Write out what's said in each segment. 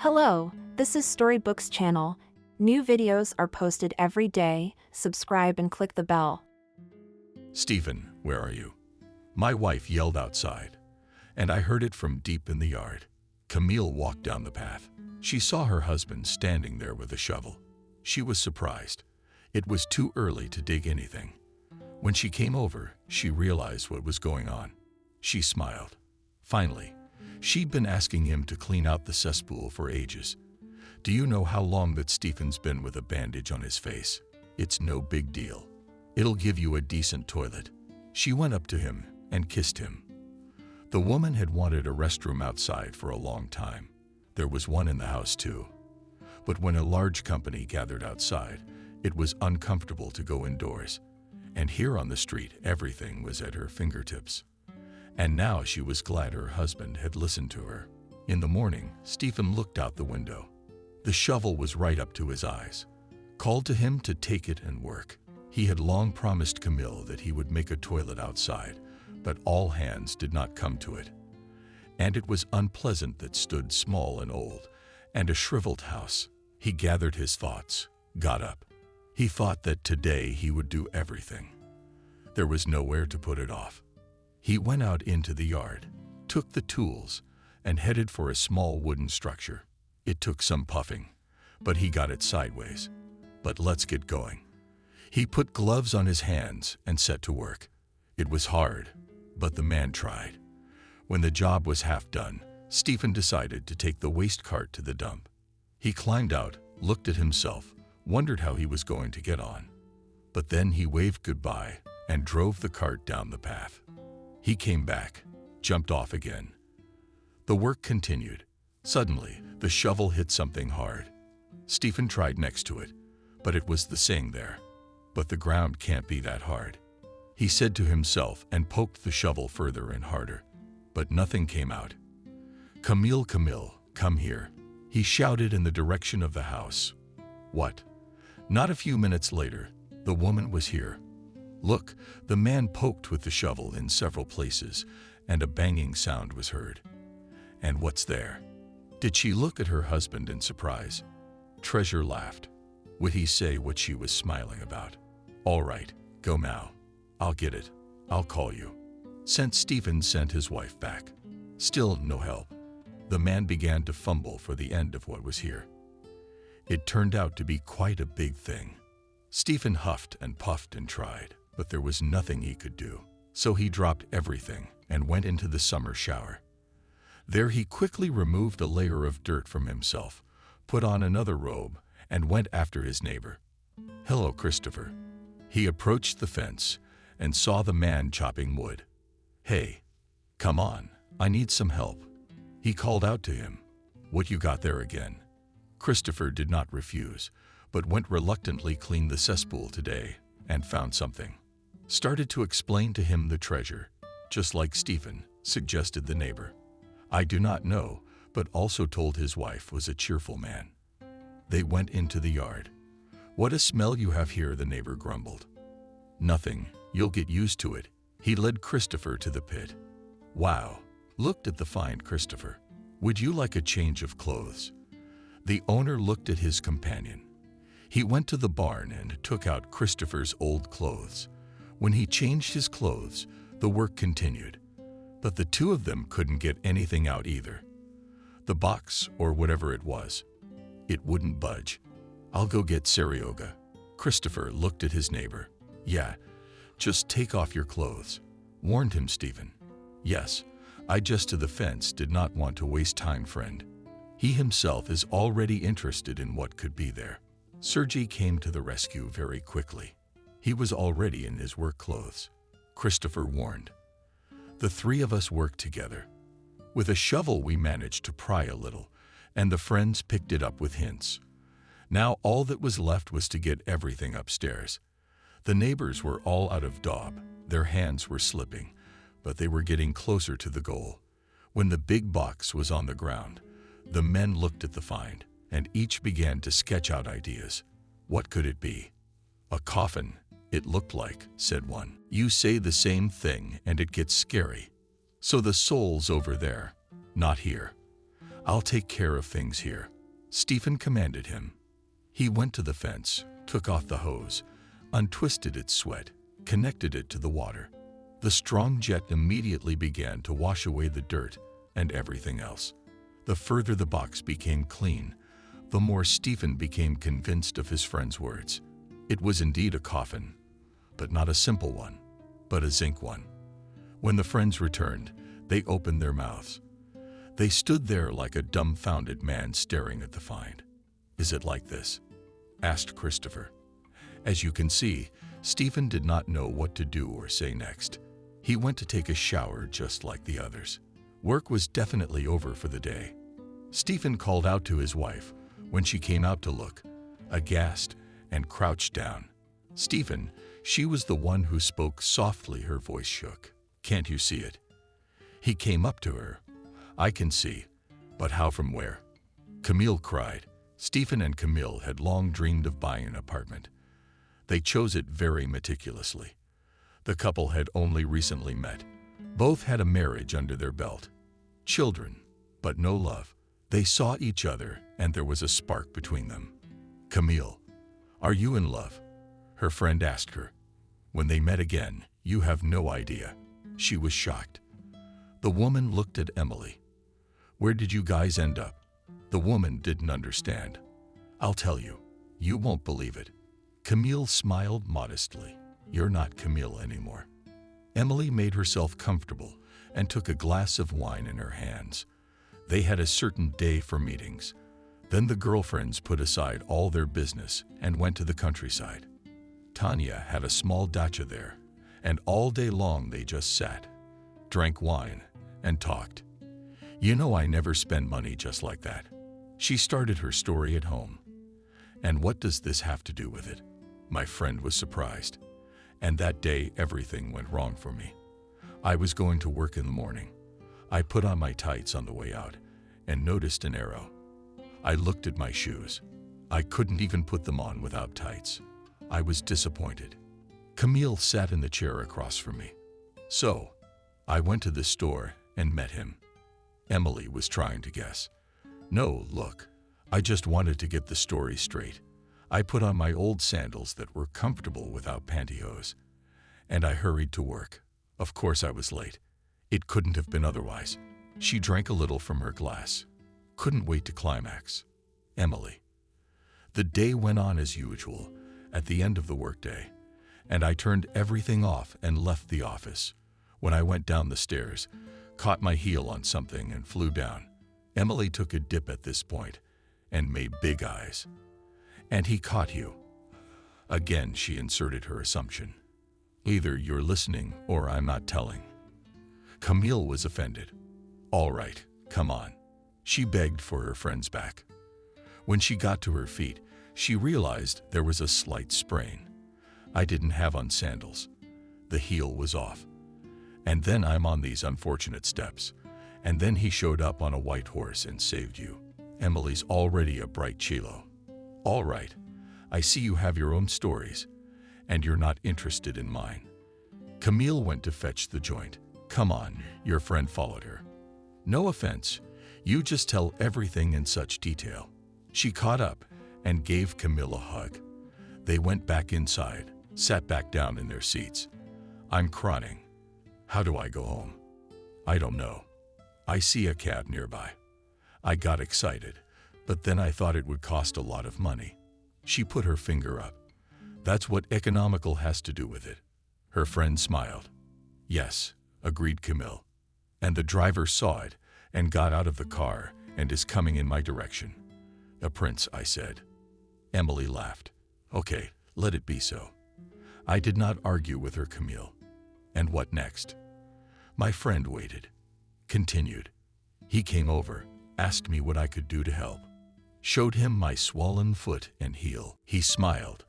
Hello, this is Storybooks channel. New videos are posted every day. Subscribe and click the bell. Stephen, where are you? My wife yelled outside, and I heard it from deep in the yard. Camille walked down the path. She saw her husband standing there with a shovel. She was surprised. It was too early to dig anything. When she came over, she realized what was going on. She smiled. Finally, she'd been asking him to clean out the cesspool for ages. Do you know how long that Stephen's been with a bandage on his face? It's no big deal. It'll give you a decent toilet. She went up to him and kissed him. The woman had wanted a restroom outside for a long time. There was one in the house too. But when a large company gathered outside, it was uncomfortable to go indoors. And here on the street, everything was at her fingertips. And now she was glad her husband had listened to her. In the morning, Stephen looked out the window. The shovel was right up to his eyes. Called to him to take it and work. He had long promised Camille that he would make a toilet outside, but all hands did not come to it. And it was unpleasant that stood small and old, and a shriveled house. He gathered his thoughts, got up. He thought that today he would do everything. There was nowhere to put it off. He went out into the yard, took the tools, and headed for a small wooden structure. It took some puffing, but he got it sideways. But let's get going. He put gloves on his hands and set to work. It was hard, but the man tried. When the job was half done, Stephen decided to take the waste cart to the dump. He climbed out, looked at himself, wondered how he was going to get on. But then he waved goodbye and drove the cart down the path. He came back, jumped off again. The work continued. Suddenly, the shovel hit something hard. Stephen tried next to it, but it was the same there. But the ground can't be that hard. He said to himself and poked the shovel further and harder. But nothing came out. Camille, Camille, come here. He shouted in the direction of the house. What? Not a few minutes later, the woman was here. Look, the man poked with the shovel in several places, and a banging sound was heard. And what's there? Did she look at her husband in surprise? Treasure laughed. Would he say what she was smiling about? All right, go now. I'll get it. I'll call you. Stephen sent his wife back. Still no help. The man began to fumble for the end of what was here. It turned out to be quite a big thing. Stephen huffed and puffed and tried, but there was nothing he could do. So he dropped everything and went into the summer shower. There he quickly removed a layer of dirt from himself, put on another robe, and went after his neighbor. Hello, Christopher. He approached the fence and saw the man chopping wood. Hey, come on, I need some help. He called out to him. What you got there again? Christopher did not refuse, but went reluctantly clean the cesspool today and found something. Started to explain to him the treasure, just like Stephen, suggested the neighbor. I do not know, but also told his wife was a cheerful man. They went into the yard. What a smell you have here, the neighbor grumbled. Nothing, you'll get used to it. He led Christopher to the pit. Wow, looked at the find, Christopher. Would you like a change of clothes? The owner looked at his companion. He went to the barn and took out Christopher's old clothes. When he changed his clothes, the work continued. But the two of them couldn't get anything out either. The box, or whatever it was, it wouldn't budge. I'll go get Serioga. Christopher looked at his neighbor. Yeah, just take off your clothes, warned him Stephen. Yes, I just to the fence did not want to waste time, friend. He himself is already interested in what could be there. Sergei came to the rescue very quickly. He was already in his work clothes. Christopher warned. The three of us worked together. With a shovel we managed to pry a little, and the friends picked it up with hints. Now all that was left was to get everything upstairs. The neighbors were all out of daub. Their hands were slipping, but they were getting closer to the goal. When the big box was on the ground, the men looked at the find, and each began to sketch out ideas. What could it be? A coffin, it looked like, said one. You say the same thing and it gets scary. So the soul's over there, not here. I'll take care of things here, Stephen commanded him. He went to the fence, took off the hose, untwisted its sweat, connected it to the water. The strong jet immediately began to wash away the dirt and everything else. The further the box became clean, the more Stephen became convinced of his friend's words. It was indeed a coffin, but not a simple one, but a zinc one. When the friends returned, they opened their mouths. They stood there like a dumbfounded man staring at the find. "Is it like this?" asked Christopher. As you can see, Stephen did not know what to do or say next. He went to take a shower just like the others. Work was definitely over for the day. Stephen called out to his wife when she came out to look, aghast, and crouched down. "Stephen," she was the one who spoke softly, her voice shook. "Can't you see it?" He came up to her. "I can see, but how, from where?" Camille cried. Stephen and Camille had long dreamed of buying an apartment. They chose it very meticulously. The couple had only recently met. Both had a marriage under their belt. Children, but no love. They saw each other, and there was a spark between them. "Camille, are you in love?" her friend asked her. When they met again, "You have no idea." She was shocked. The woman looked at Emily. "Where did you guys end up?" The woman didn't understand. "I'll tell you. You won't believe it." Camille smiled modestly. "You're not Camille anymore." Emily made herself comfortable and took a glass of wine in her hands. They had a certain day for meetings. Then the girlfriends put aside all their business and went to the countryside. Tanya had a small dacha there, and all day long they just sat, drank wine, and talked. "You know, I never spend money just like that." She started her story at home. "And what does this have to do with it?" My friend was surprised. "And that day everything went wrong for me. I was going to work in the morning. I put on my tights on the way out and noticed an arrow. I looked at my shoes. I couldn't even put them on without tights. I was disappointed." Camille sat in the chair across from me. "So, I went to the store and met him." Emily was trying to guess. "No, look, I just wanted to get the story straight. I put on my old sandals that were comfortable without pantyhose, and I hurried to work. Of course I was late. It couldn't have been otherwise." She drank a little from her glass. "Couldn't wait to climax." Emily. "The day went on as usual at the end of the workday, and I turned everything off and left the office. When I went down the stairs, caught my heel on something and flew down." Emily took a dip at this point and made big eyes. "And he caught you." Again she inserted her assumption. "Either you're listening or I'm not telling." Camille was offended. "All right, come on." She begged for her friend's back. When she got to her feet, she realized there was a slight sprain. "I didn't have on sandals. The heel was off. And then I'm on these unfortunate steps. And then he showed up on a white horse and saved you." Emily's already a bright chilo. "All right, I see you have your own stories, and you're not interested in mine." Camille went to fetch the joint. "Come on," your friend followed her. "No offense, you just tell everything in such detail." She caught up and gave Camille a hug. They went back inside, sat back down in their seats. "I'm crying. How do I go home?" "I don't know. I see a cab nearby." I got excited, but then I thought it would cost a lot of money. She put her finger up. "That's what economical has to do with it." Her friend smiled. "Yes," agreed Camille. "And the driver saw it and got out of the car and is coming in my direction." "A prince," I said. Emily laughed. "Okay, let it be so." I did not argue with her, Camille. "And what next?" My friend waited. Continued. "He came over, asked me what I could do to help. Showed him my swollen foot and heel. He smiled.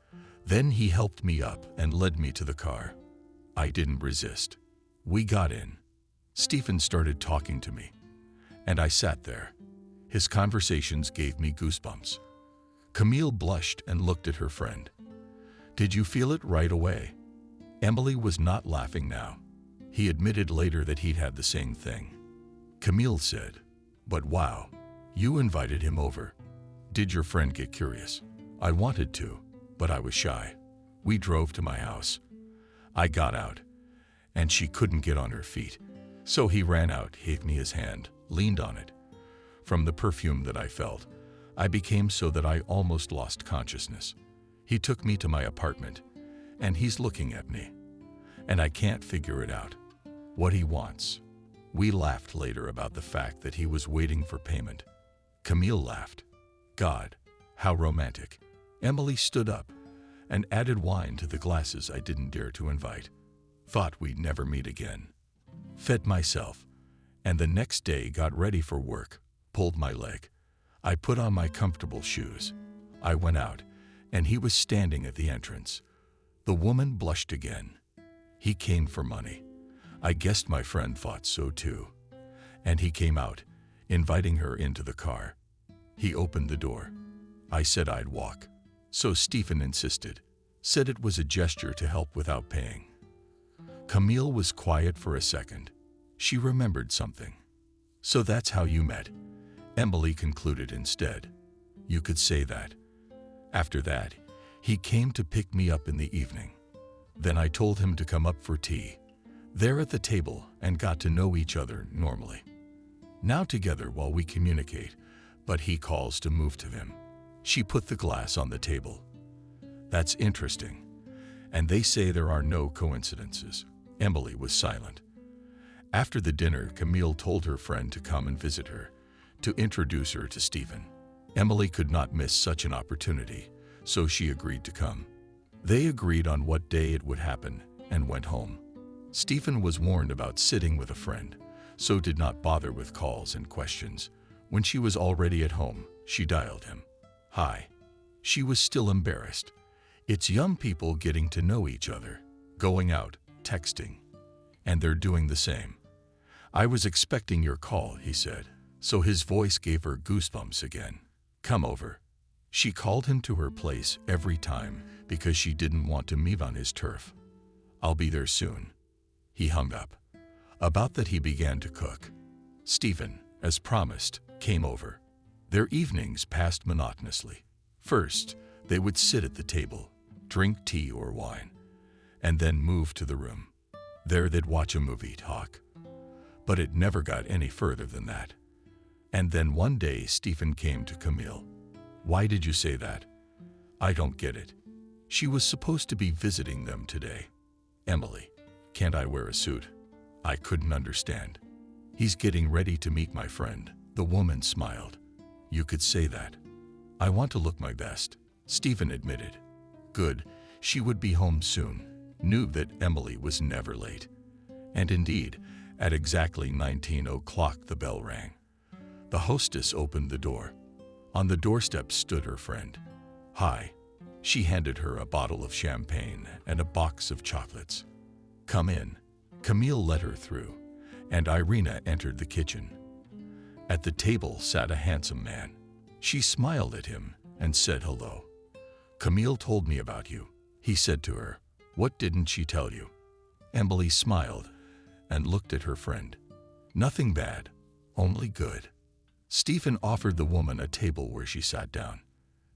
Then he helped me up and led me to the car. I didn't resist. We got in. Stephen started talking to me, and I sat there. His conversations gave me goosebumps." Camille blushed and looked at her friend. "Did you feel it right away?" Emily was not laughing now. He admitted later that he'd had the same thing. Camille said, "But wow, You invited him over. Did your friend get curious? I wanted to, but I was shy. We drove to my house. I got out, and she couldn't get on her feet. So he ran out, gave me his hand, leaned on it. From the perfume that I felt, I became so that I almost lost consciousness. He took me to my apartment, and he's looking at me. And I can't figure it out. What he wants. We laughed later about the fact that he was waiting for payment. Camille laughed. God, how romantic. Emily stood up and added wine to the glasses I didn't dare to invite. Thought we'd never meet again. Fed myself, and the next day got ready for work, pulled my leg. I put on my comfortable shoes. I went out, and he was standing at the entrance. The woman blushed again. He came for money. I guessed my friend thought so too. And he came out, inviting her into the car. He opened the door. I said I'd walk. So Stephen insisted, said it was a gesture to help without paying. Camille was quiet for a second. She remembered something. So that's how you met. Emily concluded instead. You could say that. After that, he came to pick me up in the evening. Then I told him to come up for tea. There at the table and got to know each other normally. Now together while we communicate, but he calls to move to him. She put the glass on the table. That's interesting. And they say there are no coincidences. Emily was silent. After the dinner, Camille told her friend to come and visit her, to introduce her to Stephen. Emily could not miss such an opportunity, so she agreed to come. They agreed on what day it would happen and went home. Stephen was warned about sitting with a friend, so did not bother with calls and questions. When she was already at home, she dialed him. Hi. She was still embarrassed. It's young people getting to know each other, going out, texting, and they're doing the same. I was expecting your call, he said, so his voice gave her goosebumps again. Come over. She called him to her place every time because she didn't want to meet on his turf. I'll be there soon. He hung up. About that he began to cook. Stephen, as promised, came over. Their evenings passed monotonously. First, they would sit at the table, drink tea or wine, and then move to the room. There they'd watch a movie, talk. But it never got any further than that. And then one day Stephen came to Camille. Why did you say that? I don't get it. She was supposed to be visiting them today. Emily, can't I wear a suit? I couldn't understand. He's getting ready to meet my friend. The woman smiled. You could say that. I want to look my best, Stephen admitted. Good, she would be home soon. Knew that Emily was never late. And indeed, at exactly 19 o'clock the bell rang. The hostess opened the door. On the doorstep stood her friend. Hi. She handed her a bottle of champagne and a box of chocolates. Come in. Camille let her through, and Irina entered the kitchen. At the table sat a handsome man. She smiled at him and said hello. Camille told me about you, he said to her. What didn't she tell you? Emily smiled and looked at her friend. Nothing bad, only good. Stephen offered the woman a table where she sat down.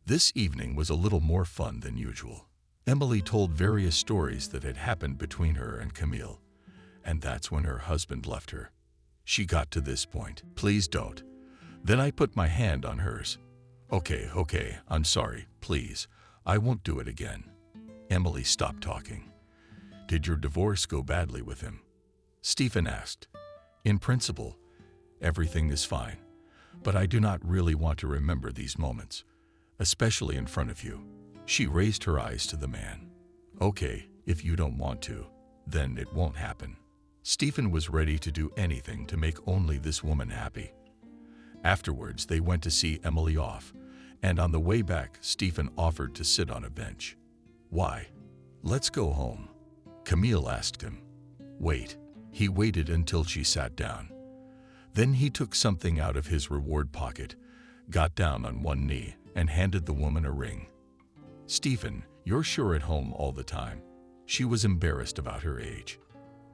This evening was a little more fun than usual. Emily told various stories that had happened between her and Camille, and that's when her husband left her. She got to this point. Please don't. Then I put my hand on hers. Okay, I'm sorry, please. I won't do it again. Emily stopped talking. Did your divorce go badly with him? Stephen asked. In principle, everything is fine, but I do not really want to remember these moments, especially in front of you. She raised her eyes to the man. Okay, if you don't want to, then it won't happen. Stephen was ready to do anything to make only this woman happy. Afterwards, they went to see Emily off, and on the way back, Stephen offered to sit on a bench. Why? Let's go home. Camille asked him. Wait. He waited until she sat down. Then he took something out of his reward pocket, got down on one knee, and handed the woman a ring. Stephen, you're sure at home all the time. She was embarrassed about her age.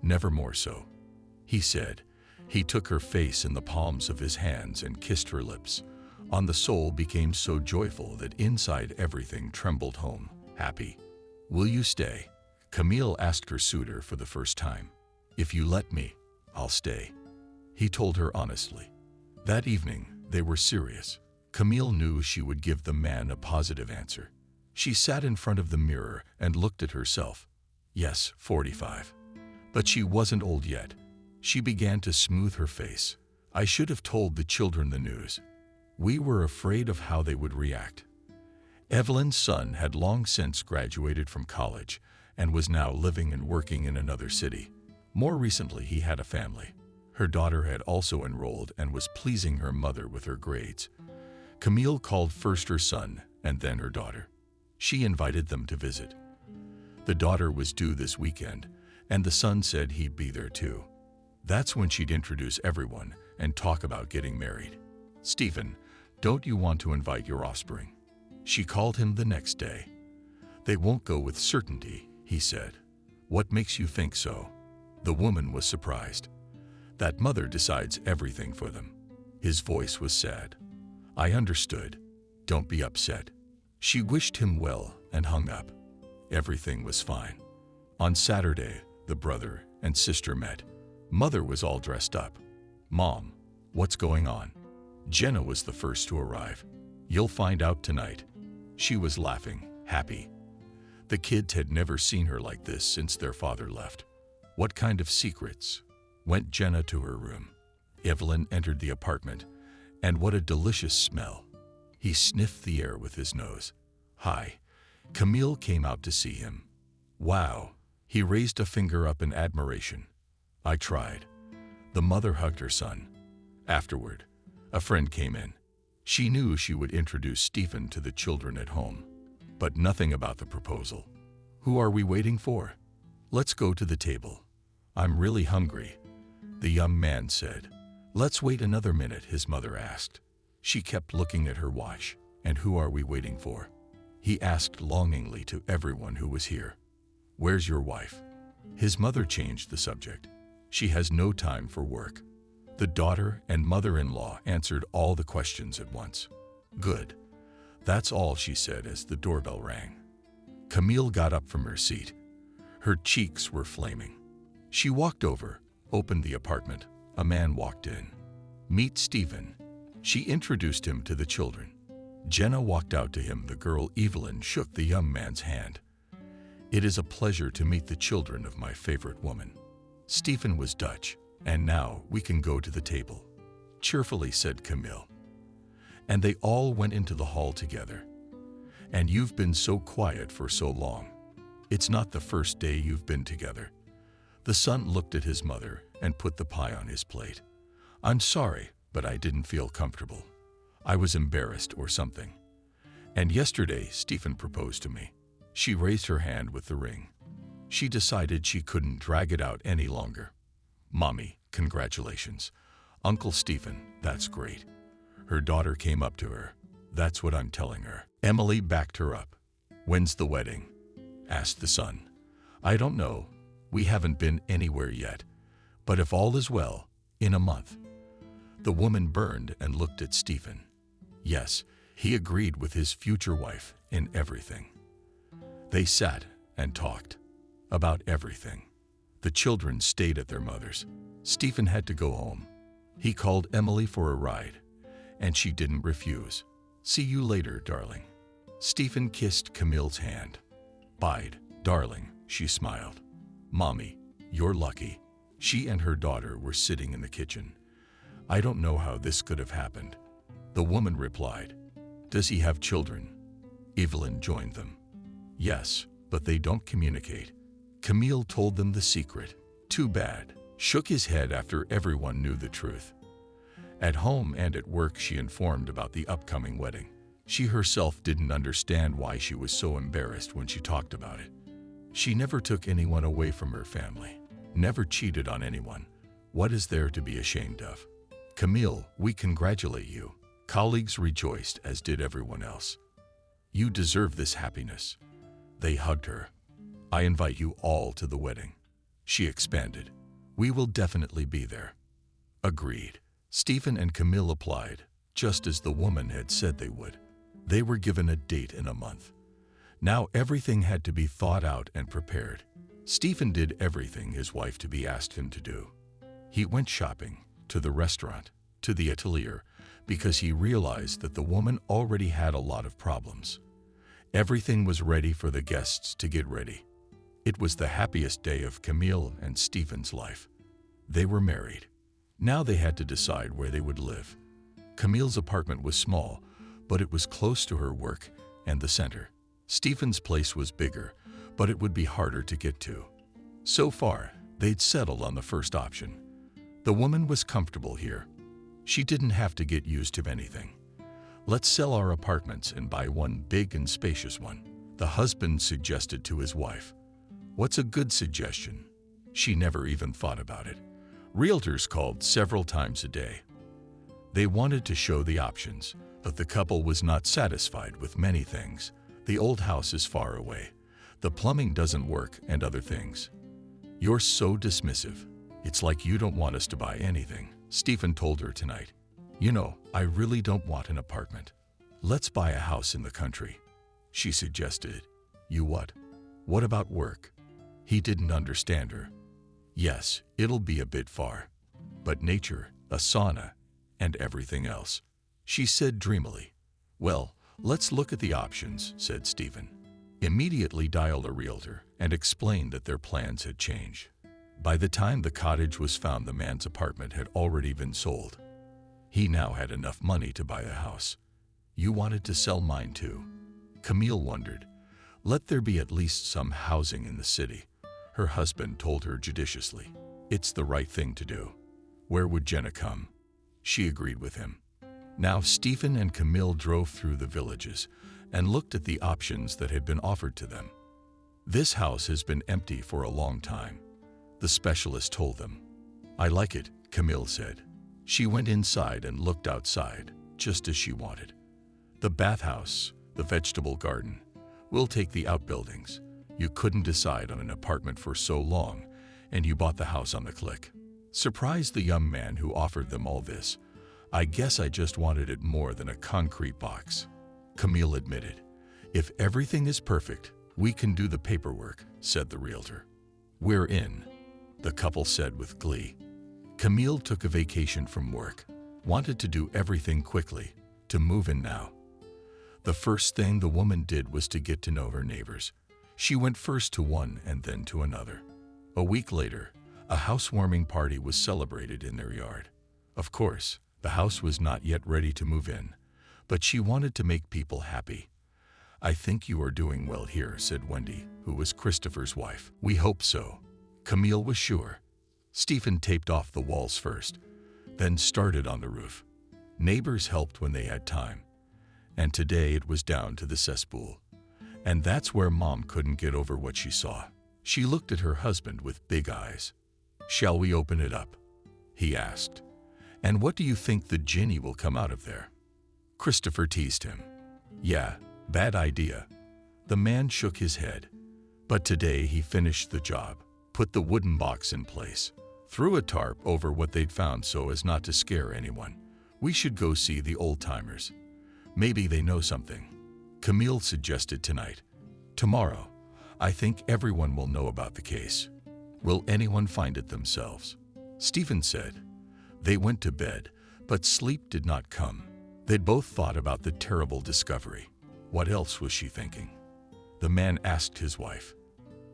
Never more so, he said, He took her face in the palms of his hands and kissed her lips. On the soul became so joyful that inside everything trembled home, happy. "Will you stay?" Camille asked her suitor for the first time. "If you let me, I'll stay," he told her honestly. That evening, they were serious. Camille knew she would give the man a positive answer. She sat in front of the mirror and looked at herself. Yes, 45. But she wasn't old yet. She began to smooth her face. "I should have told the children the news. We were afraid of how they would react." Evelyn's son had long since graduated from college and was now living and working in another city. More recently, he had a family. Her daughter had also enrolled and was pleasing her mother with her grades. Camille called first her son and then her daughter. She invited them to visit. The daughter was due this weekend, and the son said he'd be there too. That's when she'd introduce everyone and talk about getting married. "Stephen, don't you want to invite your offspring?" She called him the next day. "They won't go with certainty," he said. "What makes you think so?" The woman was surprised. "That mother decides everything for them." His voice was sad. "I understood. Don't be upset." She wished him well and hung up. Everything was fine. On Saturday, the brother and sister met. Mother was all dressed up. "Mom, what's going on?" Jenna was the first to arrive. "You'll find out tonight." She was laughing, happy. The kids had never seen her like this since their father left. "What kind of secrets?" Went Jenna to her room. Evelyn entered the apartment, and what a delicious smell. He sniffed the air with his nose. "Hi." Camille came out to see him. "Wow." He raised a finger up in admiration. "I tried." The mother hugged her son. Afterward, a friend came in. She knew she would introduce Stephen to the children at home, but nothing about the proposal. "Who are we waiting for?" "Let's go to the table. I'm really hungry," the young man said. "Let's wait another minute," his mother asked. She kept looking at her watch. "And who are we waiting for?" he asked longingly to everyone who was here. "Where's your wife?" His mother changed the subject. "She has no time for work." The daughter and mother-in-law answered all the questions at once. "Good. That's all," she said as the doorbell rang. Camille got up from her seat. Her cheeks were flaming. She walked over, opened the apartment. A man walked in. "Meet Stephen." She introduced him to the children. Jenna walked out to him. The girl Evelyn shook the young man's hand. "It is a pleasure to meet the children of my favorite woman." Stephen was Dutch. "And now we can go to the table," cheerfully said Camille. And they all went into the hall together. "And you've been so quiet for so long. It's not the first day you've been together." The son looked at his mother and put the pie on his plate. "I'm sorry, but I didn't feel comfortable. I was embarrassed or something. And yesterday, Stephen proposed to me." She raised her hand with the ring. She decided she couldn't drag it out any longer. "Mommy, congratulations. Uncle Stephen, that's great." Her daughter came up to her. "That's what I'm telling her." Emily backed her up. "When's the wedding?" asked the son. "I don't know. We haven't been anywhere yet. But if all is well, in a month." The woman burned and looked at Stephen. Yes, he agreed with his future wife in everything. They sat and talked about everything. The children stayed at their mother's. Stephen had to go home. He called Emily for a ride, and she didn't refuse. "See you later, darling." Stephen kissed Camille's hand. "Bye, darling," she smiled. "Mommy, you're lucky." She and her daughter were sitting in the kitchen. "I don't know how this could have happened." The woman replied. "Does he have children?" Evelyn joined them. "Yes, but they don't communicate." Camille told them the secret. "Too bad." Shook his head after everyone knew the truth. At home and at work, she informed about the upcoming wedding. She herself didn't understand why she was so embarrassed when she talked about it. She never took anyone away from her family, never cheated on anyone. What is there to be ashamed of? "Camille, we congratulate you." Colleagues rejoiced, as did everyone else. "You deserve this happiness." They hugged her. "I invite you all to the wedding." She expanded. "We will definitely be there." Agreed. Stephen and Camille applied, just as the woman had said they would. They were given a date in a month. Now everything had to be thought out and prepared. Stephen did everything his wife to be asked him to do. He went shopping, to the restaurant, to the atelier, because he realized that the woman already had a lot of problems. Everything was ready for the guests to get ready. It was the happiest day of Camille and Stephen's life. They were married. Now they had to decide where they would live. Camille's apartment was small, but it was close to her work and the center. Stephen's place was bigger, but it would be harder to get to. So far, they'd settled on the first option. The woman was comfortable here. She didn't have to get used to anything. Let's sell our apartments and buy one big and spacious one, the husband suggested to his wife. What's a good suggestion? She never even thought about it. Realtors called several times a day. They wanted to show the options, but the couple was not satisfied with many things. The old house is far away. The plumbing doesn't work and other things. You're so dismissive. It's like you don't want us to buy anything, Stephen told her tonight. You know, I really don't want an apartment. Let's buy a house in the country, she suggested. You what? What about work? He didn't understand her. Yes, it'll be a bit far, but nature, a sauna, and everything else, she said dreamily. Well, let's look at the options, said Stephen. Immediately dialed a realtor and explained that their plans had changed. By the time the cottage was found, the man's apartment had already been sold. He now had enough money to buy a house. You wanted to sell mine too? Camille wondered. Let there be at least some housing in the city, her husband told her judiciously. It's the right thing to do. Where would Jenna come? She agreed with him. Now Stephen and Camille drove through the villages and looked at the options that had been offered to them. This house has been empty for a long time, the specialist told them. I like it, Camille said. She went inside and looked outside, just as she wanted. The bathhouse, the vegetable garden. We'll take the outbuildings. You couldn't decide on an apartment for so long, and you bought the house on the click. Surprised the young man who offered them all this. I guess I just wanted it more than a concrete box, Camille admitted. If everything is perfect, we can do the paperwork, said the realtor. We're in, the couple said with glee. Camille took a vacation from work, wanted to do everything quickly, to move in now. The first thing the woman did was to get to know her neighbors. She went first to one and then to another. A week later, a housewarming party was celebrated in their yard. Of course, the house was not yet ready to move in, but she wanted to make people happy. I think you are doing well here, said Wendy, who was Christopher's wife. We hope so. Camille was sure. Stephen taped off the walls first, then started on the roof. Neighbors helped when they had time. And today it was down to the cesspool. And that's where Mom couldn't get over what she saw. She looked at her husband with big eyes. Shall we open it up? He asked. And what do you think the Ginny will come out of there? Christopher teased him. Yeah, bad idea. The man shook his head. But today he finished the job, put the wooden box in place, threw a tarp over what they'd found so as not to scare anyone. We should go see the old-timers. Maybe they know something. Camille suggested tonight. Tomorrow, I think everyone will know about the case. Will anyone find it themselves? Stephen said. They went to bed, but sleep did not come. They'd both thought about the terrible discovery. What else was she thinking? The man asked his wife.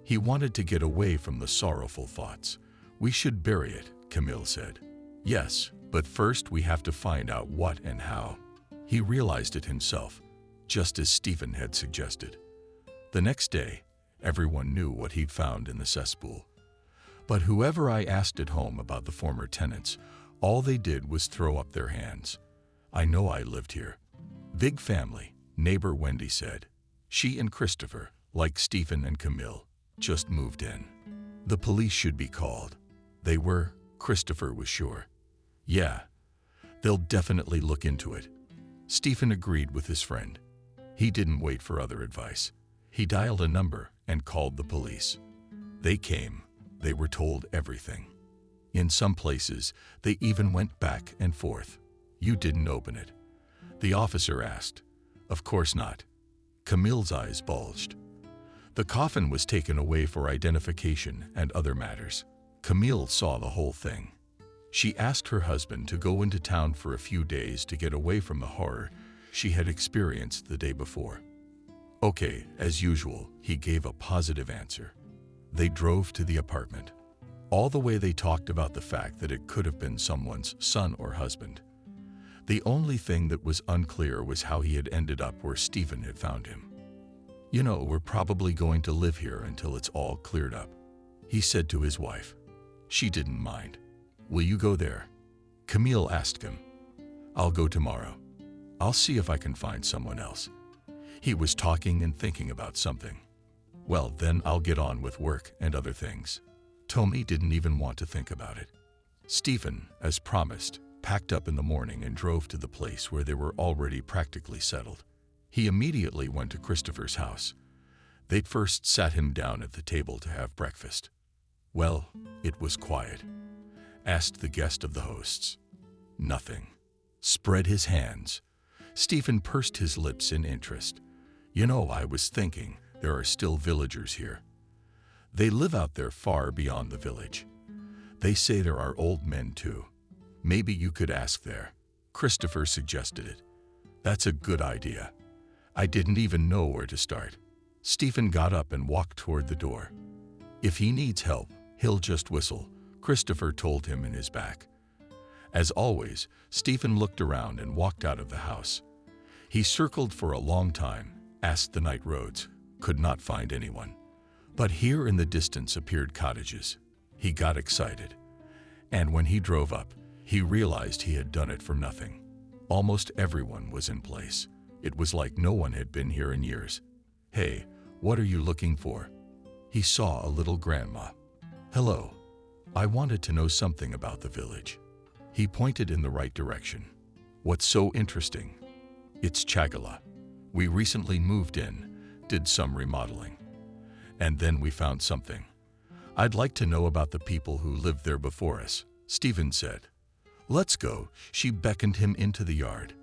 He wanted to get away from the sorrowful thoughts. We should bury it, Camille said. Yes, but first we have to find out what and how. He realized it himself, just as Stephen had suggested. The next day, everyone knew what he'd found in the cesspool. But whoever I asked at home about the former tenants, all they did was throw up their hands. I know I lived here. Big family, neighbor Wendy said. She and Christopher, like Stephen and Camille, just moved in. The police should be called. They were, Christopher was sure. Yeah, they'll definitely look into it. Stephen agreed with his friend. He didn't wait for other advice. He dialed a number and called the police. They came. They were told everything. In some places, they even went back and forth. You didn't open it? The officer asked. Of course not. Camille's eyes bulged. The coffin was taken away for identification and other matters. Camille saw the whole thing. She asked her husband to go into town for a few days to get away from the horror she had experienced the day before. Okay, as usual, he gave a positive answer. They drove to the apartment. All the way they talked about the fact that it could have been someone's son or husband. The only thing that was unclear was how he had ended up where Stephen had found him. You know, we're probably going to live here until it's all cleared up, he said to his wife. She didn't mind. Will you go there? Camille asked him. I'll go tomorrow. I'll see if I can find someone else. He was talking and thinking about something. Well, then I'll get on with work and other things. Tommy didn't even want to think about it. Stephen, as promised, packed up in the morning and drove to the place where they were already practically settled. He immediately went to Christopher's house. They'd first sat him down at the table to have breakfast. Well, it was quiet. Asked the guest of the hosts. Nothing. Spread his hands. Stephen pursed his lips in interest. You know, I was thinking, there are still villagers here. They live out there far beyond the village. They say there are old men too. Maybe you could ask there. Christopher suggested it. That's a good idea. I didn't even know where to start. Stephen got up and walked toward the door. If he needs help, he'll just whistle, Christopher told him in his back. As always, Stephen looked around and walked out of the house. He circled for a long time, asked the night roads, could not find anyone. But here in the distance appeared cottages. He got excited. And when he drove up, he realized he had done it for nothing. Almost everyone was in place. It was like no one had been here in years. Hey, what are you looking for? He saw a little grandma. Hello. I wanted to know something about the village. He pointed in the right direction. What's so interesting? It's Chagala. We recently moved in, did some remodeling. And then we found something. I'd like to know about the people who lived there before us, Stephen said. Let's go. She beckoned him into the yard.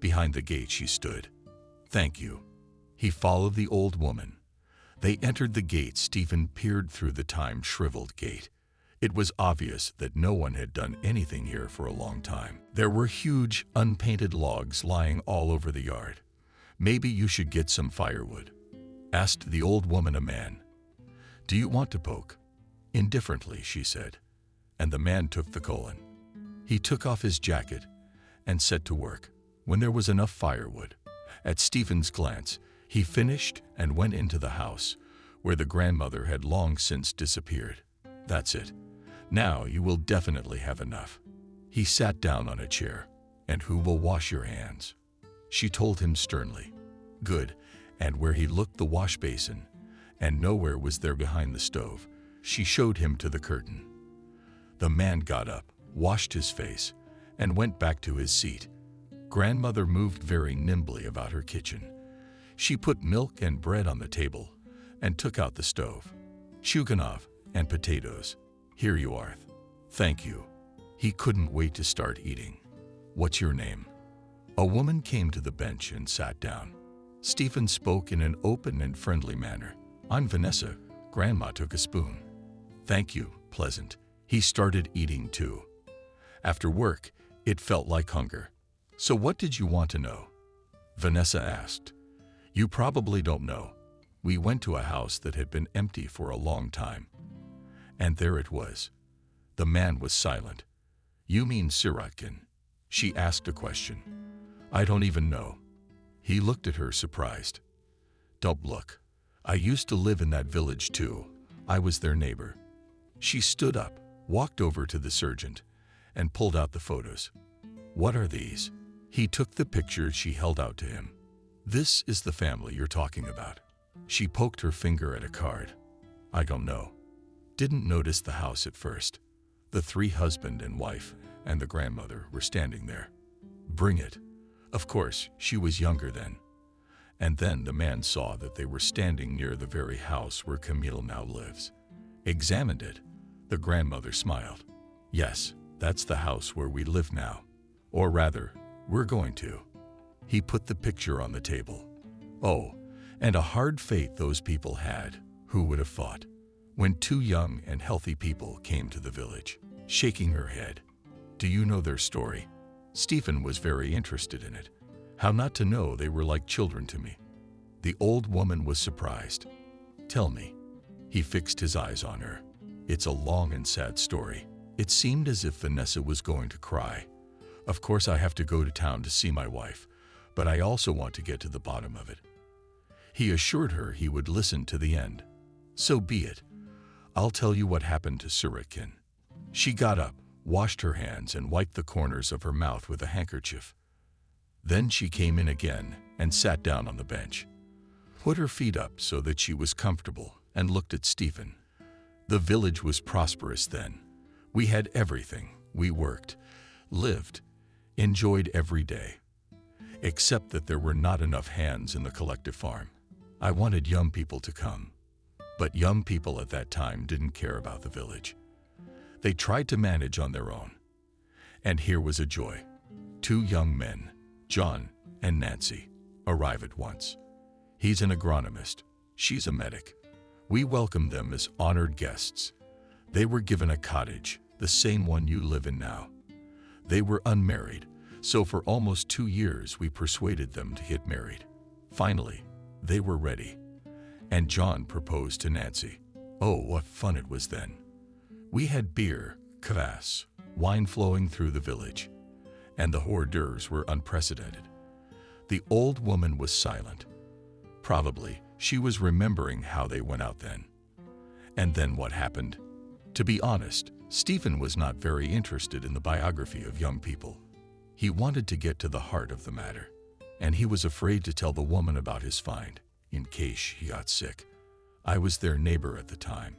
Behind the gate she stood. Thank you. He followed the old woman. They entered the gate. Stephen peered through the time-shriveled gate. It was obvious that no one had done anything here for a long time. There were huge, unpainted logs lying all over the yard. Maybe you should get some firewood, asked the old woman a man. Do you want to poke? Indifferently, she said. And the man took the colon. He took off his jacket and set to work. When there was enough firewood, at Stephen's glance, he finished and went into the house, where the grandmother had long since disappeared. That's it. Now you will definitely have enough. He sat down on a chair. And who will wash your hands? She told him sternly. Good. And where he looked the wash basin, and nowhere was there behind the stove, she showed him to the curtain. The man got up, washed his face, and went back to his seat. Grandmother moved very nimbly about her kitchen. She put milk and bread on the table and took out the stove. Shuganov and potatoes. Here you are. Thank you. He couldn't wait to start eating. What's your name? A woman came to the bench and sat down. Stephen spoke in an open and friendly manner. I'm Vanessa. Grandma took a spoon. Thank you, pleasant. He started eating too. After work, it felt like hunger. So what did you want to know? Vanessa asked. You probably don't know. We went to a house that had been empty for a long time. And there it was. The man was silent. You mean Sirotkin? She asked a question. I don't even know. He looked at her surprised. Don't look. I used to live in that village too. I was their neighbor. She stood up, walked over to the sergeant, and pulled out the photos. What are these? He took the pictures she held out to him. This is the family you're talking about. She poked her finger at a card. I don't know. Didn't notice the house at first. The three husband and wife and the grandmother were standing there. Bring it. Of course, she was younger then. And then the man saw that they were standing near the very house where Camille now lives. Examined it. The grandmother smiled. Yes, that's the house where we live now. Or rather, we're going to. He put the picture on the table. Oh, and a hard fate those people had. Who would have thought? When two young and healthy people came to the village, shaking her head. Do you know their story? Stephen was very interested in it. How not to know they were like children to me. The old woman was surprised. Tell me. He fixed his eyes on her. It's a long and sad story. It seemed as if Vanessa was going to cry. Of course I have to go to town to see my wife, but I also want to get to the bottom of it. He assured her he would listen to the end. So be it. I'll tell you what happened to Surikin. She got up, washed her hands, and wiped the corners of her mouth with a handkerchief. Then she came in again and sat down on the bench, put her feet up so that she was comfortable, and looked at Stephen. The village was prosperous then. We had everything. We worked, lived, enjoyed every day. Except that there were not enough hands in the collective farm. I wanted young people to come. But young people at that time didn't care about the village. They tried to manage on their own. And here was a joy. Two young men, John and Nancy, arrive at once. He's an agronomist. She's a medic. We welcomed them as honored guests. They were given a cottage, the same one you live in now. They were unmarried, so for almost 2 years we persuaded them to get married. Finally, they were ready. And John proposed to Nancy. Oh, what fun it was then. We had beer, kvass, wine flowing through the village, and the hors d'oeuvres were unprecedented. The old woman was silent. Probably she was remembering how they went out then. And then what happened? To be honest, Stephen was not very interested in the biography of young people. He wanted to get to the heart of the matter, and he was afraid to tell the woman about his find, in case he got sick. I was their neighbor at the time.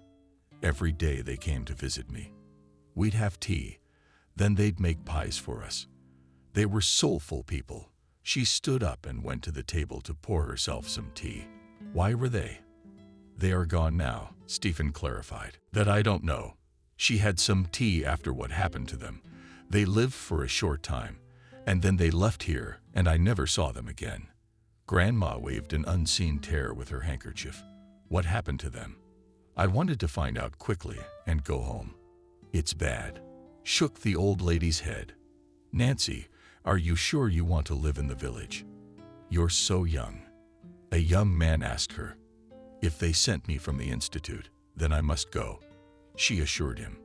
Every day they came to visit me. We'd have tea, then they'd make pies for us. They were soulful people. She stood up and went to the table to pour herself some tea. Why were they? They are gone now, Stephen clarified. That I don't know. She had some tea after what happened to them. They lived for a short time, and then they left here, and I never saw them again. Grandma waved an unseen tear with her handkerchief. What happened to them? I wanted to find out quickly and go home. It's bad. Shook the old lady's head. Nancy, are you sure you want to live in the village? You're so young. A young man asked her. If they sent me from the institute, then I must go. She assured him.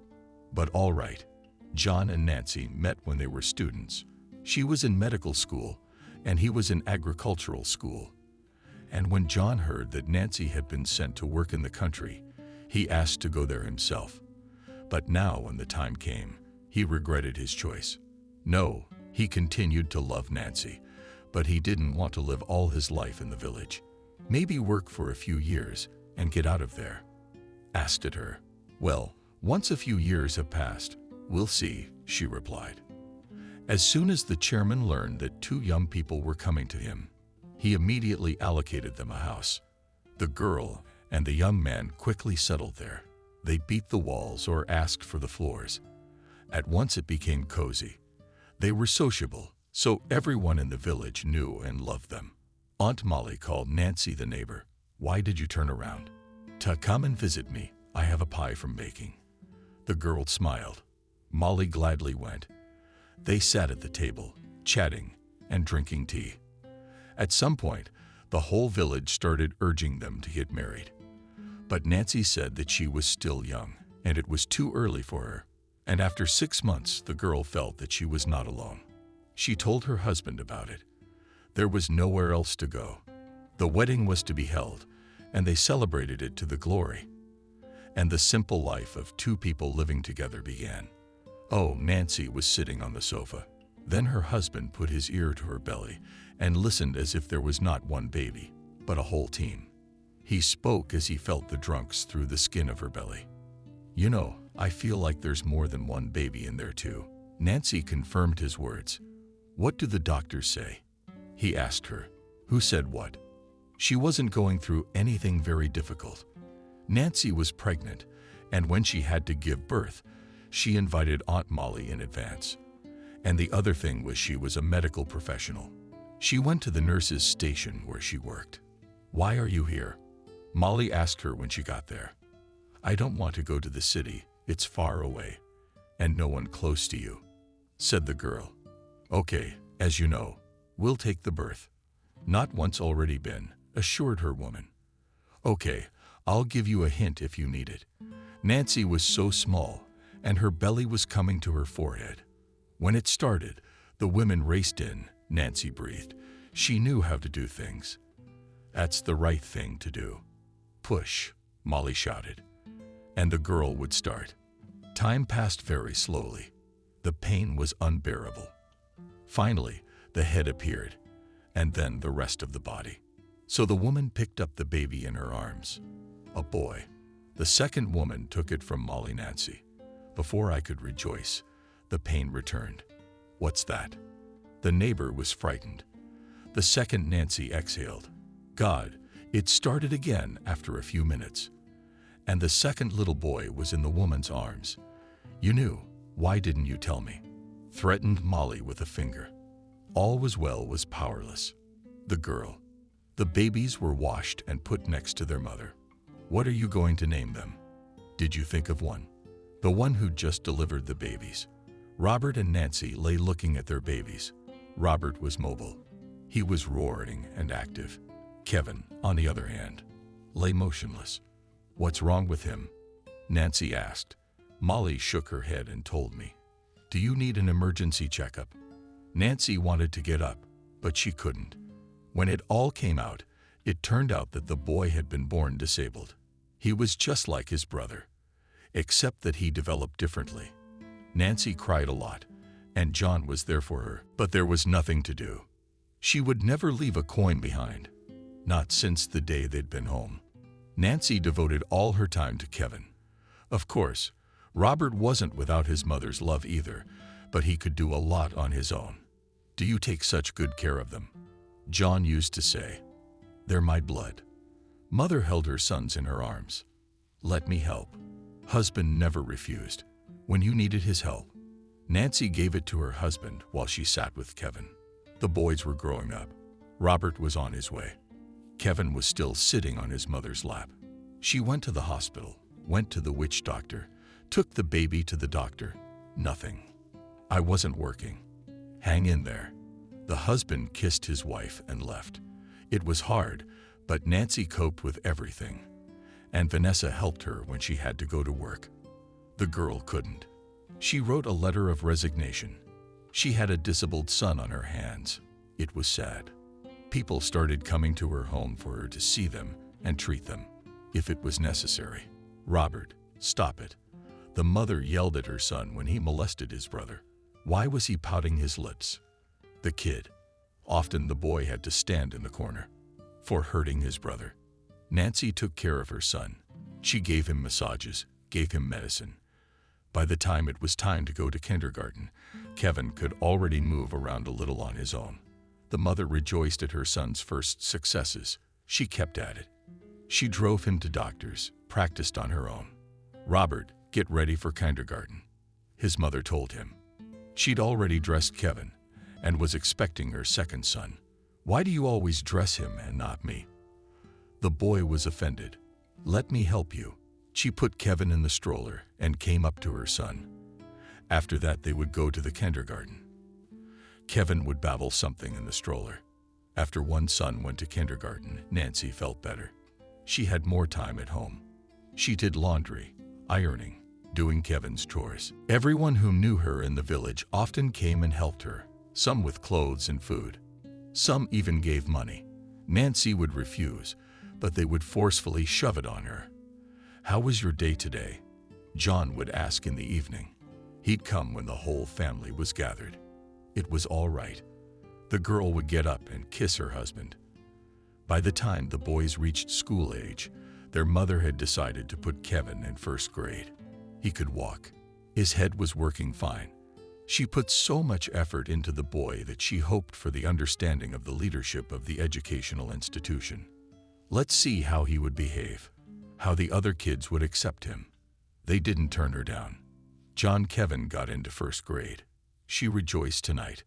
But all right. John and Nancy met when they were students. She was in medical school, and he was in agricultural school. And when John heard that Nancy had been sent to work in the country, he asked to go there himself. But now, when the time came, he regretted his choice. No, he continued to love Nancy, but he didn't want to live all his life in the village. Maybe work for a few years and get out of there. Asked at her. Well, once a few years have passed, we'll see, she replied. As soon as the chairman learned that 2 young people were coming to him, he immediately allocated them a house. The girl and the young man quickly settled there. They beat the walls or asked for the floors. At once it became cozy. They were sociable, so everyone in the village knew and loved them. Aunt Molly called Nancy the neighbor. Why did you turn around? To come and visit me. I have a pie from baking. The girl smiled. Molly gladly went. They sat at the table, chatting and drinking tea. At some point, the whole village started urging them to get married. But Nancy said that she was still young, and it was too early for her. And after 6 months, the girl felt that she was not alone. She told her husband about it. There was nowhere else to go. The wedding was to be held, and they celebrated it to the glory. And the simple life of 2 people living together began. Oh, Nancy was sitting on the sofa. Then her husband put his ear to her belly and listened as if there was not one baby, but a whole team. He spoke as he felt the drunks through the skin of her belly. You know, I feel like there's more than one baby in there too. Nancy confirmed his words. What do the doctors say? He asked her. Who said what? She wasn't going through anything very difficult. Nancy was pregnant, and when she had to give birth, She invited Aunt Molly in advance. And the other thing was she was a medical professional. She went to the nurse's station where she worked. "Why are you here?" Molly asked her when she got there. "I don't want to go to the city. It's far away. And no one close to you," said the girl. "Okay, as you know, we'll take the birth." "Not once already been," assured her woman. "Okay, I'll give you a hint if you need it." Nancy was so small, and her belly was coming to her forehead. When it started, the women raced in. Nancy breathed. She knew how to do things. "That's the right thing to do." "Push," Molly shouted, and the girl would start. Time passed very slowly. The pain was unbearable. Finally, the head appeared, and then the rest of the body. So the woman picked up the baby in her arms. A boy. The second woman took it from Molly Nancy. Before I could rejoice, the pain returned. "What's that?" The neighbor was frightened. The second Nancy exhaled. God, it started again after a few minutes. And the second little boy was in the woman's arms. "You knew. Why didn't you tell me?" threatened Molly with a finger. All was well was powerless. The girl. The babies were washed and put next to their mother. "What are you going to name them?" "Did you think of one?" "The one who just delivered the babies." Robert and Nancy lay looking at their babies. Robert was mobile. He was roaring and active. Kevin, on the other hand, lay motionless. "What's wrong with him?" Nancy asked. Molly shook her head and told me. "Do you need an emergency checkup?" Nancy wanted to get up, but she couldn't. When it all came out, it turned out that the boy had been born disabled. He was just like his brother, except that he developed differently. Nancy cried a lot, and John was there for her, but there was nothing to do. She would never leave a coin behind, not since the day they'd been home. Nancy devoted all her time to Kevin. Of course, Robert wasn't without his mother's love either, but he could do a lot on his own. "Do you take such good care of them?" John used to say. "They're my blood." Mother held her sons in her arms. "Let me help." Husband never refused. When you needed his help, Nancy gave it to her husband while she sat with Kevin. The boys were growing up. Robert was on his way. Kevin was still sitting on his mother's lap. She went to the hospital, went to the witch doctor, took the baby to the doctor. Nothing. "I wasn't working." "Hang in there." The husband kissed his wife and left. It was hard, but Nancy coped with everything. And Vanessa helped her when she had to go to work. The girl couldn't. She wrote a letter of resignation. She had a disabled son on her hands. It was sad. People started coming to her home for her to see them and treat them, if it was necessary. "Robert, stop it." The mother yelled at her son when he molested his brother. Why was he pouting his lips? The kid. Often the boy had to stand in the corner for hurting his brother. Nancy took care of her son. She gave him massages, gave him medicine. By the time it was time to go to kindergarten, Kevin could already move around a little on his own. The mother rejoiced at her son's first successes. She kept at it. She drove him to doctors, practiced on her own. "Robert, get ready for kindergarten," his mother told him. She'd already dressed Kevin and was expecting her second son. "Why do you always dress him and not me?" The boy was offended. "Let me help you." She put Kevin in the stroller and came up to her son. After that, they would go to the kindergarten. Kevin would babble something in the stroller. After one son went to kindergarten, Nancy felt better. She had more time at home. She did laundry, ironing, doing Kevin's chores. Everyone who knew her in the village often came and helped her, some with clothes and food. Some even gave money. Nancy would refuse, but they would forcefully shove it on her. "How was your day today?" John would ask in the evening. He'd come when the whole family was gathered. It was all right. The girl would get up and kiss her husband. By the time the boys reached school age, their mother had decided to put Kevin in first grade. He could walk. His head was working fine. She put so much effort into the boy that she hoped for the understanding of the leadership of the educational institution. Let's see how he would behave, how the other kids would accept him. They didn't turn her down. Kevin got into first grade. She rejoiced tonight.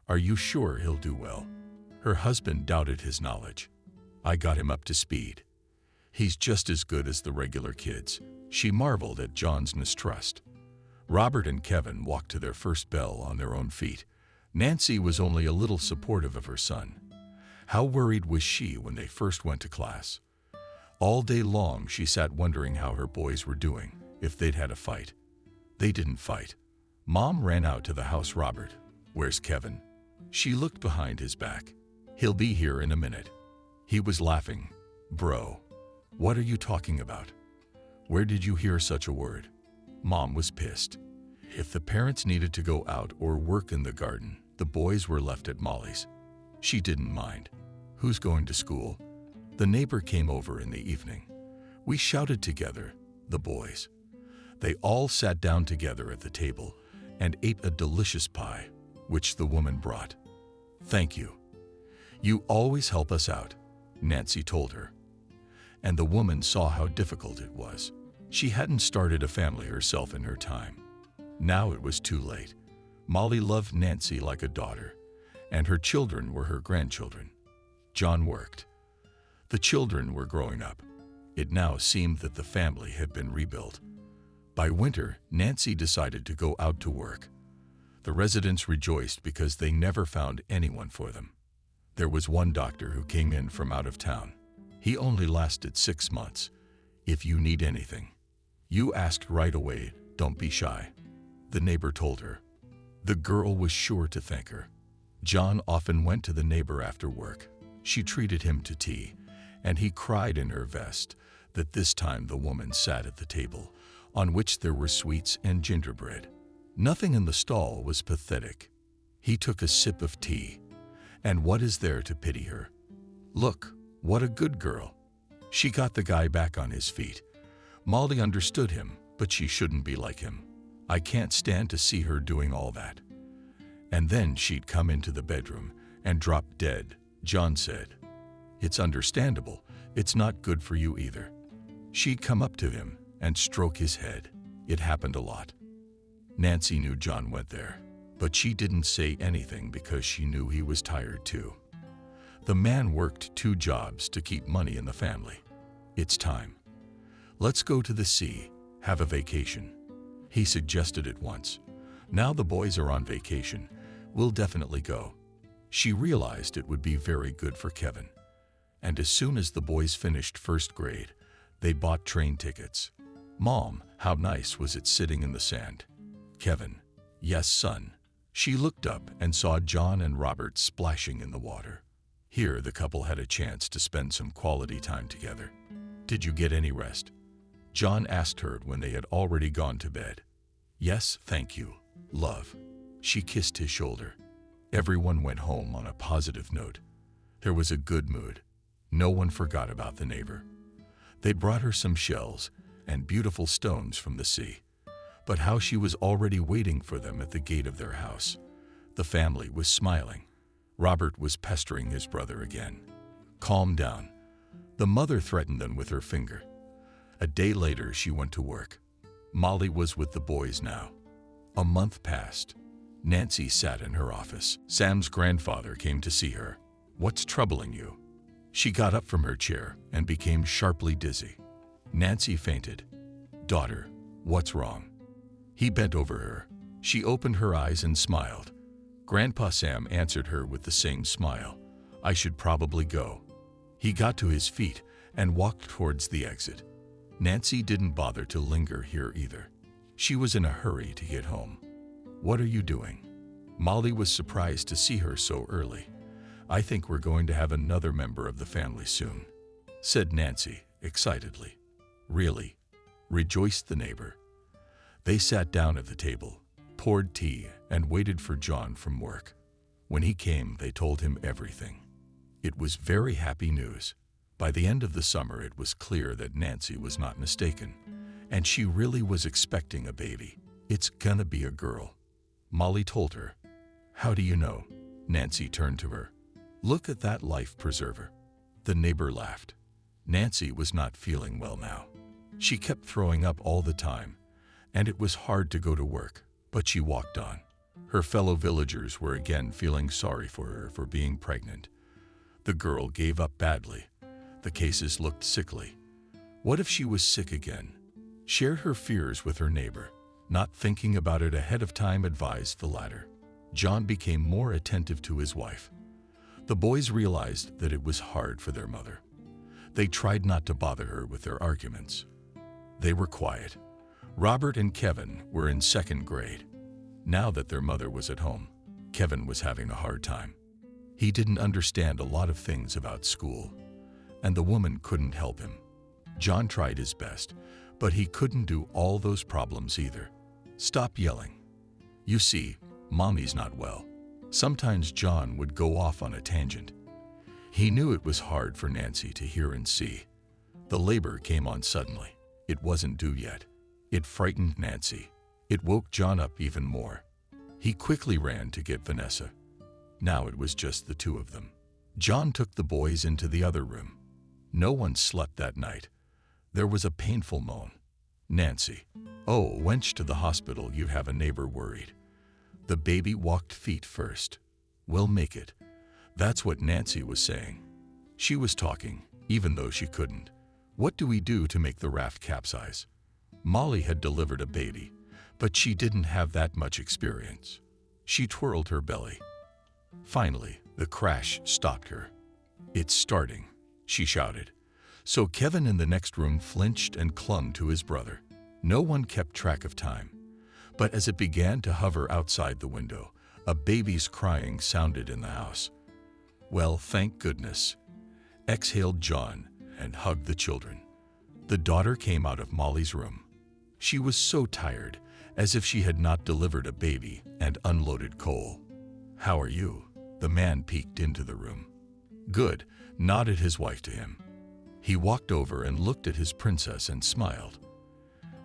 Are you sure he'll do well? Her husband doubted his knowledge. I got him up to speed. He's just as good as the regular kids. She marveled at John's mistrust. Robert and Kevin walked to their first bell on their own feet. Nancy was only a little supportive of her son. How worried was she when they first went to class? All day long she sat wondering how her boys were doing, if they'd had a fight. They didn't fight. Mom ran out to the house. Robert, where's Kevin? She looked behind his back. He'll be here in a minute. He was laughing. Bro, what are you talking about? Where did you hear such a word? Mom was pissed. If the parents needed to go out or work in the garden, the boys were left at Molly's. She didn't mind. Who's going to school? The neighbor came over in the evening. We shouted together, the boys. They all sat down together at the table and ate a delicious pie, which the woman brought. Thank you. You always help us out, Nancy told her. And the woman saw how difficult it was. She hadn't started a family herself in her time. Now it was too late. Molly loved Nancy like a daughter, and her children were her grandchildren. John worked. The children were growing up. It now seemed that the family had been rebuilt. By winter, Nancy decided to go out to work. The residents rejoiced because they never found anyone for them. There was one doctor who came in from out of town. He only lasted 6 months. If you need anything, you ask right away, don't be shy, the neighbor told her. The girl was sure to thank her. John often went to the neighbor after work. She treated him to tea, and he cried in her vest that this time the woman sat at the table, on which there were sweets and gingerbread. Nothing in the stall was pathetic. He took a sip of tea, and what is there to pity her? Look, what a good girl. She got the guy back on his feet. Molly understood him, but she shouldn't be like him. I can't stand to see her doing all that. And then she'd come into the bedroom and drop dead, John said. It's understandable. It's not good for you either. She'd come up to him and stroke his head. It happened a lot. Nancy knew John went there, but she didn't say anything because she knew he was tired too. The man worked 2 jobs to keep money in the family. It's time. Let's go to the sea, have a vacation. He suggested it once. Now the boys are on vacation. We'll definitely go. She realized it would be very good for Kevin. And as soon as the boys finished first grade, they bought train tickets. Mom, how nice was it sitting in the sand? Kevin, yes, son. She looked up and saw John and Robert splashing in the water. Here the couple had a chance to spend some quality time together. Did you get any rest? John asked her when they had already gone to bed. Yes, thank you, love. She kissed his shoulder. Everyone went home on a positive note. There was a good mood. No one forgot about the neighbor. They brought her some shells and beautiful stones from the sea. But how she was already waiting for them at the gate of their house. The family was smiling. Robert was pestering his brother again. Calm down. The mother threatened them with her finger. A day later, she went to work. Molly was with the boys now. A month passed. Nancy sat in her office. Sam's grandfather came to see her. What's troubling you? She got up from her chair and became sharply dizzy. Nancy fainted. Daughter, what's wrong? He bent over her. She opened her eyes and smiled. Grandpa Sam answered her with the same smile. I should probably go. He got to his feet and walked towards the exit. Nancy didn't bother to linger here either. She was in a hurry to get home. What are you doing? Molly was surprised to see her so early. I think we're going to have another member of the family soon, said Nancy excitedly. Really? Rejoiced the neighbor. They sat down at the table, poured tea, and waited for John from work. When he came, they told him everything. It was very happy news. By the end of the summer, it was clear that Nancy was not mistaken, and she really was expecting a baby. It's gonna be a girl, Molly told her. How do you know? Nancy turned to her. Look at that life preserver. The neighbor laughed. Nancy was not feeling well now. She kept throwing up all the time, and it was hard to go to work, but she walked on. Her fellow villagers were again feeling sorry for her for being pregnant. The girl gave up badly. The cases looked sickly. What if she was sick again? Shared her fears with her neighbor. Not thinking about it ahead of time, advised the latter. John became more attentive to his wife. The boys realized that it was hard for their mother. They tried not to bother her with their arguments. They were quiet. Robert and Kevin were in second grade. Now that their mother was at home, Kevin was having a hard time. He didn't understand a lot of things about school, and the woman couldn't help him. John tried his best, but he couldn't do all those problems either. Stop yelling. You see, Mommy's not well. Sometimes John would go off on a tangent. He knew it was hard for Nancy to hear and see. The labor came on suddenly. It wasn't due yet. It frightened Nancy. It woke John up even more. He quickly ran to get Vanessa. Now it was just the two of them. John took the boys into the other room. No one slept that night. There was a painful moan. Nancy, oh, wench, to the hospital, you have a neighbor worried. The baby walked feet first. We'll make it. That's what Nancy was saying. She was talking, even though she couldn't. What do we do to make the raft capsize? Molly had delivered a baby, but she didn't have that much experience. She twirled her belly. Finally, the crash stopped her. It's starting, she shouted. So Kevin in the next room flinched and clung to his brother. No one kept track of time. But as it began to hover outside the window, a baby's crying sounded in the house. Well, thank goodness, exhaled John and hugged the children. The daughter came out of Molly's room. She was so tired, as if she had not delivered a baby and unloaded coal. How are you? The man peeked into the room. Good, nodded his wife to him. He walked over and looked at his princess and smiled.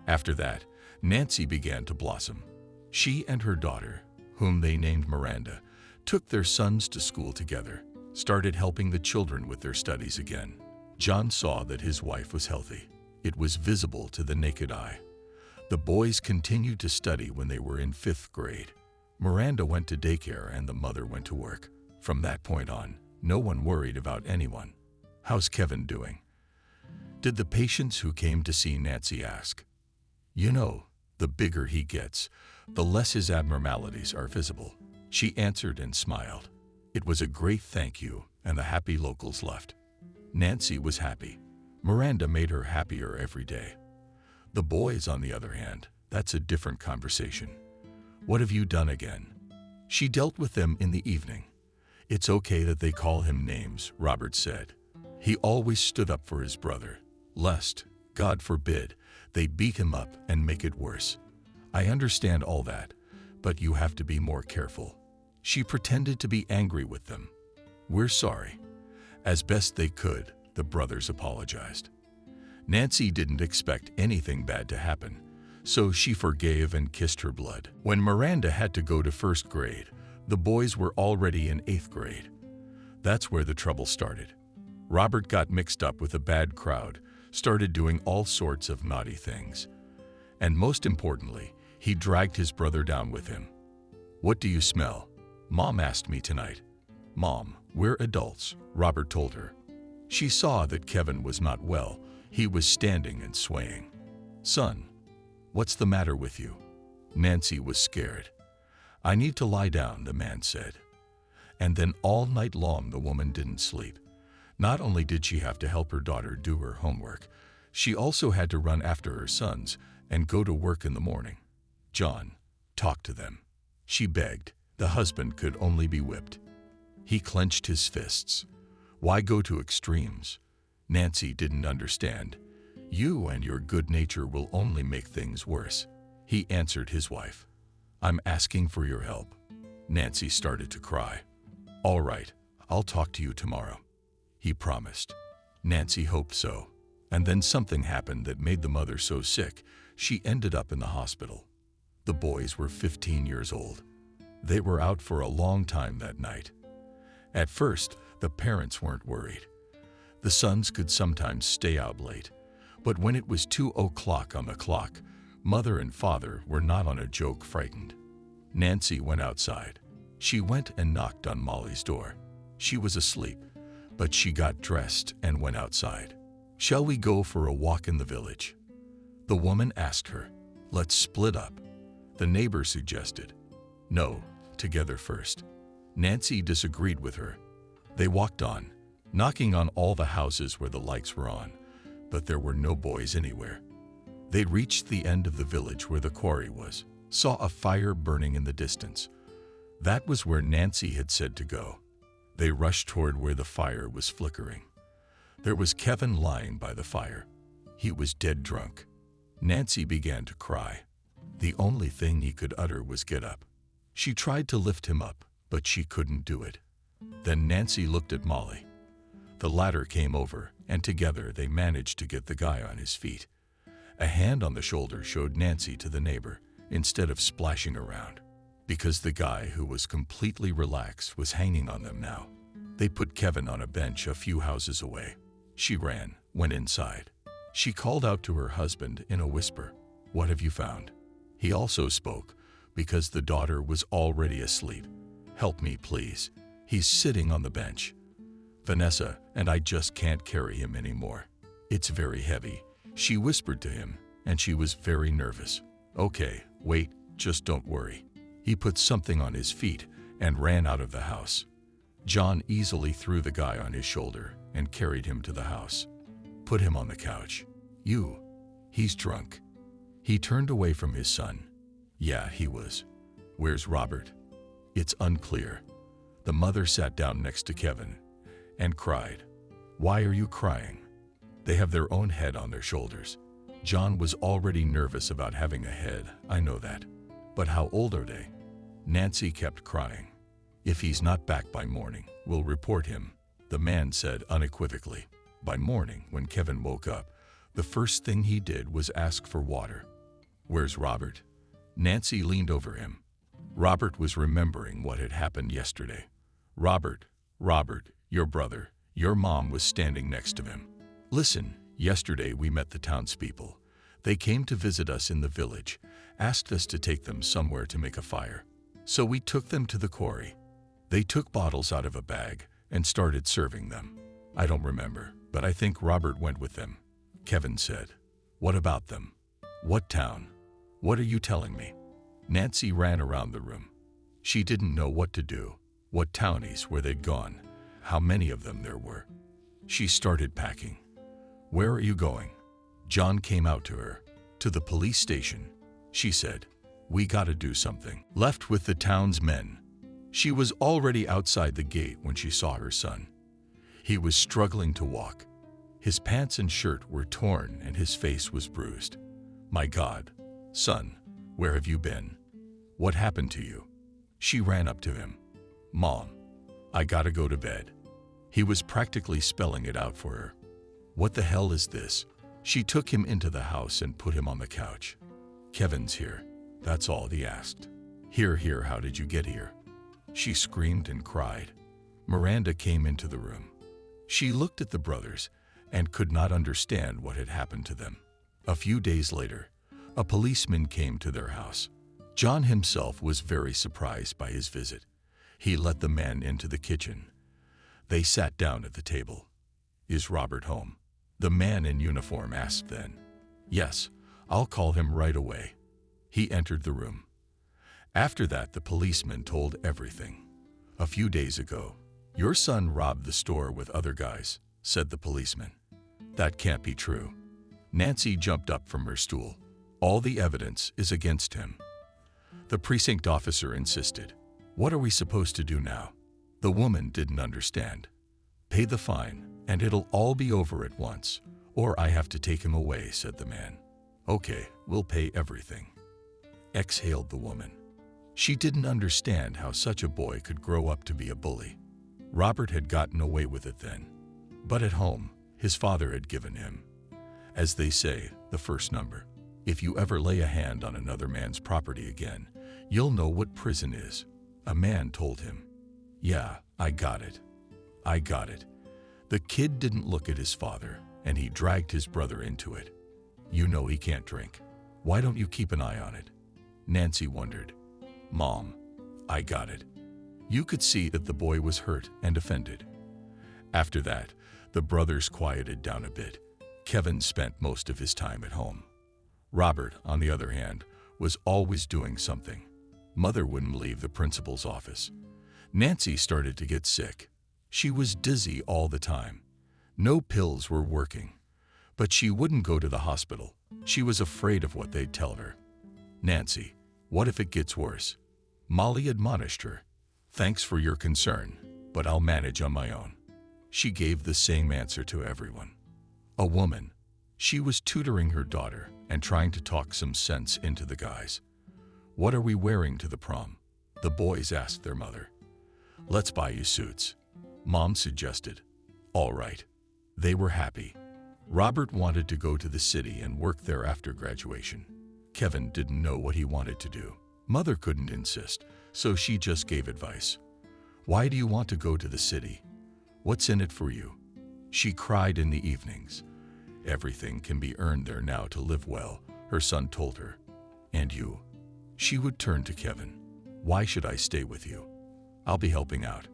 After that, Nancy began to blossom. She and her daughter, whom they named Miranda, took their sons to school together, started helping the children with their studies again. John saw that his wife was healthy. It was visible to the naked eye. The boys continued to study when they were in 5th grade. Miranda went to daycare and the mother went to work. From that point on, no one worried about anyone. How's Kevin doing? Did the patients who came to see Nancy ask? You know, the bigger he gets, the less his abnormalities are visible. She answered and smiled. It was a great thank you, and the happy locals left. Nancy was happy. Miranda made her happier every day. The boys, on the other hand, that's a different conversation. What have you done again? She dealt with them in the evening. It's okay that they call him names, Robert said. He always stood up for his brother, lest, God forbid, they beat him up and make it worse. I understand all that, but you have to be more careful. She pretended to be angry with them. We're sorry. As best they could, the brothers apologized. Nancy didn't expect anything bad to happen, so she forgave and kissed her blood. When Miranda had to go to 1st grade, the boys were already in 8th grade. That's where the trouble started. Robert got mixed up with a bad crowd, started doing all sorts of naughty things. And most importantly, he dragged his brother down with him. What do you smell? Mom asked me tonight. Mom, we're adults, Robert told her. She saw that Kevin was not well. He was standing and swaying. Son, what's the matter with you? Nancy was scared. I need to lie down, the man said. And then all night long the woman didn't sleep. Not only did she have to help her daughter do her homework, she also had to run after her sons and go to work in the morning. John, talk to them. She begged. The husband could only be whipped. He clenched his fists. Why go to extremes? Nancy didn't understand. You and your good nature will only make things worse. He answered his wife. I'm asking for your help. Nancy started to cry. All right, I'll talk to you tomorrow. He promised. Nancy hoped so. And then something happened that made the mother so sick, she ended up in the hospital. The boys were 15 years old. They were out for a long time that night. At first, the parents weren't worried. The sons could sometimes stay out late, but when it was 2 o'clock on the clock, Mother and father were not on a joke frightened. Nancy went outside. She went and knocked on Molly's door. She was asleep, but she got dressed and went outside. "Shall we go for a walk in the village?" The woman asked her. "Let's split up," the neighbor suggested. "No, together first." Nancy disagreed with her. They walked on, knocking on all the houses where the lights were on, but there were no boys anywhere. They reached the end of the village where the quarry was, saw a fire burning in the distance. That was where Nancy had said to go. They rushed toward where the fire was flickering. There was Kevin lying by the fire. He was dead drunk. Nancy began to cry. The only thing he could utter was "Get up." She tried to lift him up, but she couldn't do it. Then Nancy looked at Molly. The latter came over, and together they managed to get the guy on his feet. A hand on the shoulder showed Nancy to the neighbor, instead of splashing around, because the guy, who was completely relaxed, was hanging on them now. They put Kevin on a bench a few houses away. She ran, went inside. She called out to her husband in a whisper, "What have you found?" He also spoke, because the daughter was already asleep. "Help me, please. He's sitting on the bench, Vanessa, and I just can't carry him anymore. It's very heavy," she whispered to him, and she was very nervous. "Okay, wait, just don't worry." He put something on his feet and ran out of the house. John easily threw the guy on his shoulder and carried him to the house. "Put him on the couch." He's drunk." He turned away from his son. "Yeah, he was." "Where's Robert?" "It's unclear." The mother sat down next to Kevin and cried. "Why are you crying?" "They have their own head on their shoulders." John was already nervous about having a head, I know that. "But how old are they?" Nancy kept crying. "If he's not back by morning, we'll report him," the man said unequivocally. By morning, when Kevin woke up, the first thing he did was ask for water. "Where's Robert?" Nancy leaned over him. Robert was remembering what had happened yesterday. Robert, your brother, your mom was standing next to him. "Listen, yesterday we met the townspeople. They came to visit us in the village, asked us to take them somewhere to make a fire. So we took them to the quarry. They took bottles out of a bag and started serving them. I don't remember, but I think Robert went with them." Kevin said. "What about them? What town? What are you telling me?" Nancy ran around the room. She didn't know what to do, what townies where they'd gone, how many of them there were. She started packing. "Where are you going?" John came out to her. "To the police station," she said. "We gotta do something." Left with the town's men. She was already outside the gate when she saw her son. He was struggling to walk. His pants and shirt were torn and his face was bruised. "My God, son, where have you been? What happened to you?" She ran up to him. "Mom, I gotta go to bed." He was practically spelling it out for her. "What the hell is this?" She took him into the house and put him on the couch. "Kevin's here. That's all," he asked. Here, how did you get here?" She screamed and cried. Miranda came into the room. She looked at the brothers and could not understand what had happened to them. A few days later, a policeman came to their house. John himself was very surprised by his visit. He let the man into the kitchen. They sat down at the table. "Is Robert home?" the man in uniform asked then. "Yes, I'll call him right away." He entered the room. After that, the policeman told everything. "A few days ago, your son robbed the store with other guys," said the policeman. "That can't be true." Nancy jumped up from her stool. "All the evidence is against him." The precinct officer insisted. "What are we supposed to do now?" The woman didn't understand. "Pay the fine, and it'll all be over at once, or I have to take him away," said the man. "Okay, we'll pay everything," exhaled the woman. She didn't understand how such a boy could grow up to be a bully. Robert had gotten away with it then. But at home, his father had given him, as they say, the first number. "If you ever lay a hand on another man's property again, you'll know what prison is," a man told him. "Yeah, I got it. The kid didn't look at his father, and he dragged his brother into it. "You know he can't drink. Why don't you keep an eye on it? Nancy wondered. Mom, I got it. You could see that the boy was hurt and offended. After that, the brothers quieted down a bit. Kevin spent most of his time at home. Robert, on the other hand, was always doing something. Mother wouldn't leave the principal's office. Nancy started to get sick. She was dizzy all the time. No pills were working. But she wouldn't go to the hospital. She was afraid of what they'd tell her. Nancy, what if it gets worse? Molly admonished her. Thanks for your concern, but I'll manage on my own. She gave the same answer to everyone. A woman. She was tutoring her daughter and trying to talk some sense into the guys. What are we wearing to the prom? The boys asked their mother. Let's buy you suits. Mom suggested. All right. They were happy. Robert wanted to go to the city and work there after graduation. Kevin didn't know what he wanted to do. Mother couldn't insist, so she just gave advice. Why do you want to go to the city? What's in it for you? She cried in the evenings. Everything can be earned there now to live well, her son told her. And you? She would turn to Kevin. Why should I stay with you? I'll be helping out.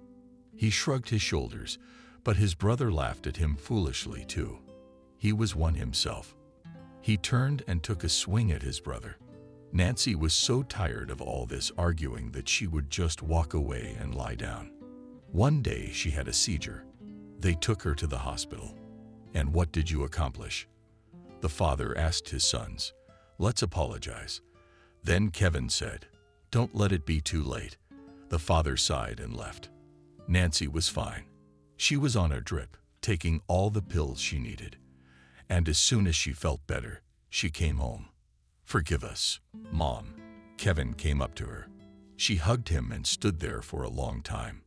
He shrugged his shoulders, but his brother laughed at him foolishly too. He was one himself. He turned and took a swing at his brother. Nancy was so tired of all this arguing that she would just walk away and lie down. One day she had a seizure. They took her to the hospital. And what did you accomplish? The father asked his sons. Let's apologize. Then Kevin said, don't let it be too late. The father sighed and left. Nancy was fine. She was on a drip, taking all the pills she needed. And as soon as she felt better, she came home. Forgive us, Mom. Kevin came up to her. She hugged him and stood there for a long time.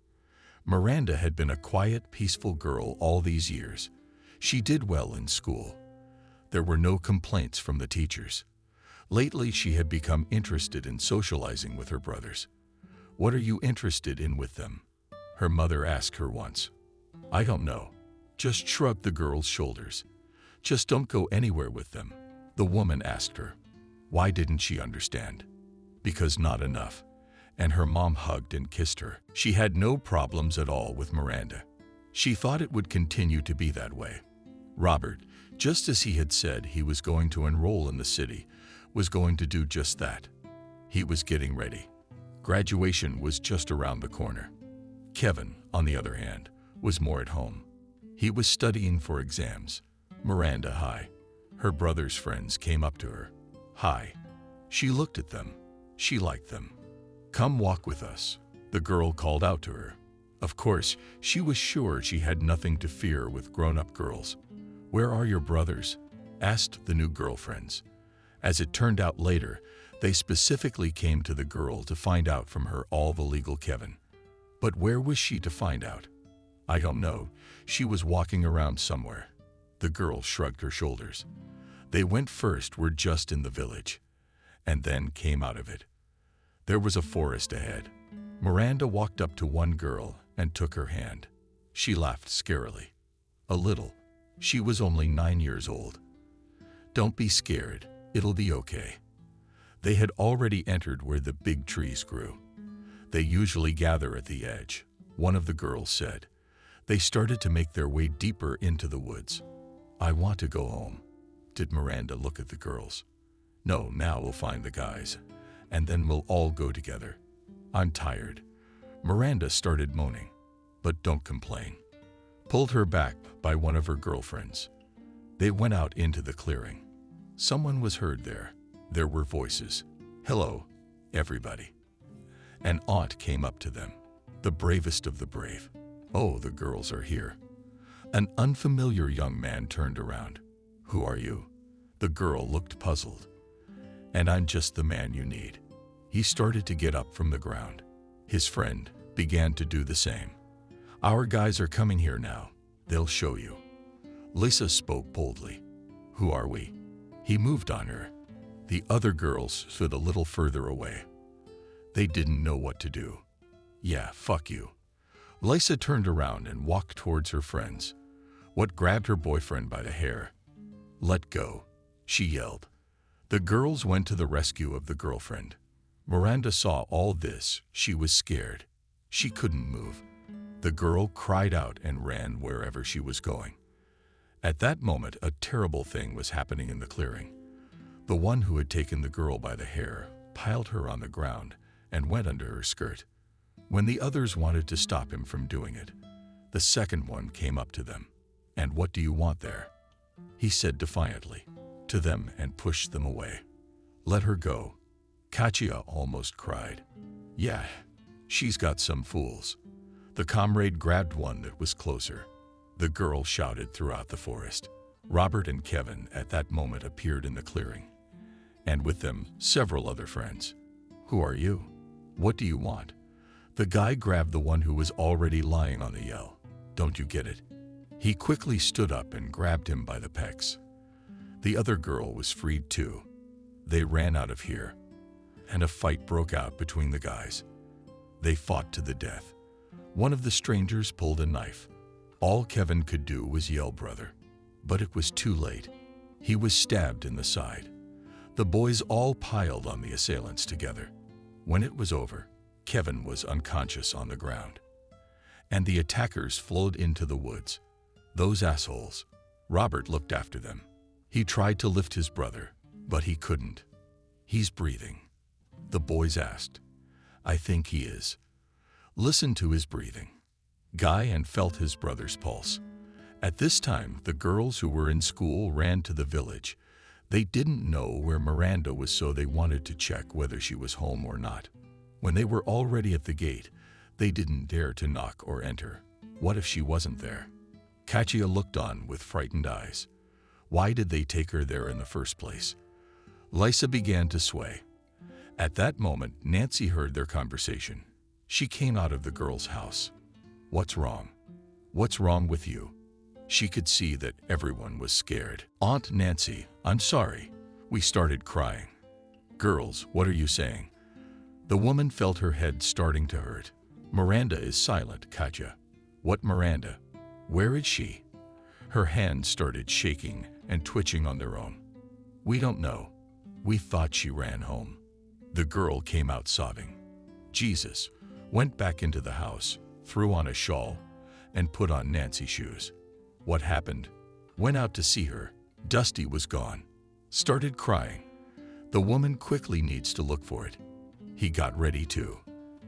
Miranda had been a quiet, peaceful girl all these years. She did well in school. There were no complaints from the teachers. Lately, she had become interested in socializing with her brothers. What are you interested in with them? Her mother asked her once. I don't know. Just shrugged the girl's shoulders. Just don't go anywhere with them. The woman asked her. Why didn't she understand? Because not enough. And her mom hugged and kissed her. She had no problems at all with Miranda. She thought it would continue to be that way. Robert, just as he had said he was going to enroll in the city, was going to do just that. He was getting ready. Graduation was just around the corner. Kevin, on the other hand, was more at home. He was studying for exams. Miranda, hi. Her brother's friends came up to her. Hi. She looked at them. She liked them. Come walk with us, the girl called out to her. Of course, she was sure she had nothing to fear with grown-up girls. Where are your brothers? Asked the new girlfriends. As it turned out later, they specifically came to the girl to find out from her all the legal Kevin. But where was she to find out? I don't know. She was walking around somewhere. The girl shrugged her shoulders. They went first were just in the village, and then came out of it. There was a forest ahead. Miranda walked up to one girl and took her hand. She laughed scarily. A little. She was only 9 years old. Don't be scared. It'll be okay. They had already entered where the big trees grew. They usually gather at the edge, one of the girls said. They started to make their way deeper into the woods. I want to go home. Did Miranda look at the girls? No, now we'll find the guys, and then we'll all go together. I'm tired. Miranda started moaning. But don't complain. Pulled her back by one of her girlfriends. They went out into the clearing. Someone was heard there. There were voices. Hello, everybody. An aunt came up to them. The bravest of the brave. Oh, the girls are here. An unfamiliar young man turned around. Who are you? The girl looked puzzled. And I'm just the man you need. He started to get up from the ground. His friend began to do the same. Our guys are coming here now. They'll show you. Lisa spoke boldly. Who are we? He moved on her. The other girls stood a little further away. They didn't know what to do. Yeah, fuck you. Lisa turned around and walked towards her friends. What grabbed her boyfriend by the hair? Let go, she yelled. The girls went to the rescue of the girlfriend. Miranda saw all this. She was scared. She couldn't move. The girl cried out and ran wherever she was going. At that moment, a terrible thing was happening in the clearing. The one who had taken the girl by the hair piled her on the ground and went under her skirt. When the others wanted to stop him from doing it, the second one came up to them. "And what do you want there?" he said defiantly to them and pushed them away. "Let her go." Katya almost cried. "Yeah, she's got some fools." The comrade grabbed one that was closer. The girl shouted throughout the forest. Robert and Kevin at that moment appeared in the clearing, and with them several other friends. "Who are you? What do you want?" The guy grabbed the one who was already lying on the yell. "Don't you get it?" He quickly stood up and grabbed him by the pecs. The other girl was freed too. They ran out of here, and a fight broke out between the guys. They fought to the death. One of the strangers pulled a knife. All Kevin could do was yell, "Brother!" But it was too late. He was stabbed in the side. The boys all piled on the assailants together. When it was over, Kevin was unconscious on the ground, and the attackers flowed into the woods. Those assholes. Robert looked after them. He tried to lift his brother, but he couldn't. "He's breathing," the boys asked. "I think he is." Listen to his breathing. Guy and felt his brother's pulse. At this time, the girls who were in school ran to the village. They didn't know where Miranda was, so they wanted to check whether she was home or not. When they were already at the gate, they didn't dare to knock or enter. What if she wasn't there? Katya looked on with frightened eyes. Why did they take her there in the first place? Lisa began to sway. At that moment, Nancy heard their conversation. She came out of the girl's house. "What's wrong? What's wrong with you?" She could see that everyone was scared. "Aunt Nancy, I'm sorry." We started crying. "Girls, what are you saying?" The woman felt her head starting to hurt. "Miranda is silent, Katya." "What Miranda? Where is she?" Her hands started shaking and twitching on their own. "We don't know. We thought she ran home." The girl came out sobbing. Jesus went back into the house, threw on a shawl, and put on Nancy's shoes. "What happened?" Went out to see her. Dusty was gone. Started crying. "The woman quickly needs to look for it." He got ready too.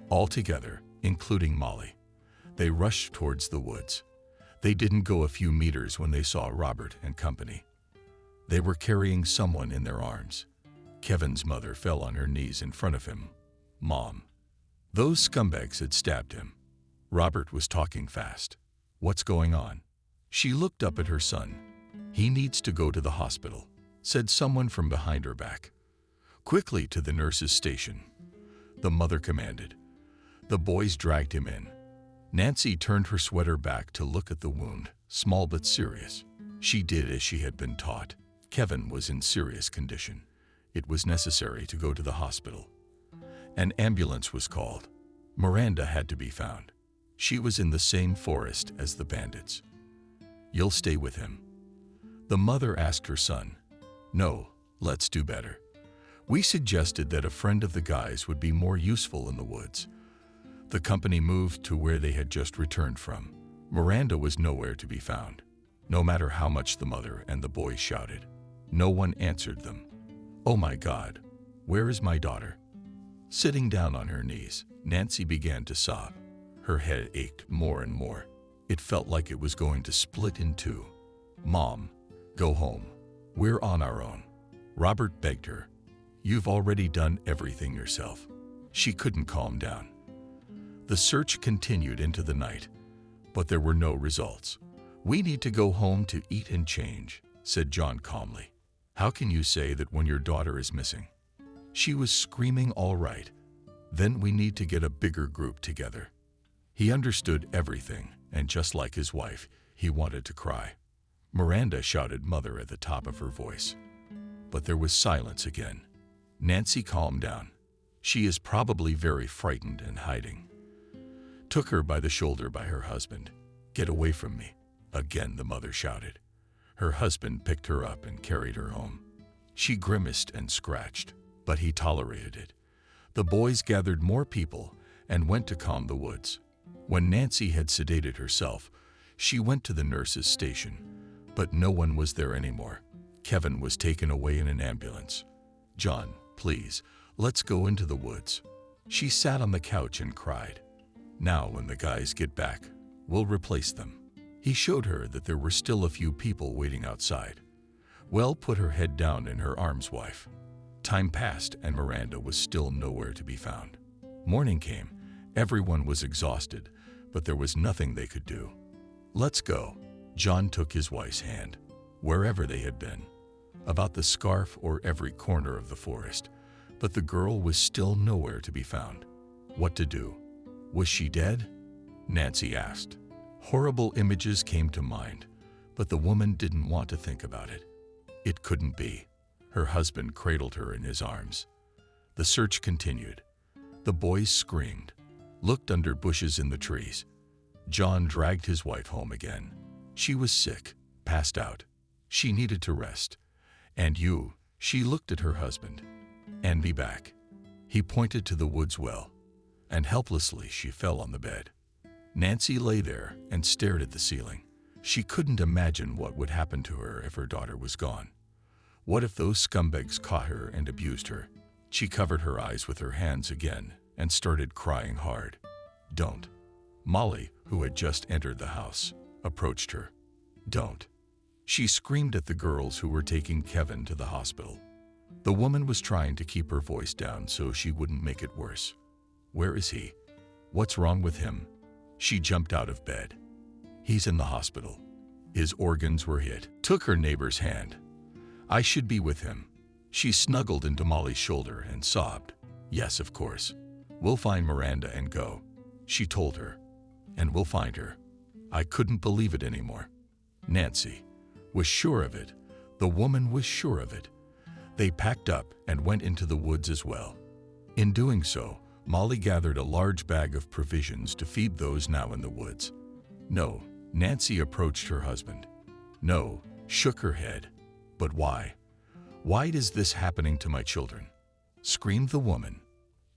All together, including Molly. They rushed towards the woods. They didn't go a few meters when they saw Robert and company. They were carrying someone in their arms. Kevin's mother fell on her knees in front of him. "Mom." Those scumbags had stabbed him. Robert was talking fast. "What's going on?" She looked up at her son. "He needs to go to the hospital," said someone from behind her back. "Quickly to the nurse's station," the mother commanded. The boys dragged him in. Nancy turned her sweater back to look at the wound, small but serious. She did as she had been taught. Kevin was in serious condition. It was necessary to go to the hospital. An ambulance was called. Miranda had to be found. She was in the same forest as the bandits. "You'll stay with him?" The mother asked her son. "No, let's do better. We suggested that a friend of the guys would be more useful in the woods." The company moved to where they had just returned from. Miranda was nowhere to be found. No matter how much the mother and the boys shouted, no one answered them. "Oh my God, where is my daughter?" Sitting down on her knees, Nancy began to sob. Her head ached more and more. It felt like it was going to split in two. "Mom, go home. We're on our own." Robert begged her. "You've already done everything yourself." She couldn't calm down. The search continued into the night, but there were no results. "We need to go home to eat and change," said John calmly. "How can you say that when your daughter is missing?" She was screaming, "All right. Then we need to get a bigger group together." He understood everything, and just like his wife, he wanted to cry. Miranda shouted "Mother" at the top of her voice. But there was silence again. Nancy calmed down. She is probably very frightened and hiding. Took her by the shoulder by her husband. "Get away from me," again the mother shouted. Her husband picked her up and carried her home. She grimaced and scratched, but he tolerated it. The boys gathered more people and went to calm the woods. When Nancy had sedated herself, she went to the nurse's station, but no one was there anymore. Kevin was taken away in an ambulance. "John, please, let's go into the woods." She sat on the couch and cried. "Now, when the guys get back, we'll replace them." He showed her that there were still a few people waiting outside. Well put her head down in her arms, wife. Time passed and Miranda was still nowhere to be found. Morning came. Everyone was exhausted, but there was nothing they could do. "Let's go." John took his wife's hand. Wherever they had been, about the scarf or every corner of the forest, but the girl was still nowhere to be found. What to do? Was she dead? Nancy asked. Horrible images came to mind, but the woman didn't want to think about it. It couldn't be. Her husband cradled her in his arms. The search continued. The boys screamed, looked under bushes in the trees. John dragged his wife home again. She was sick, passed out. She needed to rest. And she looked at her husband. And be back. He pointed to the woods well, and helplessly she fell on the bed. Nancy lay there and stared at the ceiling. She couldn't imagine what would happen to her if her daughter was gone. What if those scumbags caught her and abused her? She covered her eyes with her hands again and started crying hard. "Don't." Molly, who had just entered the house, approached her. "Don't." She screamed at the girls who were taking Kevin to the hospital. The woman was trying to keep her voice down so she wouldn't make it worse. "Where is he? What's wrong with him?" She jumped out of bed. "He's in the hospital. His organs were hit." Took her neighbor's hand. "I should be with him." She snuggled into Molly's shoulder and sobbed. "Yes, of course. We'll find Miranda and go," she told her. "And we'll find her." I couldn't believe it anymore. Nancy was sure of it. The woman was sure of it. They packed up and went into the woods as well. In doing so, Molly gathered a large bag of provisions to feed those now in the woods. "No," Nancy approached her husband. "No," shook her head. "But why? Why is this happening to my children?" Screamed the woman.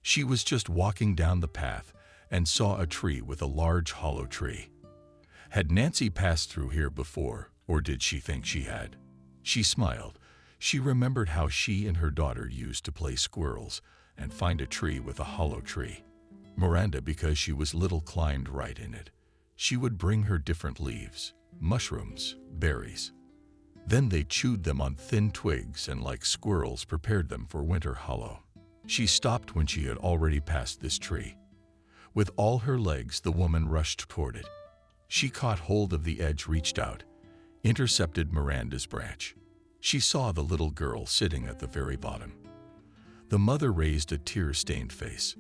She was just walking down the path and saw a tree with a large hollow tree. Had Nancy passed through here before, or did she think she had? She smiled. She remembered how she and her daughter used to play squirrels and find a tree with a hollow tree. Miranda, because she was little, climbed right in it. She would bring her different leaves, mushrooms, berries. Then they chewed them on thin twigs and, like squirrels, prepared them for winter hollow. She stopped when she had already passed this tree. With all her legs, the woman rushed toward it. She caught hold of the edge, reached out, intercepted Miranda's branch. She saw the little girl sitting at the very bottom. The mother raised a tear-stained face.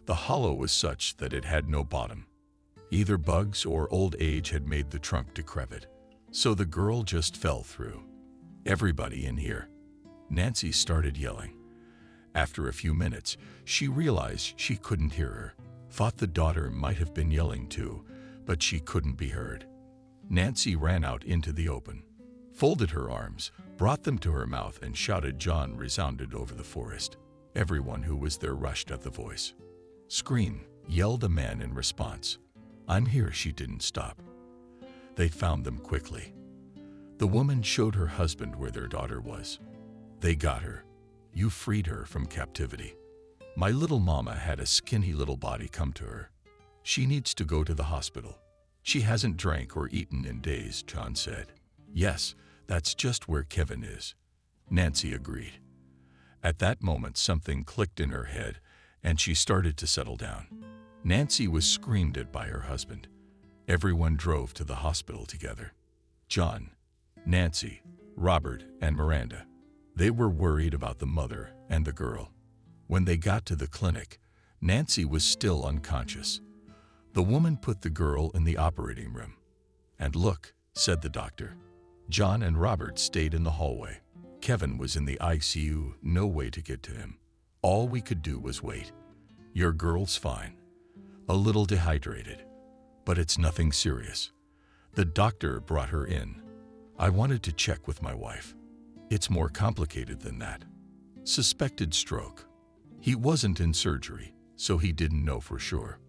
The hollow was such that it had no bottom. Either bugs or old age had made the trunk decrepit, so the girl just fell through. "Everybody in here!" Nancy started yelling. After a few minutes, she realized she couldn't hear her. Thought the daughter might have been yelling too, but she couldn't be heard. Nancy ran out into the open, folded her arms, brought them to her mouth, and shouted. John resounded over the forest. Everyone who was there rushed at the voice. "Scream!" yelled a man in response. "I'm here." She didn't stop. They found them quickly. The woman showed her husband where their daughter was. "They got her. You freed her from captivity. My little mama had a skinny little body come to her. She needs to go to the hospital. She hasn't drank or eaten in days," John said. "Yes, that's just where Kevin is," Nancy agreed. At that moment, something clicked in her head, and she started to settle down. Nancy was screamed at by her husband. Everyone drove to the hospital together. John, Nancy, Robert, and Miranda. They were worried about the mother and the girl. When they got to the clinic, Nancy was still unconscious. The woman put the girl in the operating room. "And look," said the doctor. John and Robert stayed in the hallway. Kevin was in the ICU, no way to get to him. All we could do was wait. "Your girl's fine. A little dehydrated, but it's nothing serious." The doctor brought her in. I wanted to check with my wife. It's more complicated than that. Suspected stroke. He wasn't in surgery, so he didn't know for sure.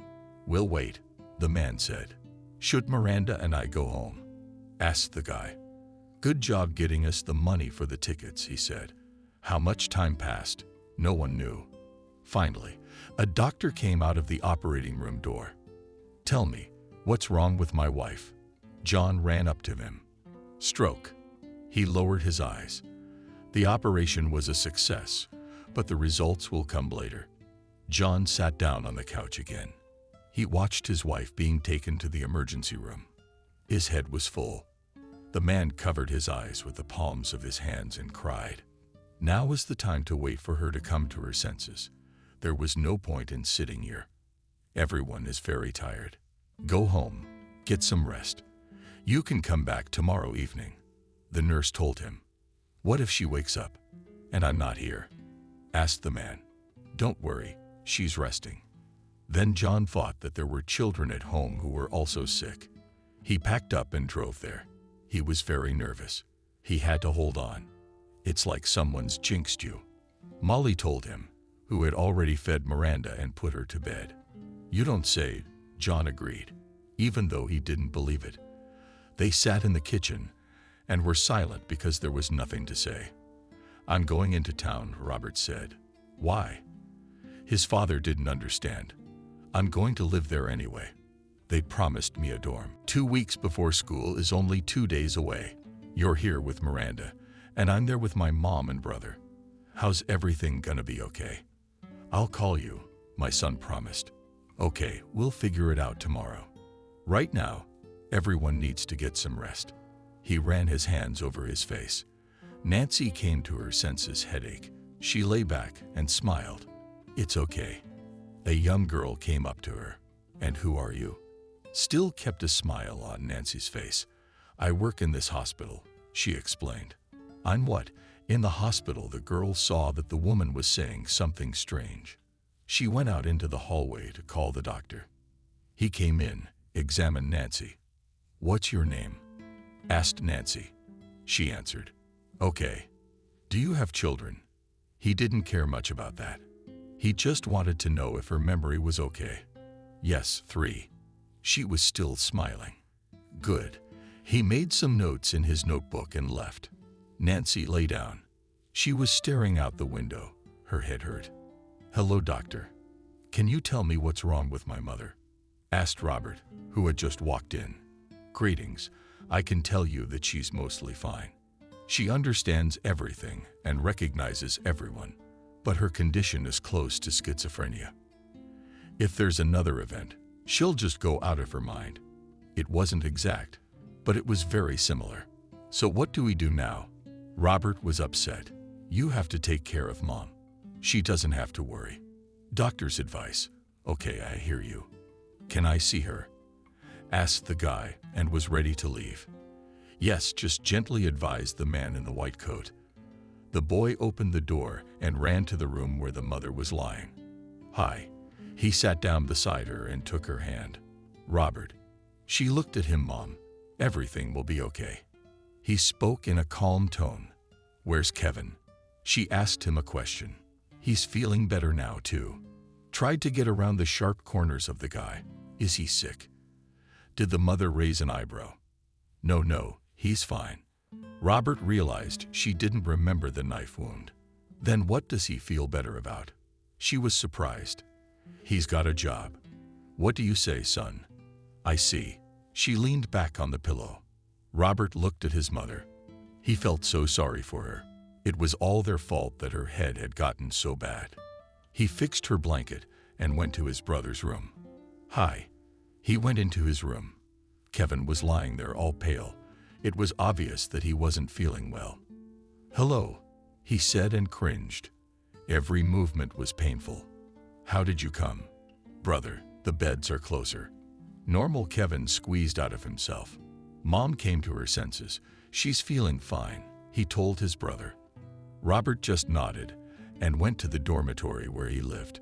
We'll wait, the man said. Should Miranda and I go home? Asked the guy. Good job getting us the money for the tickets, he said. How much time passed? No one knew. Finally, a doctor came out of the operating room door. Tell me, what's wrong with my wife? John ran up to him. Stroke. He lowered his eyes. The operation was a success, but the results will come later. John sat down on the couch again. He watched his wife being taken to the emergency room. His head was full. The man covered his eyes with the palms of his hands and cried. Now was the time to wait for her to come to her senses. There was no point in sitting here. Everyone is very tired. Go home. Get some rest. You can come back tomorrow evening. The nurse told him. What if she wakes up and I'm not here? Asked the man. Don't worry, she's resting. Then John thought that there were children at home who were also sick. He packed up and drove there. He was very nervous. He had to hold on. It's like someone's jinxed you. Molly told him, who had already fed Miranda and put her to bed. You don't say, John agreed, even though he didn't believe it. They sat in the kitchen and were silent because there was nothing to say. I'm going into town, Robert said. Why? His father didn't understand. I'm going to live there anyway. They promised me a dorm. 2 weeks before school is only 2 days away. You're here with Miranda, and I'm there with my mom and brother. How's everything gonna be okay? I'll call you, my son promised. Okay, we'll figure it out tomorrow. Right now, everyone needs to get some rest. He ran his hands over his face. Nancy came to her senses headache. She lay back and smiled. It's okay. A young girl came up to her. And who are you? Still kept a smile on Nancy's face. I work in this hospital, she explained. I'm what? In the hospital, the girl saw that the woman was saying something strange. She went out into the hallway to call the doctor. He came in, examined Nancy. What's your name? Asked Nancy. She answered. Okay. Do you have children? He didn't care much about that. He just wanted to know if her memory was okay. Yes, 3. She was still smiling. Good. He made some notes in his notebook and left. Nancy lay down. She was staring out the window. Her head hurt. Hello, doctor. Can you tell me what's wrong with my mother? Asked Robert, who had just walked in. Greetings. I can tell you that she's mostly fine. She understands everything and recognizes everyone, but her condition is close to schizophrenia. If there's another event, she'll just go out of her mind. It wasn't exact, but it was very similar. So what do we do now? Robert was upset. You have to take care of Mom. She doesn't have to worry. Doctor's advice. Okay, I hear you. Can I see her? Asked the guy and was ready to leave. Yes, just gently advised the man in the white coat. The boy opened the door and ran to the room where the mother was lying. Hi. He sat down beside her and took her hand. Robert. She looked at him, Mom. Everything will be okay. He spoke in a calm tone. Where's Kevin? She asked him a question. He's feeling better now, too. Tried to get around the sharp corners of the guy. Is he sick? Did the mother raise an eyebrow? No, he's fine. Robert realized she didn't remember the knife wound. Then what does he feel better about? She was surprised. He's got a job. What do you say, son? I see. She leaned back on the pillow. Robert looked at his mother. He felt so sorry for her. It was all their fault that her head had gotten so bad. He fixed her blanket and went to his brother's room. Hi. He went into his room. Kevin was lying there all pale. It was obvious that he wasn't feeling well. Hello, he said and cringed. Every movement was painful. How did you come? Brother, the beds are closer. Normal Kevin squeezed out of himself. Mom came to her senses. She's feeling fine, he told his brother. Robert just nodded and went to the dormitory where he lived.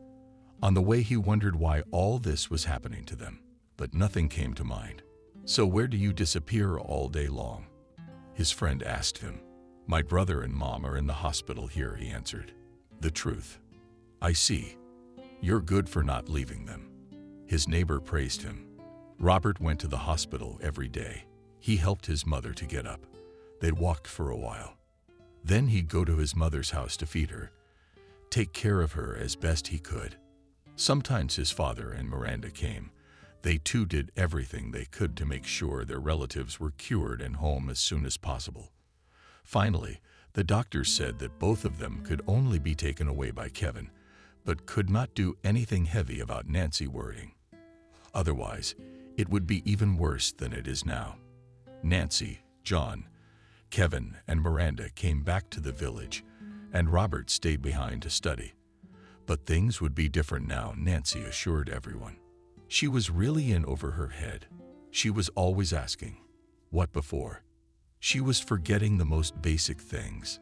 On the way, he wondered why all this was happening to them, but nothing came to mind. So where do you disappear all day long? His friend asked him. My brother and mom are in the hospital here, he answered. The truth. I see. You're good for not leaving them. His neighbor praised him. Robert went to the hospital every day. He helped his mother to get up. They'd walked for a while. Then he'd go to his mother's house to feed her, take care of her as best he could. Sometimes his father and Miranda came. They too did everything they could to make sure their relatives were cured and home as soon as possible. Finally, the doctors said that both of them could only be taken away by Kevin, but could not do anything heavy about Nancy worrying. Otherwise, it would be even worse than it is now. Nancy, John, Kevin, and Miranda came back to the village, and Robert stayed behind to study. But things would be different now, Nancy assured everyone. She was really in over her head. She was always asking, what before? She was forgetting the most basic things.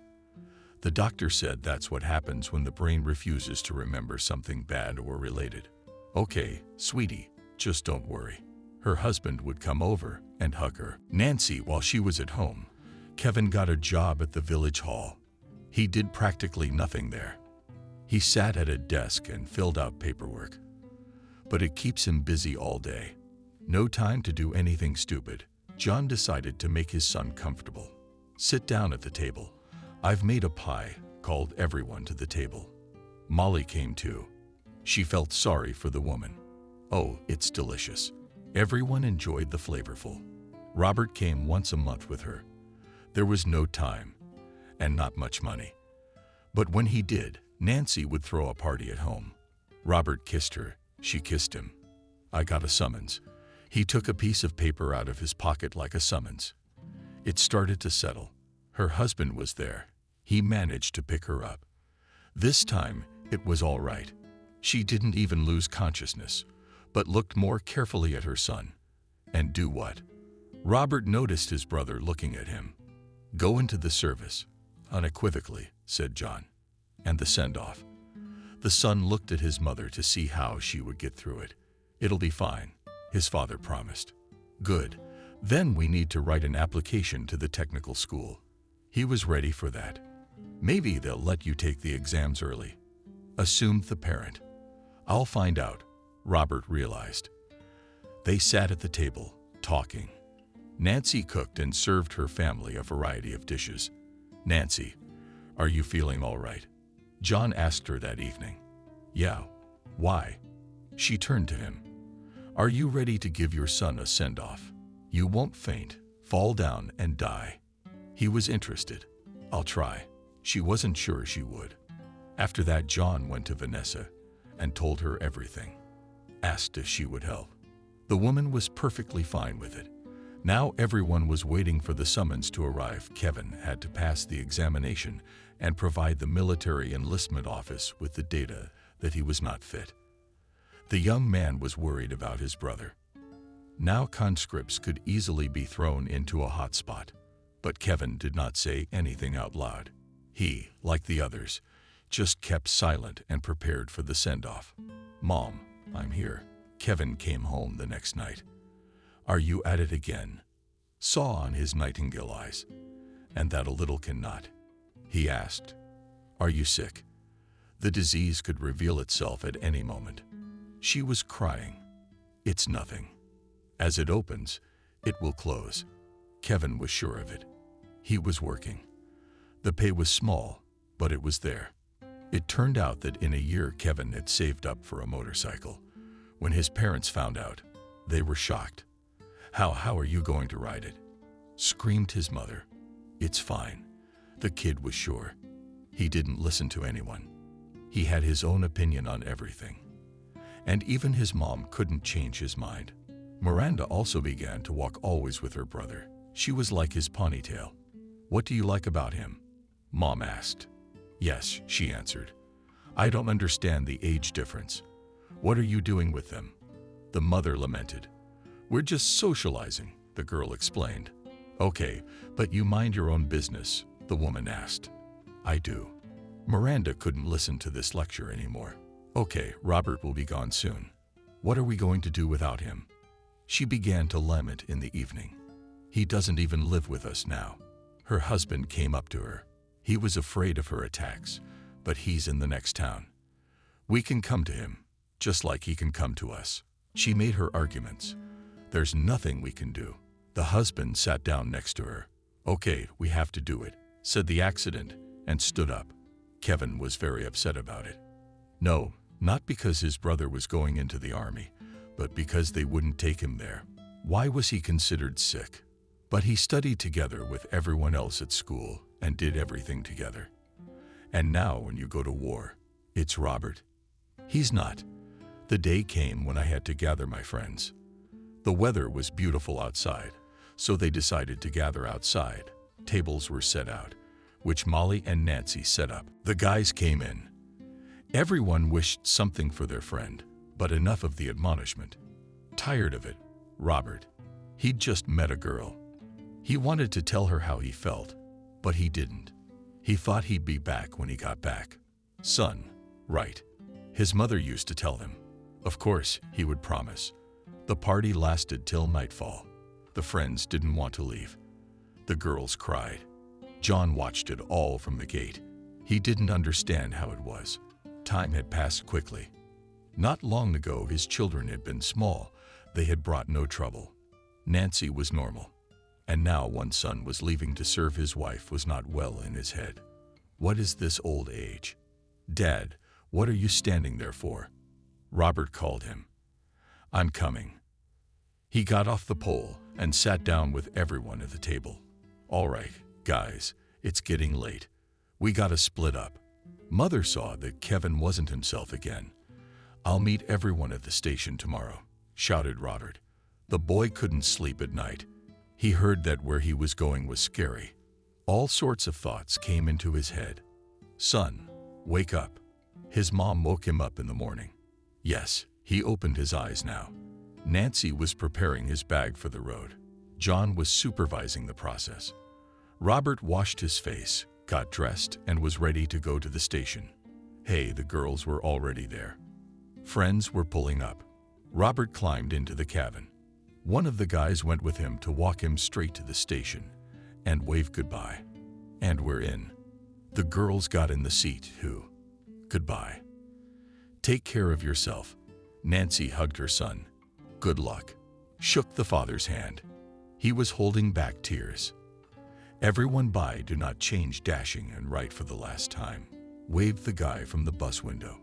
The doctor said that's what happens when the brain refuses to remember something bad or related. Okay, sweetie, just don't worry. Her husband would come over and hug her. Nancy, while she was at home, Kevin got a job at the village hall. He did practically nothing there. He sat at a desk and filled out paperwork. But it keeps him busy all day. No time to do anything stupid. John decided to make his son comfortable. Sit down at the table. I've made a pie, called everyone to the table. Molly came too. She felt sorry for the woman. Oh, it's delicious. Everyone enjoyed the flavorful. Robert came once a month with her. There was no time, and not much money. But when he did, Nancy would throw a party at home. Robert kissed her. She kissed him. I got a summons. He took a piece of paper out of his pocket like a summons. It started to settle. Her husband was there. He managed to pick her up. This time, it was all right. She didn't even lose consciousness, but looked more carefully at her son. And do what? Robert noticed his brother looking at him. Go into the service, unequivocally, said John. And the send-off. The son looked at his mother to see how she would get through it. It'll be fine, his father promised. Good. Then we need to write an application to the technical school. He was ready for that. Maybe they'll let you take the exams early, assumed the parent. I'll find out, Robert realized. They sat at the table, talking. Nancy cooked and served her family a variety of dishes. Nancy, are you feeling all right? John asked her that evening. Yeah. Why? She turned to him. Are you ready to give your son a send-off? You won't faint, fall down, and die. He was interested. I'll try. She wasn't sure she would. After that, John went to Vanessa and told her everything. Asked if she would help. The woman was perfectly fine with it. Now everyone was waiting for the summons to arrive. Kevin had to pass the examination and provide the military enlistment office with the data that he was not fit. The young man was worried about his brother. Now conscripts could easily be thrown into a hot spot, but Kevin did not say anything out loud. He, like the others, just kept silent and prepared for the send-off. Mom, I'm here. Kevin came home the next night. Are you at it again? Saw on his nightingale eyes. And that a little cannot. He asked, are you sick? The disease could reveal itself at any moment. She was crying. It's nothing. As it opens, it will close. Kevin was sure of it. He was working. The pay was small, but it was there. It turned out that in a year Kevin had saved up for a motorcycle. When his parents found out, they were shocked. How are you going to ride it? Screamed his mother. It's fine. The kid was sure. He didn't listen to anyone. He had his own opinion on everything. And even his mom couldn't change his mind. Miranda also began to walk always with her brother. She was like his ponytail. What do you like about him? Mom asked. Yes, she answered. I don't understand the age difference. What are you doing with them? The mother lamented. We're just socializing, the girl explained. Okay, but you mind your own business, the woman asked. I do. Miranda couldn't listen to this lecture anymore. Okay, Robert will be gone soon. What are we going to do without him? She began to lament in the evening. He doesn't even live with us now. Her husband came up to her. He was afraid of her attacks, but he's in the next town. We can come to him, just like he can come to us. She made her arguments. There's nothing we can do. The husband sat down next to her. Okay, we have to do it, said the accident, and stood up. Kevin was very upset about it. No, not because his brother was going into the army, but because they wouldn't take him there. Why was he considered sick? But he studied together with everyone else at school and did everything together. And now when you go to war, it's Robert. He's not. The day came when I had to gather my friends. The weather was beautiful outside, so they decided to gather outside. Tables were set out, which Molly and Nancy set up. The guys came in. Everyone wished something for their friend, but enough of the admonishment. Tired of it, Robert. He'd just met a girl. He wanted to tell her how he felt, but he didn't. He thought he'd be back when he got back. Son, right. His mother used to tell him. Of course, he would promise. The party lasted till nightfall. The friends didn't want to leave. The girls cried. John watched it all from the gate. He didn't understand how it was. Time had passed quickly. Not long ago, his children had been small. They had brought no trouble. Nancy was normal. And now one son was leaving to serve his wife was not well in his head. What is this old age? Dad, what are you standing there for? Robert called him. I'm coming. He got off the pole and sat down with everyone at the table. All right, guys, it's getting late. We gotta split up. Mother saw that Kevin wasn't himself again. I'll meet everyone at the station tomorrow, shouted Robert. The boy couldn't sleep at night. He heard that where he was going was scary. All sorts of thoughts came into his head. Son, wake up. His mom woke him up in the morning. Yes, he opened his eyes now. Nancy was preparing his bag for the road. John was supervising the process. Robert washed his face, got dressed, and was ready to go to the station. Hey, the girls were already there. Friends were pulling up. Robert climbed into the cabin. One of the guys went with him to walk him straight to the station and wave goodbye. And we're in. The girls got in the seat too. Goodbye. Take care of yourself. Nancy hugged her son. Good luck. Shook the father's hand. He was holding back tears. Everyone by, do not change dashing and write for the last time. Waved the guy from the bus window.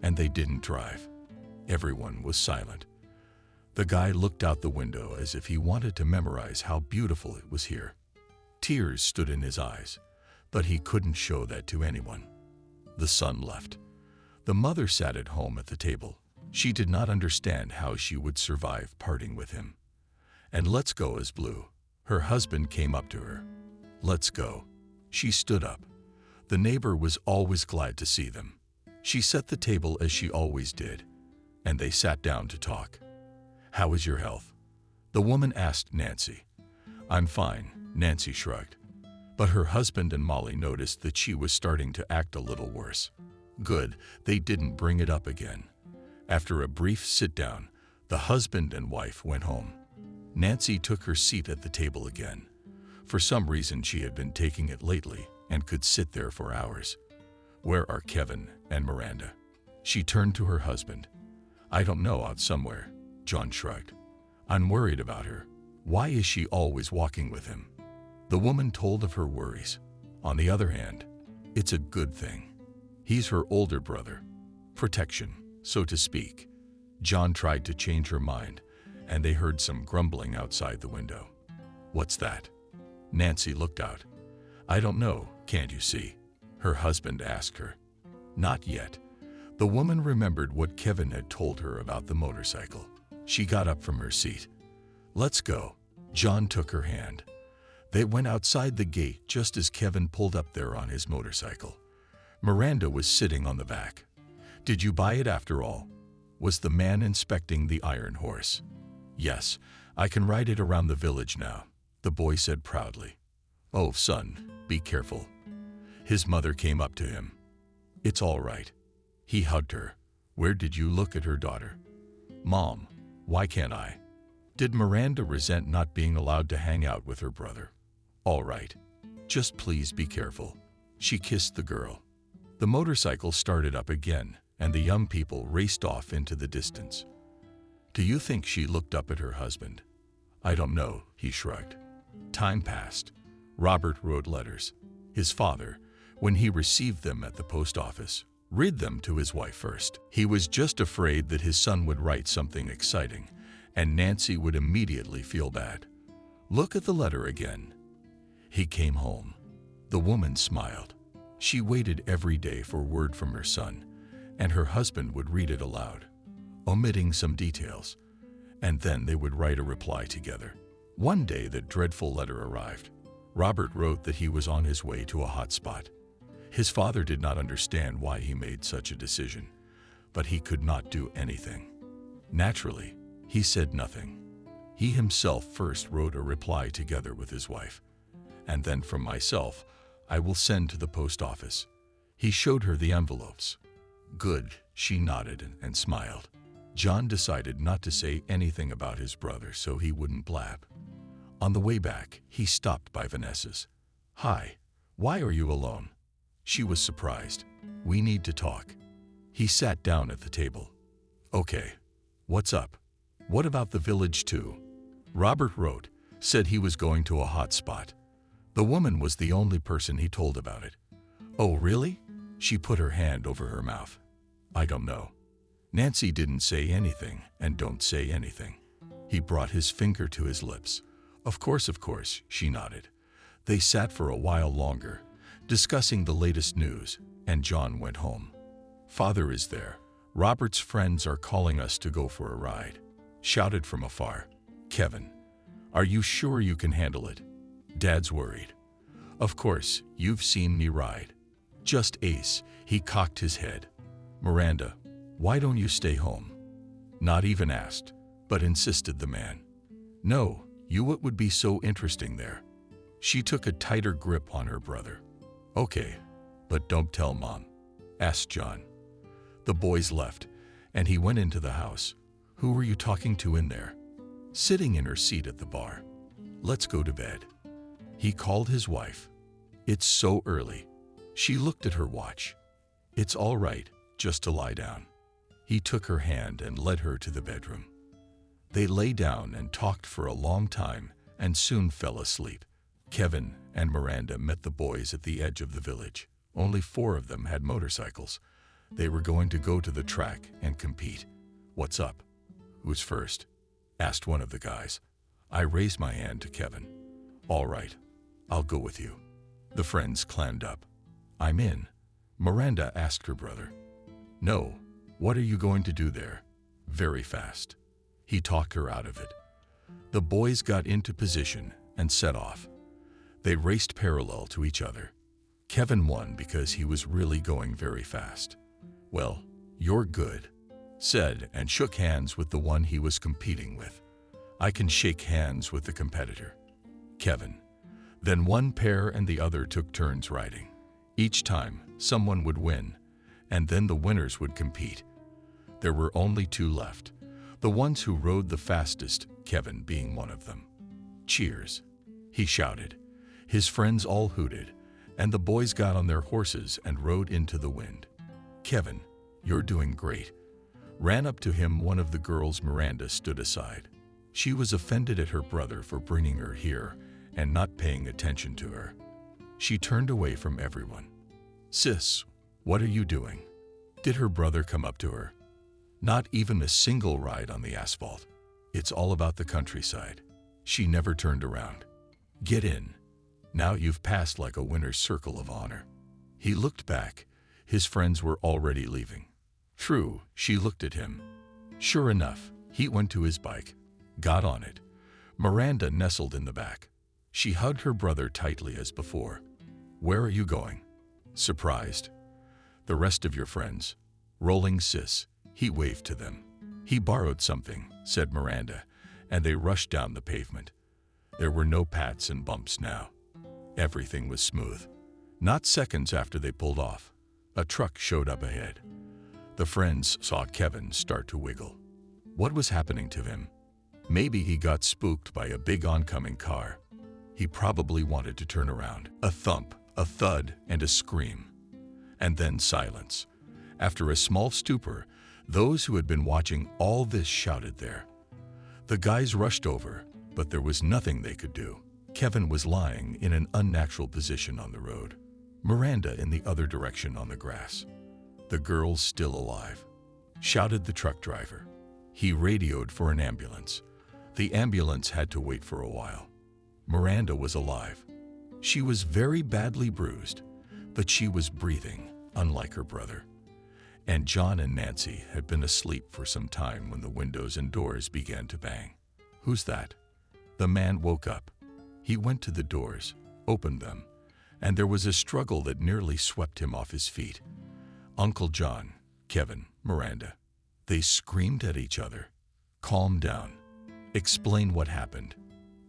And they didn't drive. Everyone was silent. The guy looked out the window as if he wanted to memorize how beautiful it was here. Tears stood in his eyes, but he couldn't show that to anyone. The son left. The mother sat at home at the table. She did not understand how she would survive parting with him. And let's go as blue. Her husband came up to her. Let's go. She stood up. The neighbor was always glad to see them. She set the table as she always did, and they sat down to talk. How is your health? The woman asked Nancy. I'm fine, Nancy shrugged. But her husband and Molly noticed that she was starting to act a little worse. Good, they didn't bring it up again. After a brief sit-down, the husband and wife went home. Nancy took her seat at the table again. For some reason, she had been taking it lately and could sit there for hours. Where are Kevin and Miranda? She turned to her husband. I don't know, out somewhere. John shrugged. I'm worried about her. Why is she always walking with him? The woman told of her worries. On the other hand, it's a good thing. He's her older brother. Protection, so to speak. John tried to change her mind, and they heard some grumbling outside the window. What's that? Nancy looked out. I don't know, can't you see? Her husband asked her. Not yet. The woman remembered what Kevin had told her about the motorcycle. She got up from her seat. Let's go. John took her hand. They went outside the gate just as Kevin pulled up there on his motorcycle. Miranda was sitting on the back. Did you buy it after all? Was the man inspecting the iron horse? Yes, I can ride it around the village now, the boy said proudly. Oh, son, be careful. His mother came up to him. It's all right. He hugged her. Where did you look at her daughter? Mom, why can't I? Did Miranda resent not being allowed to hang out with her brother? All right, Just please be careful." She kissed the girl. The motorcycle started up again, and the young people raced off into the distance. "Do you think she looked up at her husband?" "I don't know," he shrugged. Time passed. Robert wrote letters. His father, when he received them at the post office, read them to his wife first. He was just afraid that his son would write something exciting, and Nancy would immediately feel bad. "Look at the letter again." He came home. The woman smiled. She waited every day for word from her son, and her husband would read it aloud, omitting some details, and then they would write a reply together. One day the dreadful letter arrived. Robert wrote that he was on his way to a hot spot. His father did not understand why he made such a decision, but he could not do anything. Naturally, he said nothing. He himself first wrote a reply together with his wife, and then from myself, I will send to the post office. He showed her the envelopes. "Good," she nodded and smiled. John decided not to say anything about his brother so he wouldn't blab. On the way back, he stopped by Vanessa's. "Hi, why are you alone?" She was surprised. "We need to talk." He sat down at the table. "Okay, what's up? What about the village too?" Robert wrote, said he was going to a hot spot. The woman was the only person he told about it. "Oh, really?" She put her hand over her mouth. "I don't know." Nancy didn't say anything, and don't say anything. He brought his finger to his lips. Of course, she nodded. They sat for a while longer, discussing the latest news, and John went home. "Father is there. Robert's friends are calling us to go for a ride," shouted from afar. "Kevin, are you sure you can handle it? Dad's worried." "Of course, you've seen me ride." "Just ace," he cocked his head. "Miranda, why don't you stay home?" Not even asked, but insisted the man. "No, it would be so interesting there." She took a tighter grip on her brother. "Okay, but don't tell Mom," asked John. The boys left, and he went into the house. "Who were you talking to in there?" "Sitting in her seat at the bar." "Let's go to bed." He called his wife. "It's so early." She looked at her watch. "It's all right, just to lie down." He took her hand and led her to the bedroom. They lay down and talked for a long time and soon fell asleep. Kevin and Miranda met the boys at the edge of the village. Only 4 of them had motorcycles. They were going to go to the track and compete. "What's up? Who's first?" asked one of the guys. I raised my hand to Kevin. "All right, I'll go with you." The friends climbed up. "I'm in," Miranda asked her brother. "No, what are you going to do there?" "Very fast." He talked her out of it. The boys got into position and set off. They raced parallel to each other. Kevin won because he was really going very fast. "Well, you're good," said and shook hands with the one he was competing with. I can shake hands with the competitor. Kevin. Then one pair and the other took turns riding. Each time, someone would win, and then the winners would compete. There were only 2 left. The ones who rode the fastest, Kevin being one of them. "Cheers," he shouted. His friends all hooted, and the boys got on their horses and rode into the wind. "Kevin, you're doing great." Ran up to him one of the girls. Miranda stood aside. She was offended at her brother for bringing her here and not paying attention to her. She turned away from everyone. "Sis, what are you doing?" Did her brother come up to her? Not even a single ride on the asphalt. It's all about the countryside. She never turned around. "Get in. Now you've passed like a winner's circle of honor." He looked back. His friends were already leaving. True, she looked at him. Sure enough, he went to his bike, got on it. Miranda nestled in the back. She hugged her brother tightly as before. "Where are you going?" Surprised. "The rest of your friends." "Rolling, sis." He waved to them. "He borrowed something," said Miranda, and they rushed down the pavement. There were no pats and bumps now. Everything was smooth. Not seconds after they pulled off, a truck showed up ahead. The friends saw Kevin start to wiggle. What was happening to him? Maybe he got spooked by a big oncoming car. He probably wanted to turn around. A thump, a thud, and a scream. And then silence. After a small stupor, those who had been watching all this shouted there. The guys rushed over, but there was nothing they could do. Kevin was lying in an unnatural position on the road. Miranda in the other direction on the grass. "The girl's still alive," shouted the truck driver. He radioed for an ambulance. The ambulance had to wait for a while. Miranda was alive. She was very badly bruised, but she was breathing, unlike her brother. And John and Nancy had been asleep for some time when the windows and doors began to bang. "Who's that?" The man woke up. He went to the doors, opened them, and there was a struggle that nearly swept him off his feet. Uncle John, Kevin, Miranda. They screamed at each other. "Calm down. Explain what happened."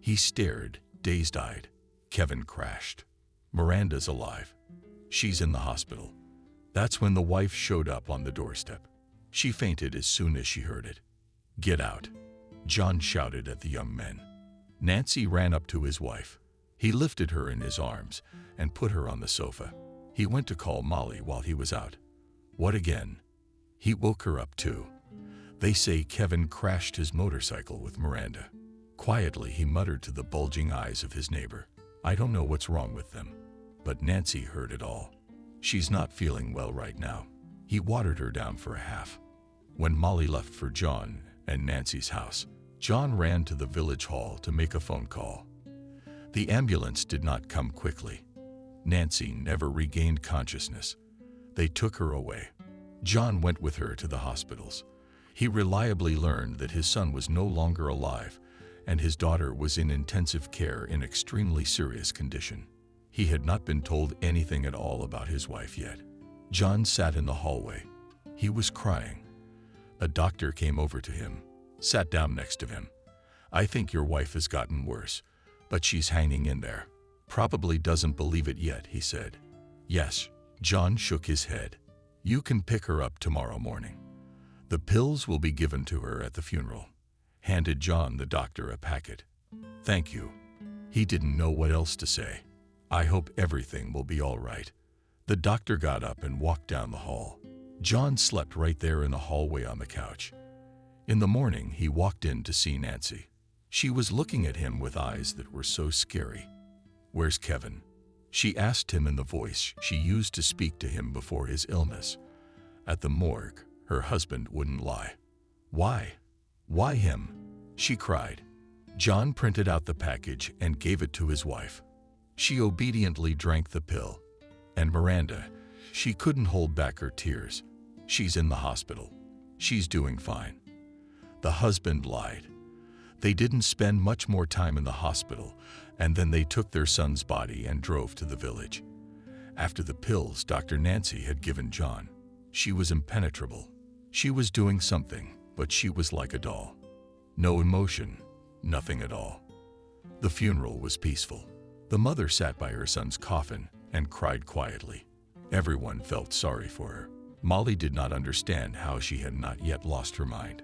He stared, dazed-eyed. Kevin crashed. "Miranda's alive. She's in the hospital." That's when the wife showed up on the doorstep. She fainted as soon as she heard it. "Get out," John shouted at the young men. Nancy ran up to his wife. He lifted her in his arms and put her on the sofa. He went to call Molly while he was out. "What again?" He woke her up too. "They say Kevin crashed his motorcycle with Miranda." Quietly, he muttered to the bulging eyes of his neighbor, "I don't know what's wrong with them." But Nancy heard it all. "She's not feeling well right now." He watered her down for a half. When Molly left for John and Nancy's house, John ran to the village hall to make a phone call. The ambulance did not come quickly. Nancy never regained consciousness. They took her away. John went with her to the hospitals. He reliably learned that his son was no longer alive, and his daughter was in intensive care in extremely serious condition. He had not been told anything at all about his wife yet. John sat in the hallway. He was crying. A doctor came over to him, sat down next to him. "I think your wife has gotten worse, but she's hanging in there. Probably doesn't believe it yet," he said. "Yes." John shook his head. "You can pick her up tomorrow morning. The pills will be given to her at the funeral." Handed John the doctor a packet. "Thank you." He didn't know what else to say. "I hope everything will be all right." The doctor got up and walked down the hall. John slept right there in the hallway on the couch. In the morning, he walked in to see Nancy. She was looking at him with eyes that were so scary. "Where's Kevin?" She asked him in the voice she used to speak to him before his illness. At the morgue, her husband wouldn't lie. "Why? Why him?" she cried. John printed out the package and gave it to his wife. She obediently drank the pill. And Miranda, she couldn't hold back her tears. "She's in the hospital. She's doing fine." The husband lied. They didn't spend much more time in the hospital, and then they took their son's body and drove to the village. After the pills Dr. Nancy had given John, she was impenetrable. She was doing something, but she was like a doll. No emotion, nothing at all. The funeral was peaceful. The mother sat by her son's coffin and cried quietly. Everyone felt sorry for her. Molly did not understand how she had not yet lost her mind.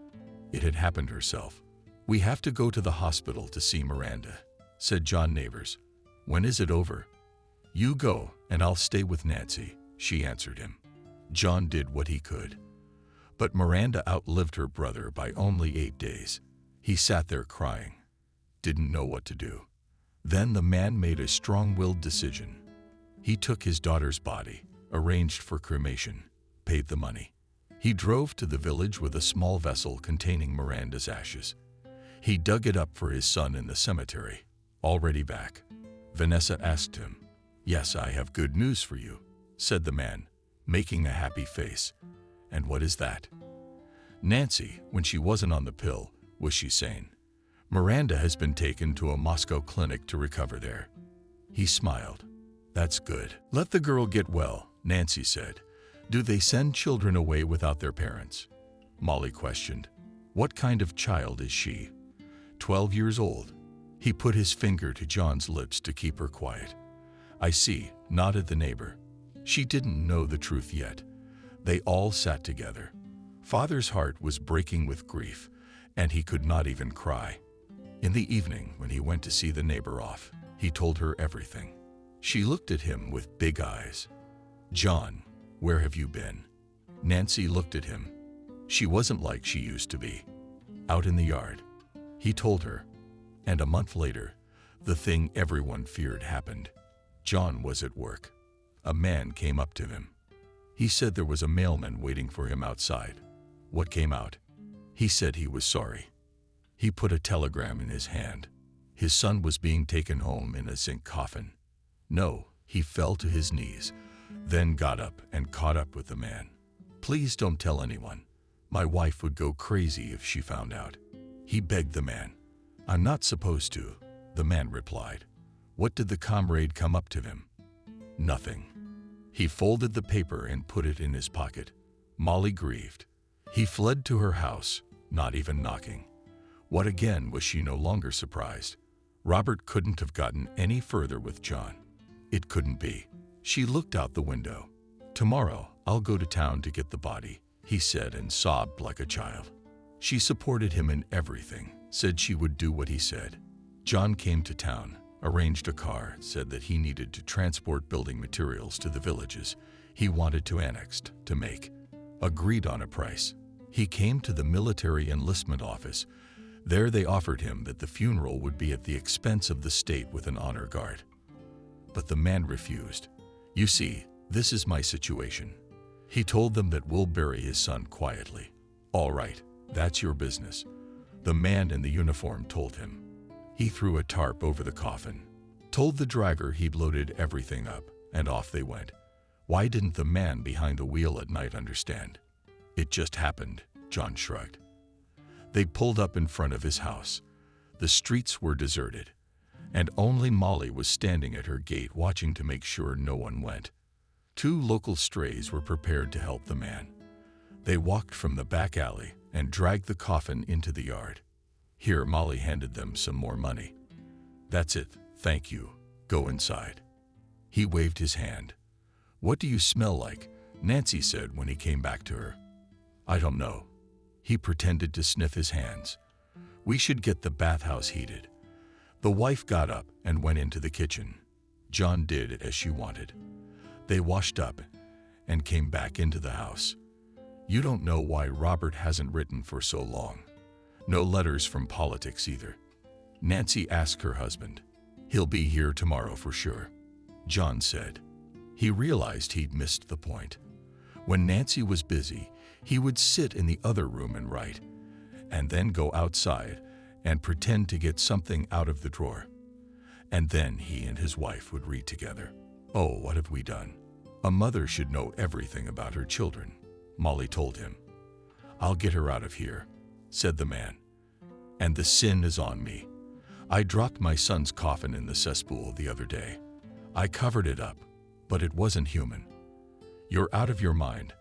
It had happened herself. "We have to go to the hospital to see Miranda," said John Neighbors. "When is it over?" "You go, and I'll stay with Nancy," she answered him. John did what he could. But Miranda outlived her brother by only 8 days. He sat there crying, didn't know what to do. Then the man made a strong-willed decision. He took his daughter's body, arranged for cremation, paid the money. He drove to the village with a small vessel containing Miranda's ashes. He dug it up for his son in the cemetery. "Already back?" Vanessa asked him. "Yes, I have good news for you," said the man, making a happy face. "And what is that?" Nancy, when she wasn't on the pill, was she sane? "Miranda has been taken to a Moscow clinic to recover there." He smiled. "That's good. Let the girl get well," Nancy said. "Do they send children away without their parents?" Molly questioned. "What kind of child is she?" 12 years old. He put his finger to John's lips to keep her quiet. "I see," nodded the neighbor. She didn't know the truth yet. They all sat together. Father's heart was breaking with grief, and he could not even cry. In the evening, when he went to see the neighbor off, He told her everything. She looked at him with big eyes. "John, where have you been?" Nancy looked at him. She wasn't like she used to be. "Out in the yard." He told her. And a month later, the thing everyone feared happened. John was at work. A man came up to him. He said there was a mailman waiting for him outside. What came out? He said he was sorry. He put a telegram in his hand. His son was being taken home in a zinc coffin. No, he fell to his knees, then got up and caught up with the man. "Please don't tell anyone. My wife would go crazy if she found out." He begged the man. "I'm not supposed to," the man replied. What did the comrade come up to him? Nothing. He folded the paper and put it in his pocket. Molly grieved. He fled to her house, not even knocking. What again was she no longer surprised? Robert couldn't have gotten any further with John. It couldn't be. She looked out the window. "Tomorrow, I'll go to town to get the body," he said and sobbed like a child. She supported him in everything, said she would do what he said. John came to town, arranged a car, said that he needed to transport building materials to the villages he wanted to annex to make. Agreed on a price. He came to the military enlistment office. There they offered him that the funeral would be at the expense of the state with an honor guard. But the man refused. "You see, this is my situation." He told them that we'll bury his son quietly. "All right, that's your business," the man in the uniform told him. He threw a tarp over the coffin, told the driver he'd loaded everything up, and off they went. Why didn't the man behind the wheel at night understand? "It just happened," John shrugged. They pulled up in front of his house. The streets were deserted, and only Molly was standing at her gate watching to make sure no one went. Two local strays were prepared to help the man. They walked from the back alley and dragged the coffin into the yard. Here, Molly handed them some more money. "That's it, thank you. Go inside." He waved his hand. "What do you smell like?" Nancy said when he came back to her. "I don't know." He pretended to sniff his hands. "We should get the bathhouse heated." The wife got up and went into the kitchen. John did as she wanted. They washed up and came back into the house. You don't know why Robert hasn't written for so long. No letters from politics either. Nancy asked her husband. "He'll be here tomorrow for sure," John said. He realized he'd missed the point. When Nancy was busy, he would sit in the other room and write, and then go outside and pretend to get something out of the drawer. And then he and his wife would read together. "Oh, what have we done? A mother should know everything about her children," Molly told him. "I'll get her out of here," said the man. "And the sin is on me. I dropped my son's coffin in the cesspool the other day. I covered it up, but it wasn't human." "You're out of your mind,"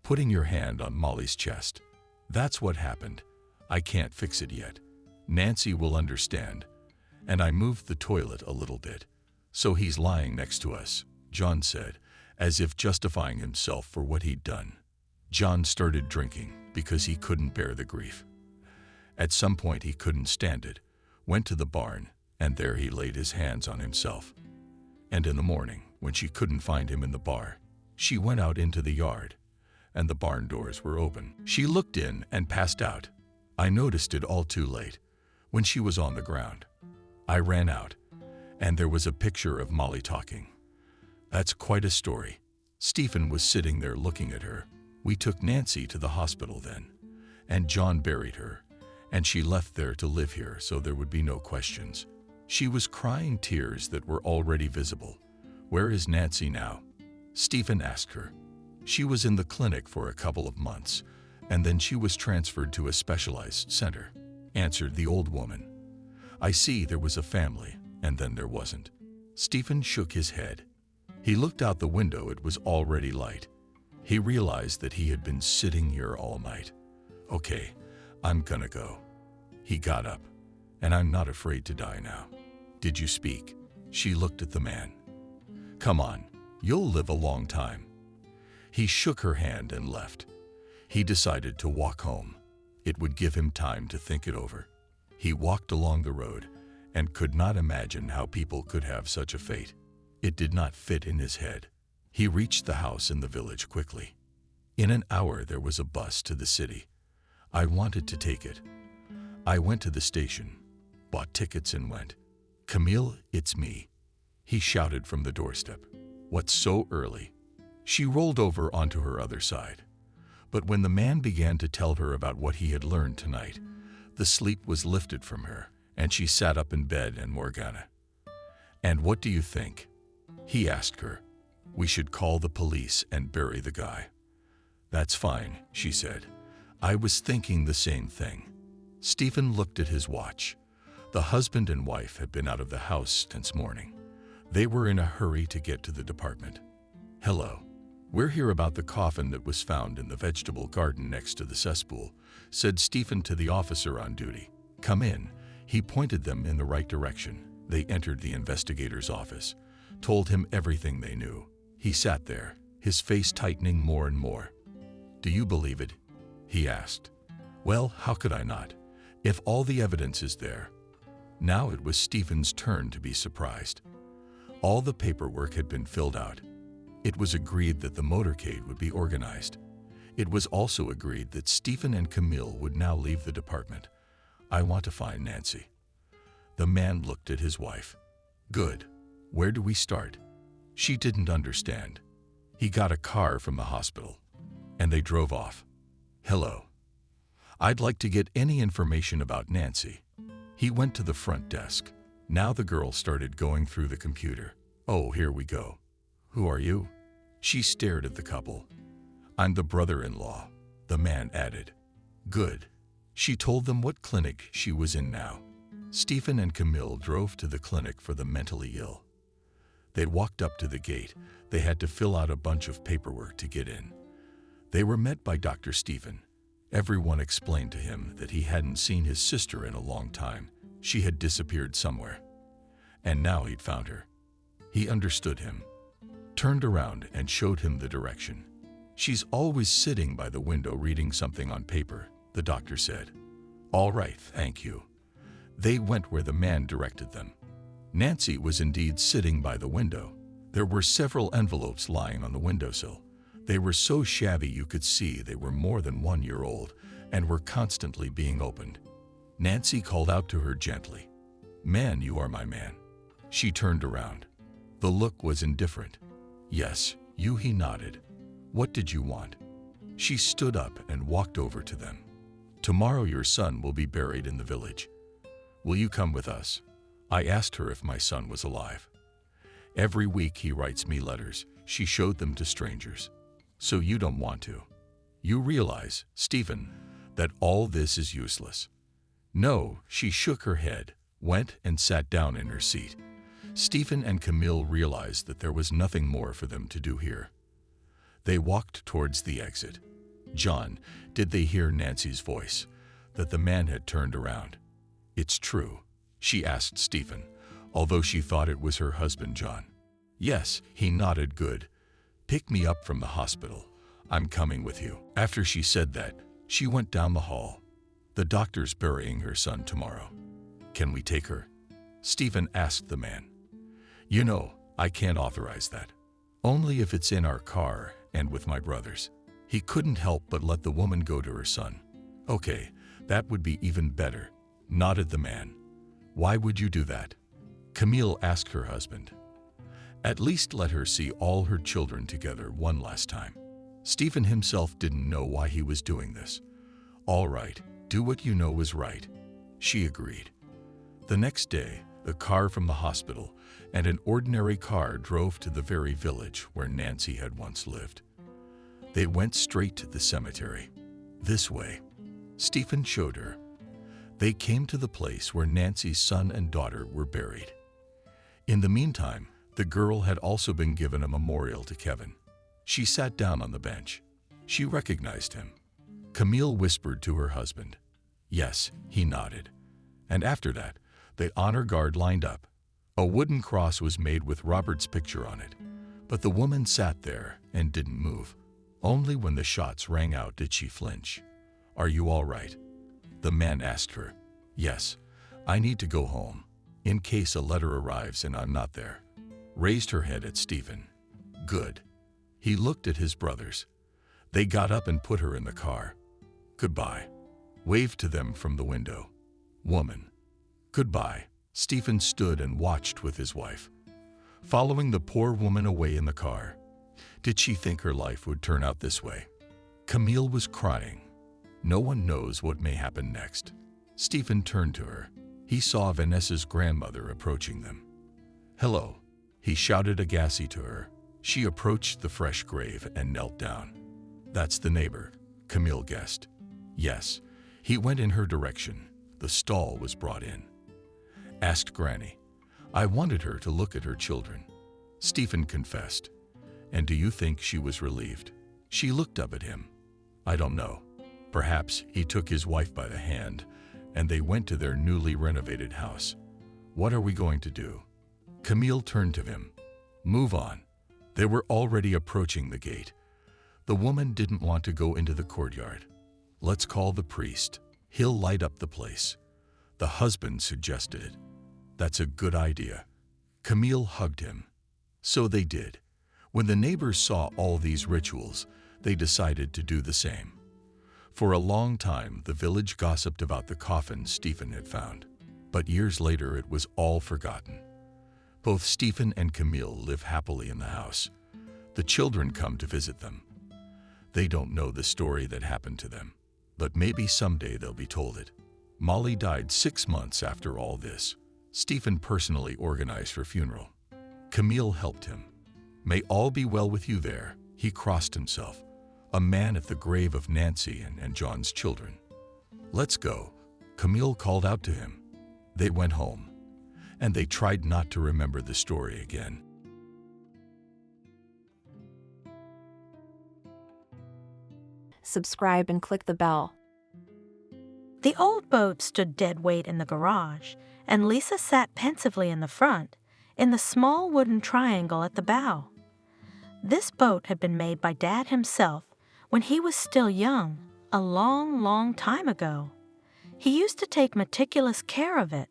putting your hand on Molly's chest. "That's what happened. I can't fix it yet. Nancy will understand." And I moved the toilet a little bit. "So he's lying next to us," John said, as if justifying himself for what he'd done. John started drinking because he couldn't bear the grief. At some point he couldn't stand it, went to the barn, and there he laid his hands on himself. And in the morning, when she couldn't find him in the bar, she went out into the yard, and the barn doors were open. She looked in and passed out. I noticed it all too late, when she was on the ground. I ran out, and there was a picture of Molly talking. That's quite a story. Stephen was sitting there looking at her. We took Nancy to the hospital then, and John buried her, and she left there to live here so there would be no questions. She was crying tears that were already visible. "Where is Nancy now?" Stephen asked her. "She was in the clinic for a couple of months, and then she was transferred to a specialized center," answered the old woman. "I see there was a family, and then there wasn't." Stephen shook his head. He looked out the window. It was already light. He realized that he had been sitting here all night. "Okay, I'm gonna go." He got up. "And I'm not afraid to die now." "Did you speak?" She looked at the man. "Come on, you'll live a long time." He shook her hand and left. He decided to walk home. It would give him time to think it over. He walked along the road, and could not imagine how people could have such a fate. It did not fit in his head. He reached the house in the village quickly. In an hour there was a bus to the city. I wanted to take it. I went to the station, bought tickets and went. "Camille, it's me," he shouted from the doorstep. "What's so early?" She rolled over onto her other side. But when the man began to tell her about what he had learned tonight, the sleep was lifted from her, and she sat up in bed and Morgana. "And what do you think?" he asked her. "We should call the police and bury the guy." "That's fine," she said. "I was thinking the same thing." Stephen looked at his watch. The husband and wife had been out of the house since morning. They were in a hurry to get to the department. "Hello. We're here about the coffin that was found in the vegetable garden next to the cesspool," said Stephen to the officer on duty. "Come in." He pointed them in the right direction. They entered the investigator's office, told him everything they knew. He sat there, his face tightening more and more. "Do you believe it?" he asked. "Well, how could I not, if all the evidence is there?" Now it was Stephen's turn to be surprised. All the paperwork had been filled out. It was agreed that the motorcade would be organized. It was also agreed that Stephen and Camille would now leave the department. "I want to find Nancy." The man looked at his wife. "Good. Where do we start?" She didn't understand. He got a car from the hospital, and they drove off. "Hello. I'd like to get any information about Nancy." He went to the front desk. Now the girl started going through the computer. "Oh, here we go. Who are you?" She stared at the couple. "I'm the brother-in-law," the man added. "Good." She told them what clinic she was in now. Stephen and Camille drove to the clinic for the mentally ill. They walked up to the gate. They had to fill out a bunch of paperwork to get in. They were met by Dr. Stephen. Everyone explained to him that he hadn't seen his sister in a long time. She had disappeared somewhere. And now he'd found her. He understood him, turned around and showed him the direction. "She's always sitting by the window reading something on paper," the doctor said. "All right, thank you." They went where the man directed them. Nancy was indeed sitting by the window. There were several envelopes lying on the windowsill. They were so shabby you could see they were more than 1 year old and were constantly being opened. Nancy called out to her gently, "Man, you are my man." She turned around. The look was indifferent. "Yes, you," he nodded. "What did you want?" She stood up and walked over to them. "Tomorrow your son will be buried in the village. Will you come with us?" I asked her if my son was alive. "Every week he writes me letters." She showed them to strangers. "So you don't want to? You realize, Stephen, that all this is useless." "No," she shook her head, went and sat down in her seat. Stephen and Camille realized that there was nothing more for them to do here. They walked towards the exit. "John, did they hear Nancy's voice, that the man had turned around?" "It's true," she asked Stephen, although she thought it was her husband John. "Yes," he nodded. "Good. Pick me up from the hospital. I'm coming with you." After she said that, she went down the hall. "The doctor's burying her son tomorrow. Can we take her?" Stephen asked the man. "You know, I can't authorize that. Only if it's in our car and with my brothers." He couldn't help but let the woman go to her son. "Okay, that would be even better," nodded the man. "Why would you do that?" Camille asked her husband. "At least let her see all her children together one last time." Stephen himself didn't know why he was doing this. "All right, do what you know is right," she agreed. The next day, a car from the hospital and an ordinary car drove to the very village where Nancy had once lived. They went straight to the cemetery. "This way," Stephen showed her. They came to the place where Nancy's son and daughter were buried. In the meantime, the girl had also been given a memorial to Kevin. She sat down on the bench. She recognized him. Camille whispered to her husband. "Yes," he nodded. And after that, the honor guard lined up. A wooden cross was made with Robert's picture on it, but the woman sat there and didn't move. Only when the shots rang out did she flinch. "Are you all right?" the man asked her. "Yes, I need to go home." in case a letter arrives and I'm not there. Raised her head at Stephen. Good. He looked at his brothers. They got up and put her in the car. Goodbye. Waved to them from the window. Woman. Goodbye. Stephen stood and watched with his wife, following the poor woman away in the car. Did she think her life would turn out this way? Camille was crying. No one knows what may happen next. Stephen turned to her. He saw Vanessa's grandmother approaching them. Hello, he shouted aghast to her. She approached the fresh grave and knelt down. That's the neighbor, Camille guessed. Yes, he went in her direction. The stall was brought in. Asked Granny. I wanted her to look at her children. Stephen confessed. And do you think she was relieved? She looked up at him. I don't know. Perhaps he took his wife by the hand and they went to their newly renovated house. What are we going to do? Camille turned to him. Move on. They were already approaching the gate. The woman didn't want to go into the courtyard. Let's call the priest. He'll light up the place. The husband suggested it. That's a good idea. Camille hugged him. So they did. When the neighbors saw all these rituals, they decided to do the same. For a long time, the village gossiped about the coffin Stephen had found. But years later, it was all forgotten. Both Stephen and Camille live happily in the house. The children come to visit them. They don't know the story that happened to them, but maybe someday they'll be told it. Molly died 6 months after all this. Stephen personally organized her funeral. Camille helped him. May all be well with you there. He crossed himself. A man at the grave of Nancy and John's children. Let's go. Camille called out to him. They went home, and they tried not to remember the story again. Subscribe and click the bell. The old boat stood dead weight in the garage, and Lisa sat pensively in the front, in the small wooden triangle at the bow. This boat had been made by Dad himself when he was still young, a long, long time ago. He used to take meticulous care of it,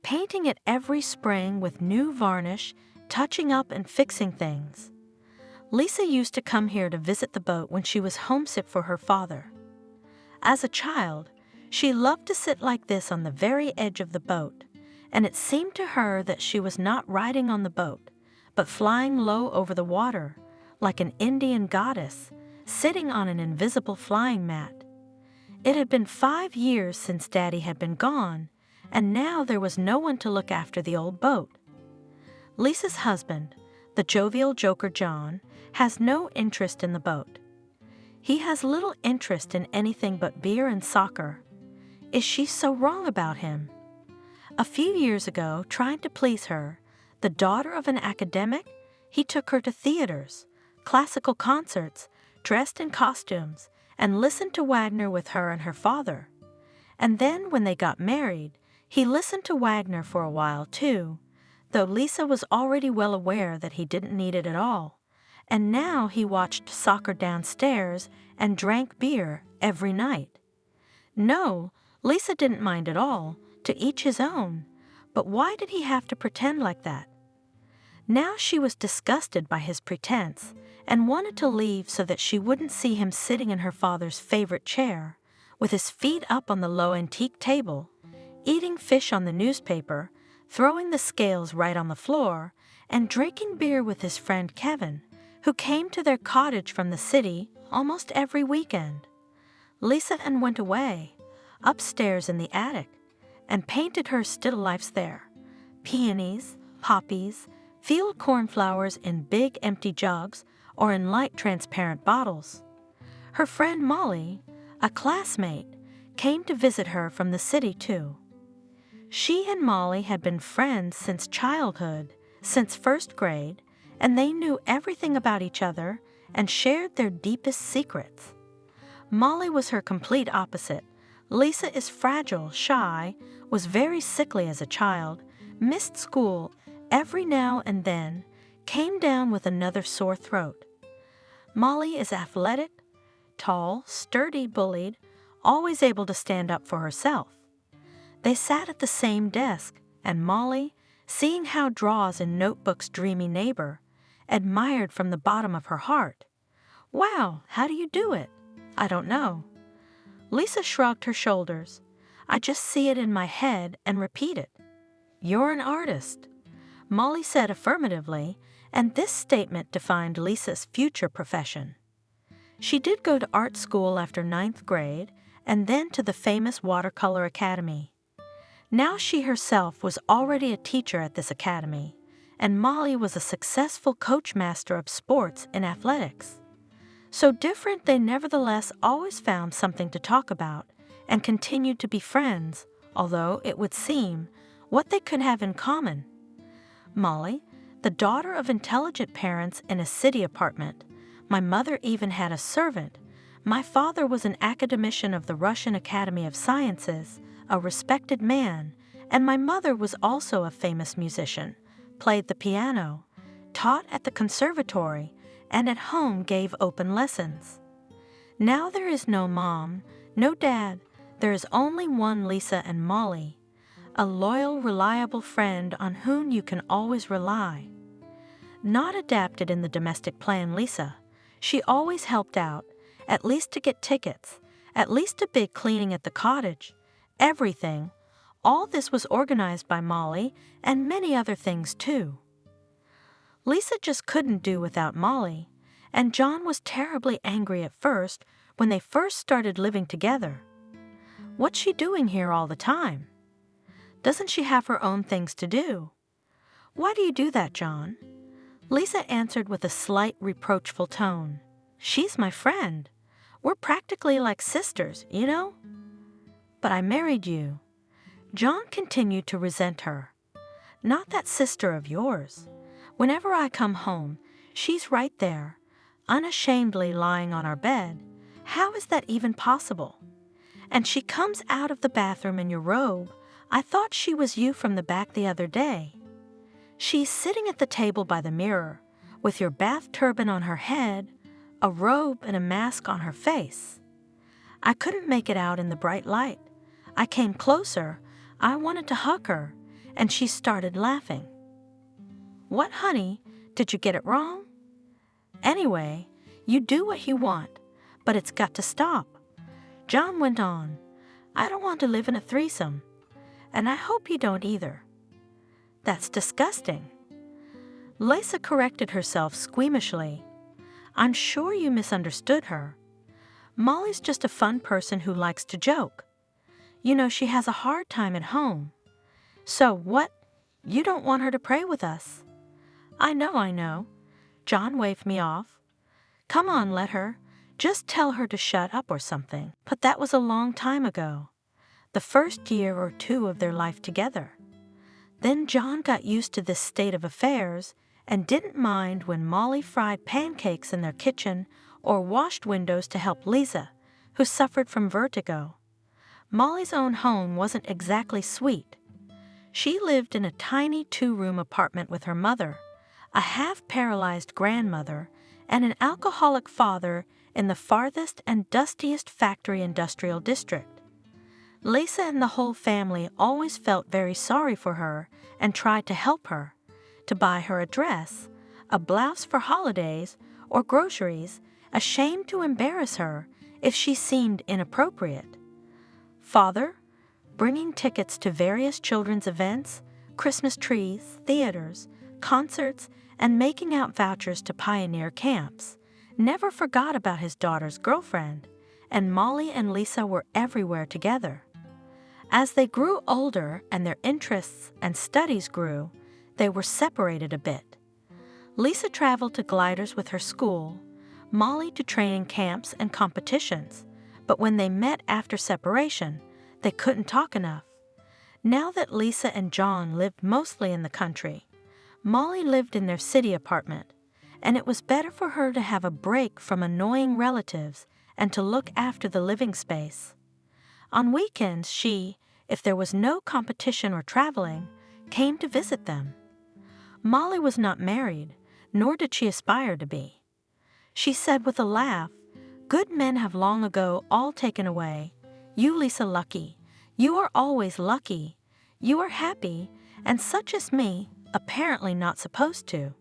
painting it every spring with new varnish, touching up and fixing things. Lisa used to come here to visit the boat when she was homesick for her father. As a child, she loved to sit like this on the very edge of the boat, and it seemed to her that she was not riding on the boat, but flying low over the water, like an Indian goddess, sitting on an invisible flying mat. It had been 5 years since Daddy had been gone, and now there was no one to look after the old boat. Lisa's husband, the jovial joker John, has no interest in the boat. He has little interest in anything but beer and soccer. Is she so wrong about him? A few years ago, trying to please her, the daughter of an academic, he took her to theaters, classical concerts, dressed in costumes, and listened to Wagner with her and her father. And then, when they got married, he listened to Wagner for a while too, though Lisa was already well aware that he didn't need it at all. And now he watched soccer downstairs and drank beer every night. No, Lisa didn't mind at all, to each his own, but why did he have to pretend like that? Now she was disgusted by his pretense and wanted to leave so that she wouldn't see him sitting in her father's favorite chair, with his feet up on the low antique table, eating fish on the newspaper, throwing the scales right on the floor, and drinking beer with his friend Kevin, who came to their cottage from the city almost every weekend. Lisa and went away, upstairs in the attic, and painted her still lifes there. Peonies, poppies, field cornflowers in big empty jugs or in light transparent bottles. Her friend Molly, a classmate, came to visit her from the city too. She and Molly had been friends since childhood, since first grade, and they knew everything about each other and shared their deepest secrets. Molly was her complete opposite. Lisa is fragile, shy, was very sickly as a child, missed school every now and then, came down with another sore throat. Molly is athletic, tall, sturdy, bullied, always able to stand up for herself. They sat at the same desk, and Molly, seeing how draws in Notebook's dreamy neighbor, admired from the bottom of her heart. "Wow, how do you do it?" "I don't know." Lisa shrugged her shoulders. "I just see it in my head and repeat it." "You're an artist," Molly said affirmatively, and this statement defined Lisa's future profession. She did go to art school after 9th grade and then to the famous Watercolor Academy. Now she herself was already a teacher at this academy, and Molly was a successful coach master of sports in athletics. So different, they nevertheless always found something to talk about and continued to be friends, although it would seem what they could have in common. Molly, the daughter of intelligent parents in a city apartment, my mother even had a servant. My father was an academician of the Russian Academy of Sciences, a respected man, and my mother was also a famous musician, played the piano, taught at the conservatory, and at home gave open lessons. Now there is no mom, no dad, there is only one Lisa and Molly, a loyal, reliable friend on whom you can always rely. Not adapted in the domestic plan, Lisa, she always helped out, at least to get tickets, at least a big cleaning at the cottage, everything. All this was organized by Molly, and many other things too. Lisa just couldn't do without Molly, and John was terribly angry at first when they first started living together. "What's she doing here all the time? Doesn't she have her own things to do?" "Why do you do that, John?" Lisa answered with a slight reproachful tone. "She's my friend. We're practically like sisters, you know?" "But I married you." John continued to resent her. "Not that sister of yours. Whenever I come home, she's right there, unashamedly lying on our bed. How is that even possible? And she comes out of the bathroom in your robe. I thought she was you from the back the other day. She's sitting at the table by the mirror, with your bath turban on her head, a robe and a mask on her face. I couldn't make it out in the bright light. I came closer, I wanted to hug her, and she started laughing." "What, honey? Did you get it wrong?" "Anyway, you do what you want, but it's got to stop." John went on. "I don't want to live in a threesome, and I hope you don't either." "That's disgusting." Lisa corrected herself squeamishly. "I'm sure you misunderstood her. Molly's just a fun person who likes to joke. You know, she has a hard time at home." "So what? You don't want her to pray with us?" I know. John waved me off. "Come on, let her. Just tell her to shut up or something." But that was a long time ago, the first year or two of their life together. Then John got used to this state of affairs and didn't mind when Molly fried pancakes in their kitchen or washed windows to help Lisa, who suffered from vertigo. Molly's own home wasn't exactly sweet. She lived in a tiny 2-room apartment with her mother, a half-paralyzed grandmother, and an alcoholic father in the farthest and dustiest factory industrial district. Lisa and the whole family always felt very sorry for her and tried to help her, to buy her a dress, a blouse for holidays, or groceries, ashamed to embarrass her if she seemed inappropriate. Father, bringing tickets to various children's events, Christmas trees, theaters, concerts, and making out vouchers to pioneer camps, never forgot about his daughter's girlfriend, and Molly and Lisa were everywhere together. As they grew older and their interests and studies grew, they were separated a bit. Lisa traveled to gliders with her school, Molly to training camps and competitions, but when they met after separation, they couldn't talk enough. Now that Lisa and John lived mostly in the country, Molly lived in their city apartment, and it was better for her to have a break from annoying relatives and to look after the living space. On weekends she, if there was no competition or traveling, came to visit them. Molly was not married, nor did she aspire to be. She said with a laugh, "Good men have long ago all taken away. You, Lisa, lucky. You are always lucky. You are happy, and such as me, apparently not supposed to.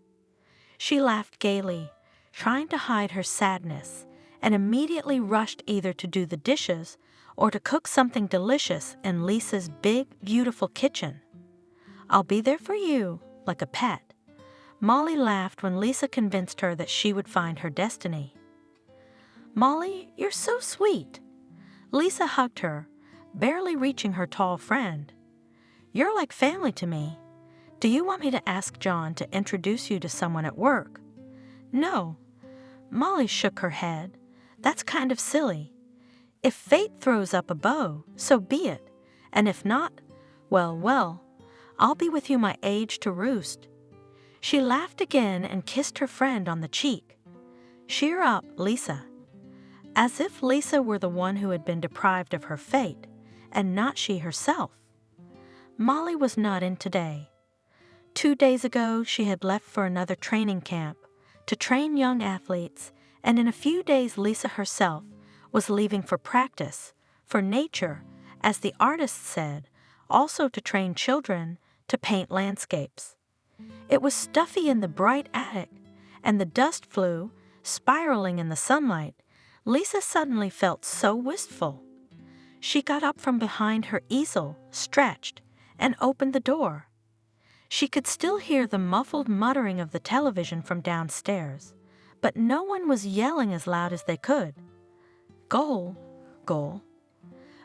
She laughed gaily, trying to hide her sadness, and immediately rushed either to do the dishes or to cook something delicious in Lisa's big, beautiful kitchen. "I'll be there for you, like a pet." Molly laughed when Lisa convinced her that she would find her destiny. "Molly, you're so sweet." Lisa hugged her, barely reaching her tall friend. "You're like family to me. Do you want me to ask John to introduce you to someone at work?" "No." Molly shook her head. "That's kind of silly. If fate throws up a bow, so be it. And if not, well, I'll be with you my age to roost." She laughed again and kissed her friend on the cheek. "Cheer up, Lisa." As if Lisa were the one who had been deprived of her fate, and not she herself. Molly was not in today. 2 days ago, she had left for another training camp to train young athletes, and in a few days Lisa herself was leaving for practice, for nature, as the artist said, also to train children to paint landscapes. It was stuffy in the bright attic, and the dust flew, spiraling in the sunlight. Lisa suddenly felt so wistful. She got up from behind her easel, stretched, and opened the door. She could still hear the muffled muttering of the television from downstairs, but no one was yelling as loud as they could. Goal, goal.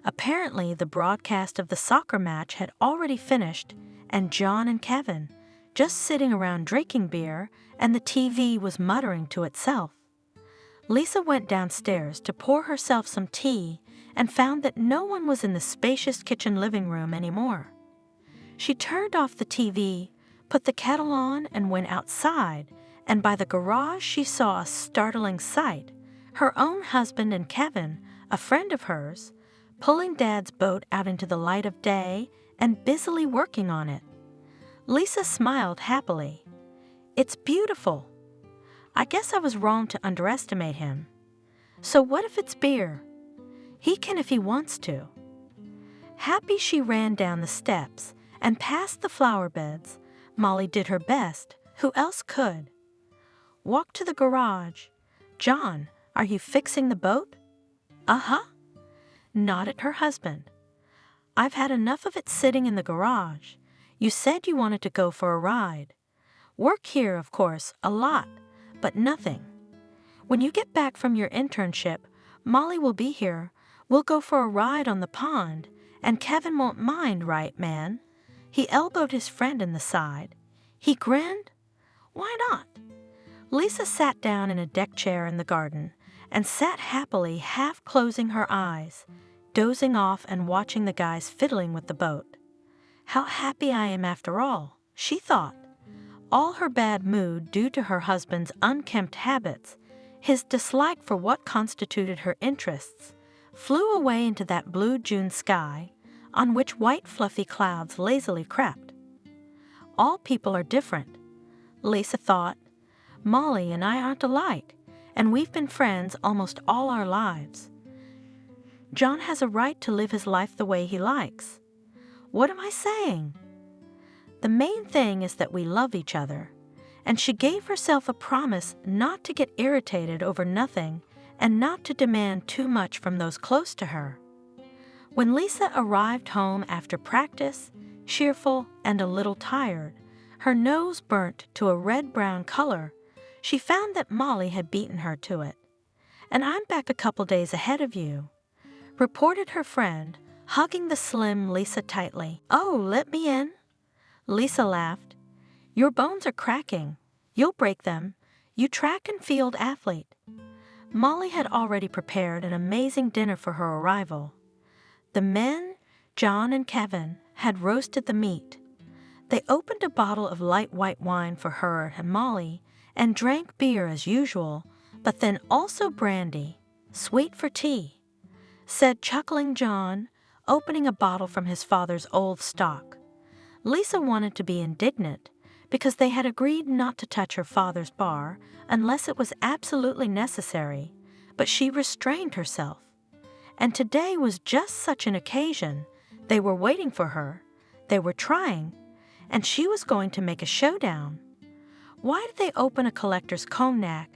Apparently, the broadcast of the soccer match had already finished, and John and Kevin, just sitting around drinking beer, and the TV was muttering to itself. Lisa went downstairs to pour herself some tea and found that no one was in the spacious kitchen living room anymore. She turned off the TV, put the kettle on, and went outside, and by the garage she saw a startling sight: her own husband and Kevin, a friend of hers, pulling Dad's boat out into the light of day and busily working on it. Lisa smiled happily. "It's beautiful. I guess I was wrong to underestimate him. So what if it's beer? He can if he wants to." Happy, she ran down the steps and past the flower beds. Molly did her best. Who else could? Walked to the garage. "John, are you fixing the boat?" "Uh-huh," nodded her husband. "I've had enough of it sitting in the garage. You said you wanted to go for a ride. Work here, of course, a lot, but nothing. When you get back from your internship, Molly will be here. We'll go for a ride on the pond, and Kevin won't mind, right, man?" He elbowed his friend in the side. He grinned. "Why not?" Lisa sat down in a deck chair in the garden and sat happily, half closing her eyes, dozing off and watching the guys fiddling with the boat. "How happy I am after all," she thought. All her bad mood due to her husband's unkempt habits, his dislike for what constituted her interests, flew away into that blue June sky on which white fluffy clouds lazily crept. All people are different, Lisa thought. Molly and I aren't alike, and we've been friends almost all our lives. John has a right to live his life the way he likes. What am I saying? The main thing is that we love each other, and she gave herself a promise not to get irritated over nothing and not to demand too much from those close to her. When Lisa arrived home after practice, cheerful and a little tired, her nose burnt to a red-brown color, she found that Molly had beaten her to it. "And I'm back a couple days ahead of you," reported her friend, hugging the slim Lisa tightly. "Oh, let me in." Lisa laughed. "Your bones are cracking. You'll break them. You track and field athlete." Molly had already prepared an amazing dinner for her arrival. The men, John and Kevin, had roasted the meat. They opened a bottle of light white wine for her and Molly and drank beer as usual, but then also brandy, sweet for tea, said chuckling John, opening a bottle from his father's old stock. Lisa wanted to be indignant because they had agreed not to touch her father's bar unless it was absolutely necessary, but she restrained herself. And today was just such an occasion. They were waiting for her. They were trying. and she was going to make a showdown. Why did they open a collector's cognac?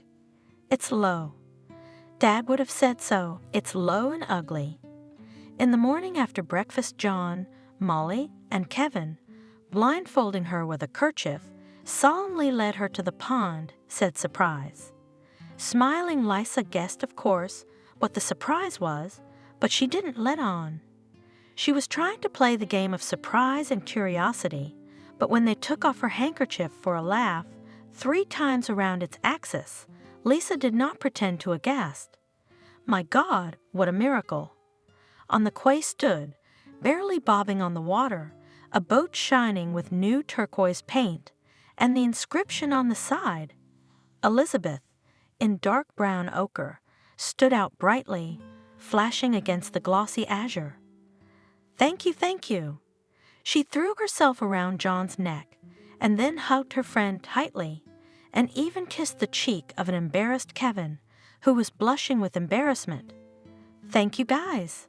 It's low. Dad would have said so. It's low and ugly. In the morning after breakfast, John, Molly, and Kevin, blindfolding her with a kerchief, solemnly led her to the pond, said surprise. Smiling Lisa guessed, of course, what the surprise was, but she didn't let on. She was trying to play the game of surprise and curiosity, but when they took off her handkerchief for a laugh, 3 times around its axis, Lisa did not pretend to aghast. My God, what a miracle! On the quay stood, barely bobbing on the water, a boat shining with new turquoise paint, and the inscription on the side, Elizabeth, in dark brown ochre, stood out brightly, flashing against the glossy azure. Thank you, thank you. She threw herself around John's neck, and then hugged her friend tightly, and even kissed the cheek of an embarrassed Kevin, who was blushing with embarrassment. Thank you, guys.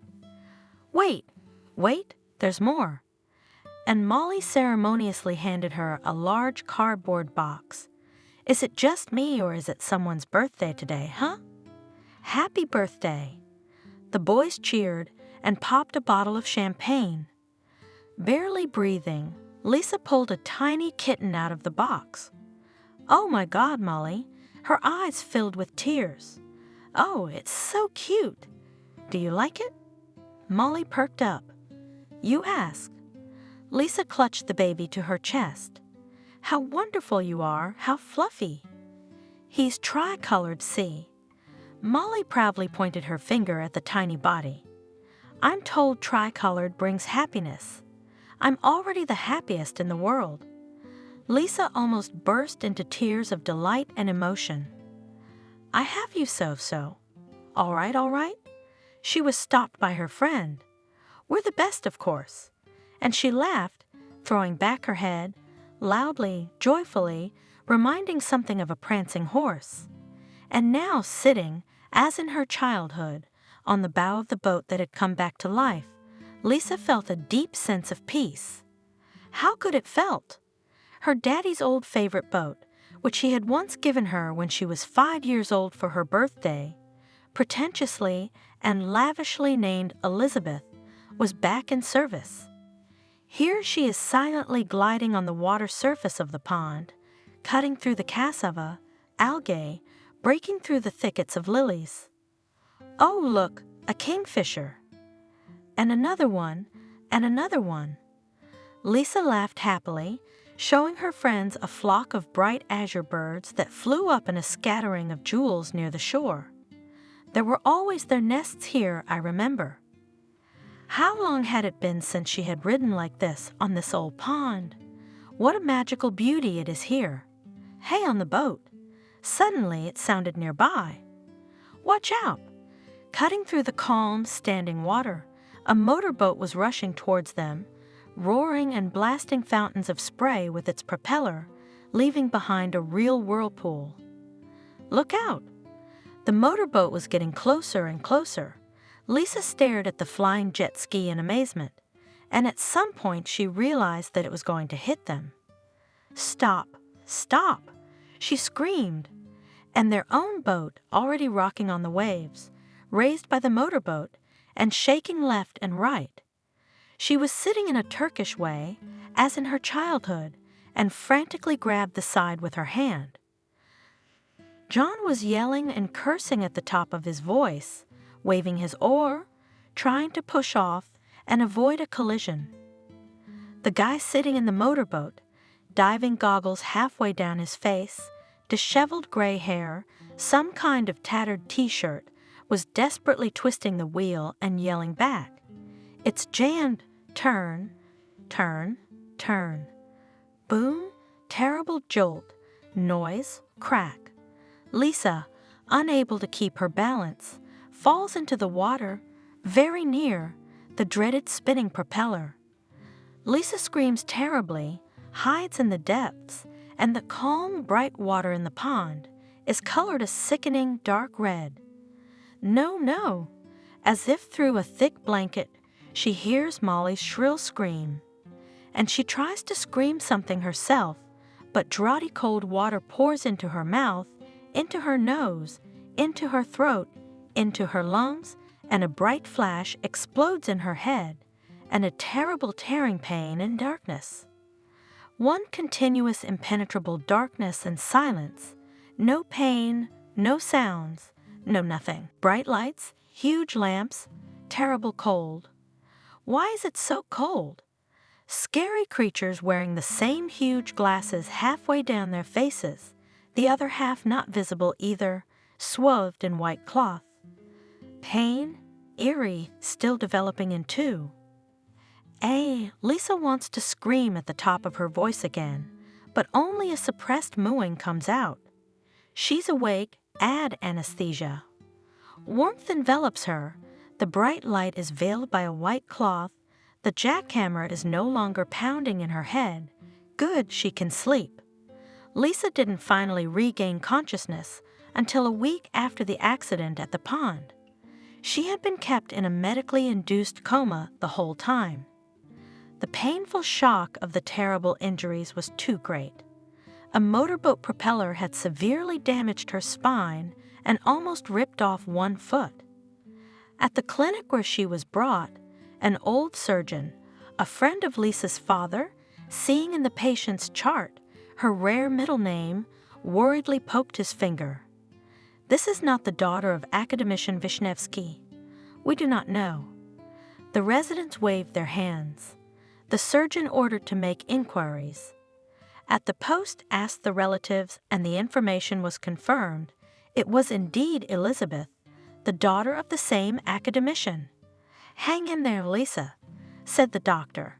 Wait, there's more. And Molly ceremoniously handed her a large cardboard box. Is it just me, or is it someone's birthday today, huh? Happy birthday. The boys cheered and popped a bottle of champagne. Barely breathing, Lisa pulled a tiny kitten out of the box. Oh my God, Molly, her eyes filled with tears. Oh, it's so cute. Do you like it? Molly perked up. You asked. Lisa clutched the baby to her chest. How wonderful you are, how fluffy. He's tricolored, see. Molly proudly pointed her finger at the tiny body. I'm told tricolored brings happiness. I'm already the happiest in the world. Lisa almost burst into tears of delight and emotion. I have you so. All right. She was stopped by her friend. We're the best, of course. And she laughed, throwing back her head, loudly, joyfully, reminding something of a prancing horse. And now sitting, as in her childhood, on the bow of the boat that had come back to life, Lisa felt a deep sense of peace. How good it felt! Her daddy's old favorite boat, which he had once given her when she was 5 years old for her birthday, pretentiously and lavishly named Elizabeth, was back in service. Here she is silently gliding on the water surface of the pond, cutting through the cassava, algae, breaking through the thickets of lilies. Oh, look, a kingfisher. And another one, and another one. Lisa laughed happily, showing her friends a flock of bright azure birds that flew up in a scattering of jewels near the shore. There were always their nests here, I remember. How long had it been since she had ridden like this on this old pond? What a magical beauty it is here. Hey, on the boat. Suddenly it sounded nearby. Watch out! Cutting through the calm, standing water, a motorboat was rushing towards them, roaring and blasting fountains of spray with its propeller, leaving behind a real whirlpool. Look out! The motorboat was getting closer and closer. Lisa stared at the flying jet ski in amazement, and at some point she realized that it was going to hit them. Stop! Stop! She screamed, and their own boat, already rocking on the waves, raised by the motorboat and shaking left and right. She was sitting in a Turkish way, as in her childhood, and frantically grabbed the side with her hand. John was yelling and cursing at the top of his voice, waving his oar, trying to push off and avoid a collision. The guy sitting in the motorboat, diving goggles halfway down his face, disheveled gray hair, some kind of tattered t-shirt, was desperately twisting the wheel and yelling back. It's jammed. Turn, turn, turn. Boom, terrible jolt, noise, crack. Lisa, unable to keep her balance, falls into the water, very near the dreaded spinning propeller. Lisa screams terribly, hides in the depths, and the calm, bright water in the pond is colored a sickening dark red. No, as if through a thick blanket, she hears Molly's shrill scream. and she tries to scream something herself, but draughty cold water pours into her mouth, into her nose, into her throat, into her lungs, and a bright flash explodes in her head, and a terrible tearing pain and darkness. One continuous impenetrable darkness and silence, no pain, no sounds, no nothing. Bright lights, huge lamps, terrible cold. Why is it so cold? Scary creatures wearing the same huge glasses halfway down their faces, the other half not visible either, swathed in white cloth. Pain, eerie, still developing in two. Lisa wants to scream at the top of her voice again, but only a suppressed mooing comes out. She's awake, add anesthesia. Warmth envelops her, the bright light is veiled by a white cloth, the jackhammer is no longer pounding in her head. Good, she can sleep. Lisa didn't finally regain consciousness until a week after the accident at the pond. She had been kept in a medically induced coma the whole time. The painful shock of the terrible injuries was too great. A motorboat propeller had severely damaged her spine and almost ripped off one foot. At the clinic where she was brought, an old surgeon, a friend of Lisa's father, seeing in the patient's chart her rare middle name, worriedly poked his finger. This is not the daughter of academician Vishnevsky. We do not know. The residents waved their hands. The surgeon ordered to make inquiries. At the post asked the relatives, and the information was confirmed. It was indeed Elizabeth, the daughter of the same academician. "Hang in there, Lisa," said the doctor.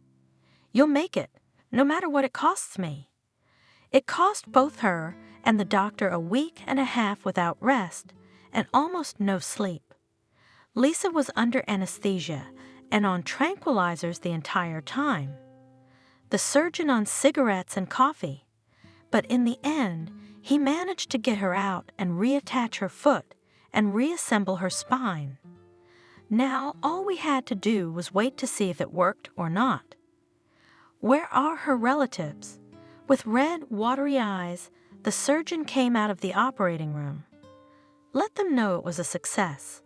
"You'll make it, no matter what it costs me." It cost both her and the doctor a week and a half without rest and almost no sleep. Lisa was under anesthesia and on tranquilizers the entire time. The surgeon on cigarettes and coffee. But in the end, he managed to get her out and reattach her foot and reassemble her spine. Now, all we had to do was wait to see if it worked or not. Where are her relatives? With red, watery eyes, the surgeon came out of the operating room. Let them know it was a success.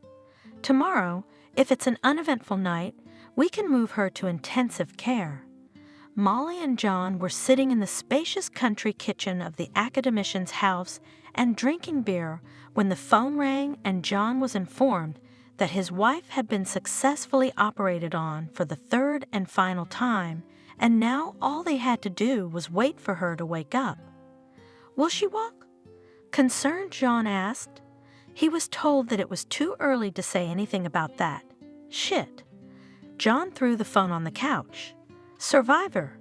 Tomorrow, if it's an uneventful night, we can move her to intensive care. Molly and John were sitting in the spacious country kitchen of the academician's house and drinking beer when the phone rang and John was informed that his wife had been successfully operated on for the third and final time, and now all they had to do was wait for her to wake up. "Will she walk?" Concerned John asked. He was told that it was too early to say anything about that. Shit. John threw the phone on the couch. Survivor.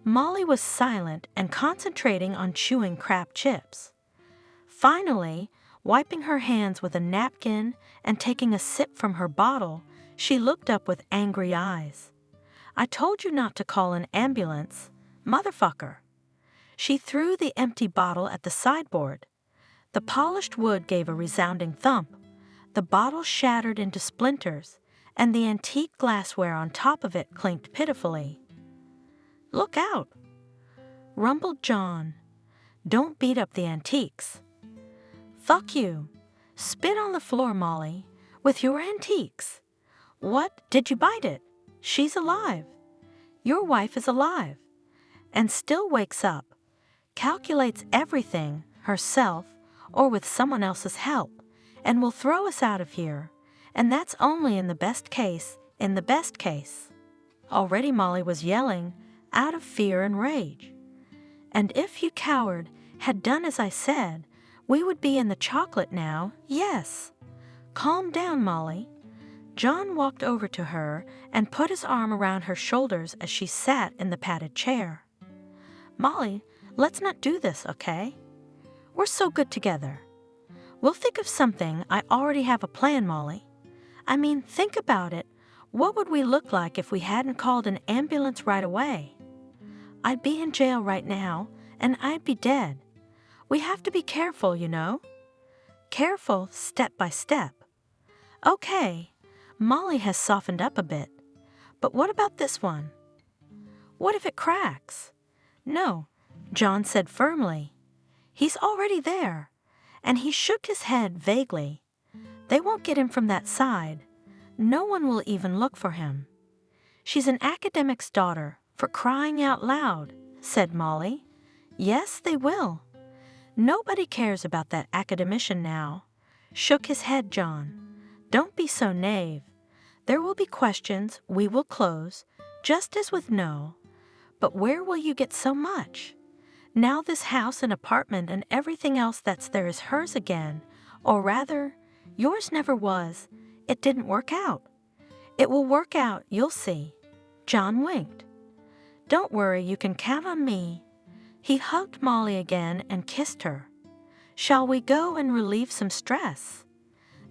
Molly was silent and concentrating on chewing crab chips. Finally, wiping her hands with a napkin and taking a sip from her bottle, she looked up with angry eyes. "I told you not to call an ambulance, motherfucker." She threw the empty bottle at the sideboard. The polished wood gave a resounding thump. The bottle shattered into splinters, and the antique glassware on top of it clinked pitifully. "Look out," rumbled John. "Don't beat up the antiques." "Fuck you. Spit on the floor, Molly, with your antiques. What? Did you bite it? She's alive. Your wife is alive. And still wakes up, calculates everything, herself, or with someone else's help, and will throw us out of here. And that's only in the best case, in the best case." Already Molly was yelling, out of fear and rage. "And if you coward had done as I said, we would be in the chocolate now, yes. Calm down, Molly." John walked over to her and put his arm around her shoulders as she sat in the padded chair. "Molly, let's not do this, okay? We're so good together. We'll think of something. I already have a plan, Molly. I mean, think about it. What would we look like if we hadn't called an ambulance right away? I'd be in jail right now, and I'd be dead. We have to be careful, you know. Careful, step by step. Okay, Molly has softened up a bit. But what about this one? What if it cracks? No, John said firmly. He's already there. And he shook his head vaguely. They won't get him from that side. No one will even look for him. She's an academic's daughter, for crying out loud, said Molly. Yes, they will. Nobody cares about that academician now. Shook his head John. Don't be so naive. There will be questions we will close, just as with no. But where will you get so much? Now this house and apartment and everything else that's there is hers again, or rather, yours never was. It didn't work out. It will work out, you'll see. John winked. Don't worry, you can count on me. He hugged Molly again and kissed her. Shall we go and relieve some stress?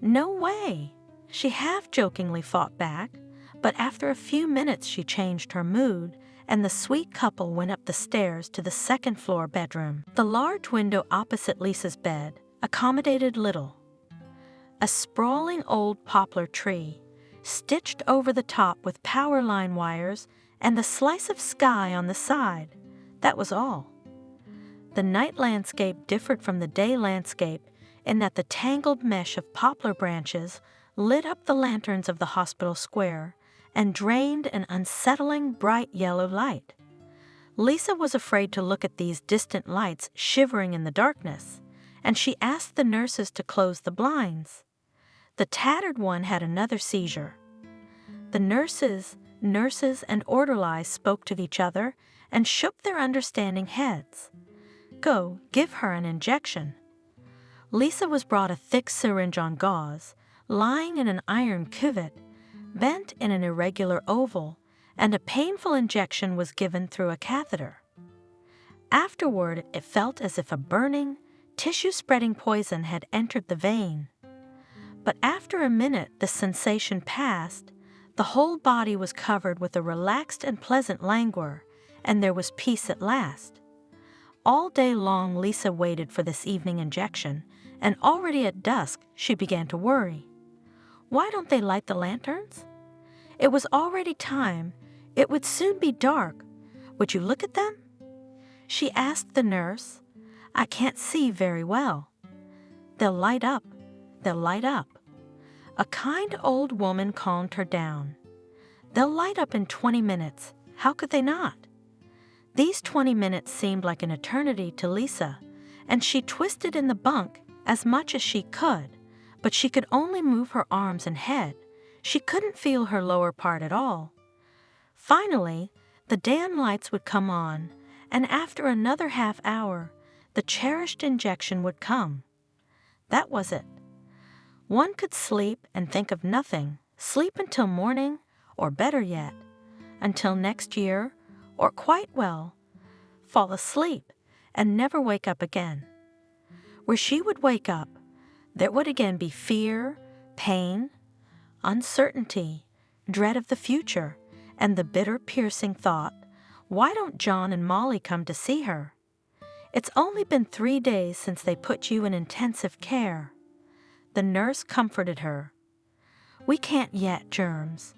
No way. She half-jokingly fought back, but after a few minutes she changed her mood, and the sweet couple went up the stairs to the second-floor bedroom. The large window opposite Lisa's bed accommodated little. A sprawling old poplar tree, stitched over the top with power line wires and a slice of sky on the side. That was all. The night landscape differed from the day landscape in that the tangled mesh of poplar branches lit up the lanterns of the hospital square and drained an unsettling bright yellow light. Lisa was afraid to look at these distant lights shivering in the darkness, and she asked the nurses to close the blinds. The tattered one had another seizure. The nurses and orderlies spoke to each other and shook their understanding heads. Go, give her an injection. Lisa was brought a thick syringe on gauze, lying in an iron cuvette, bent in an irregular oval, and a painful injection was given through a catheter. Afterward, it felt as if a burning, tissue-spreading poison had entered the vein. But after a minute, the sensation passed, the whole body was covered with a relaxed and pleasant languor, and there was peace at last. All day long Lisa waited for this evening injection, and already at dusk she began to worry. Why don't they light the lanterns? It was already time. It would soon be dark. Would you look at them? She asked the nurse. I can't see very well. They'll light up. They'll light up. A kind old woman calmed her down. They'll light up in 20 minutes. How could they not? These 20 minutes seemed like an eternity to Lisa, and she twisted in the bunk as much as she could, but she could only move her arms and head. She couldn't feel her lower part at all. Finally, the damn lights would come on, and after another half hour, the cherished injection would come. That was it. One could sleep and think of nothing, sleep until morning, or better yet, until next year, or quite well, fall asleep and never wake up again. Where she would wake up, there would again be fear, pain, uncertainty, dread of the future, and the bitter, piercing thought, why don't John and Molly come to see her? It's only been 3 days since they put you in intensive care. The nurse comforted her. We can't yet, Germs.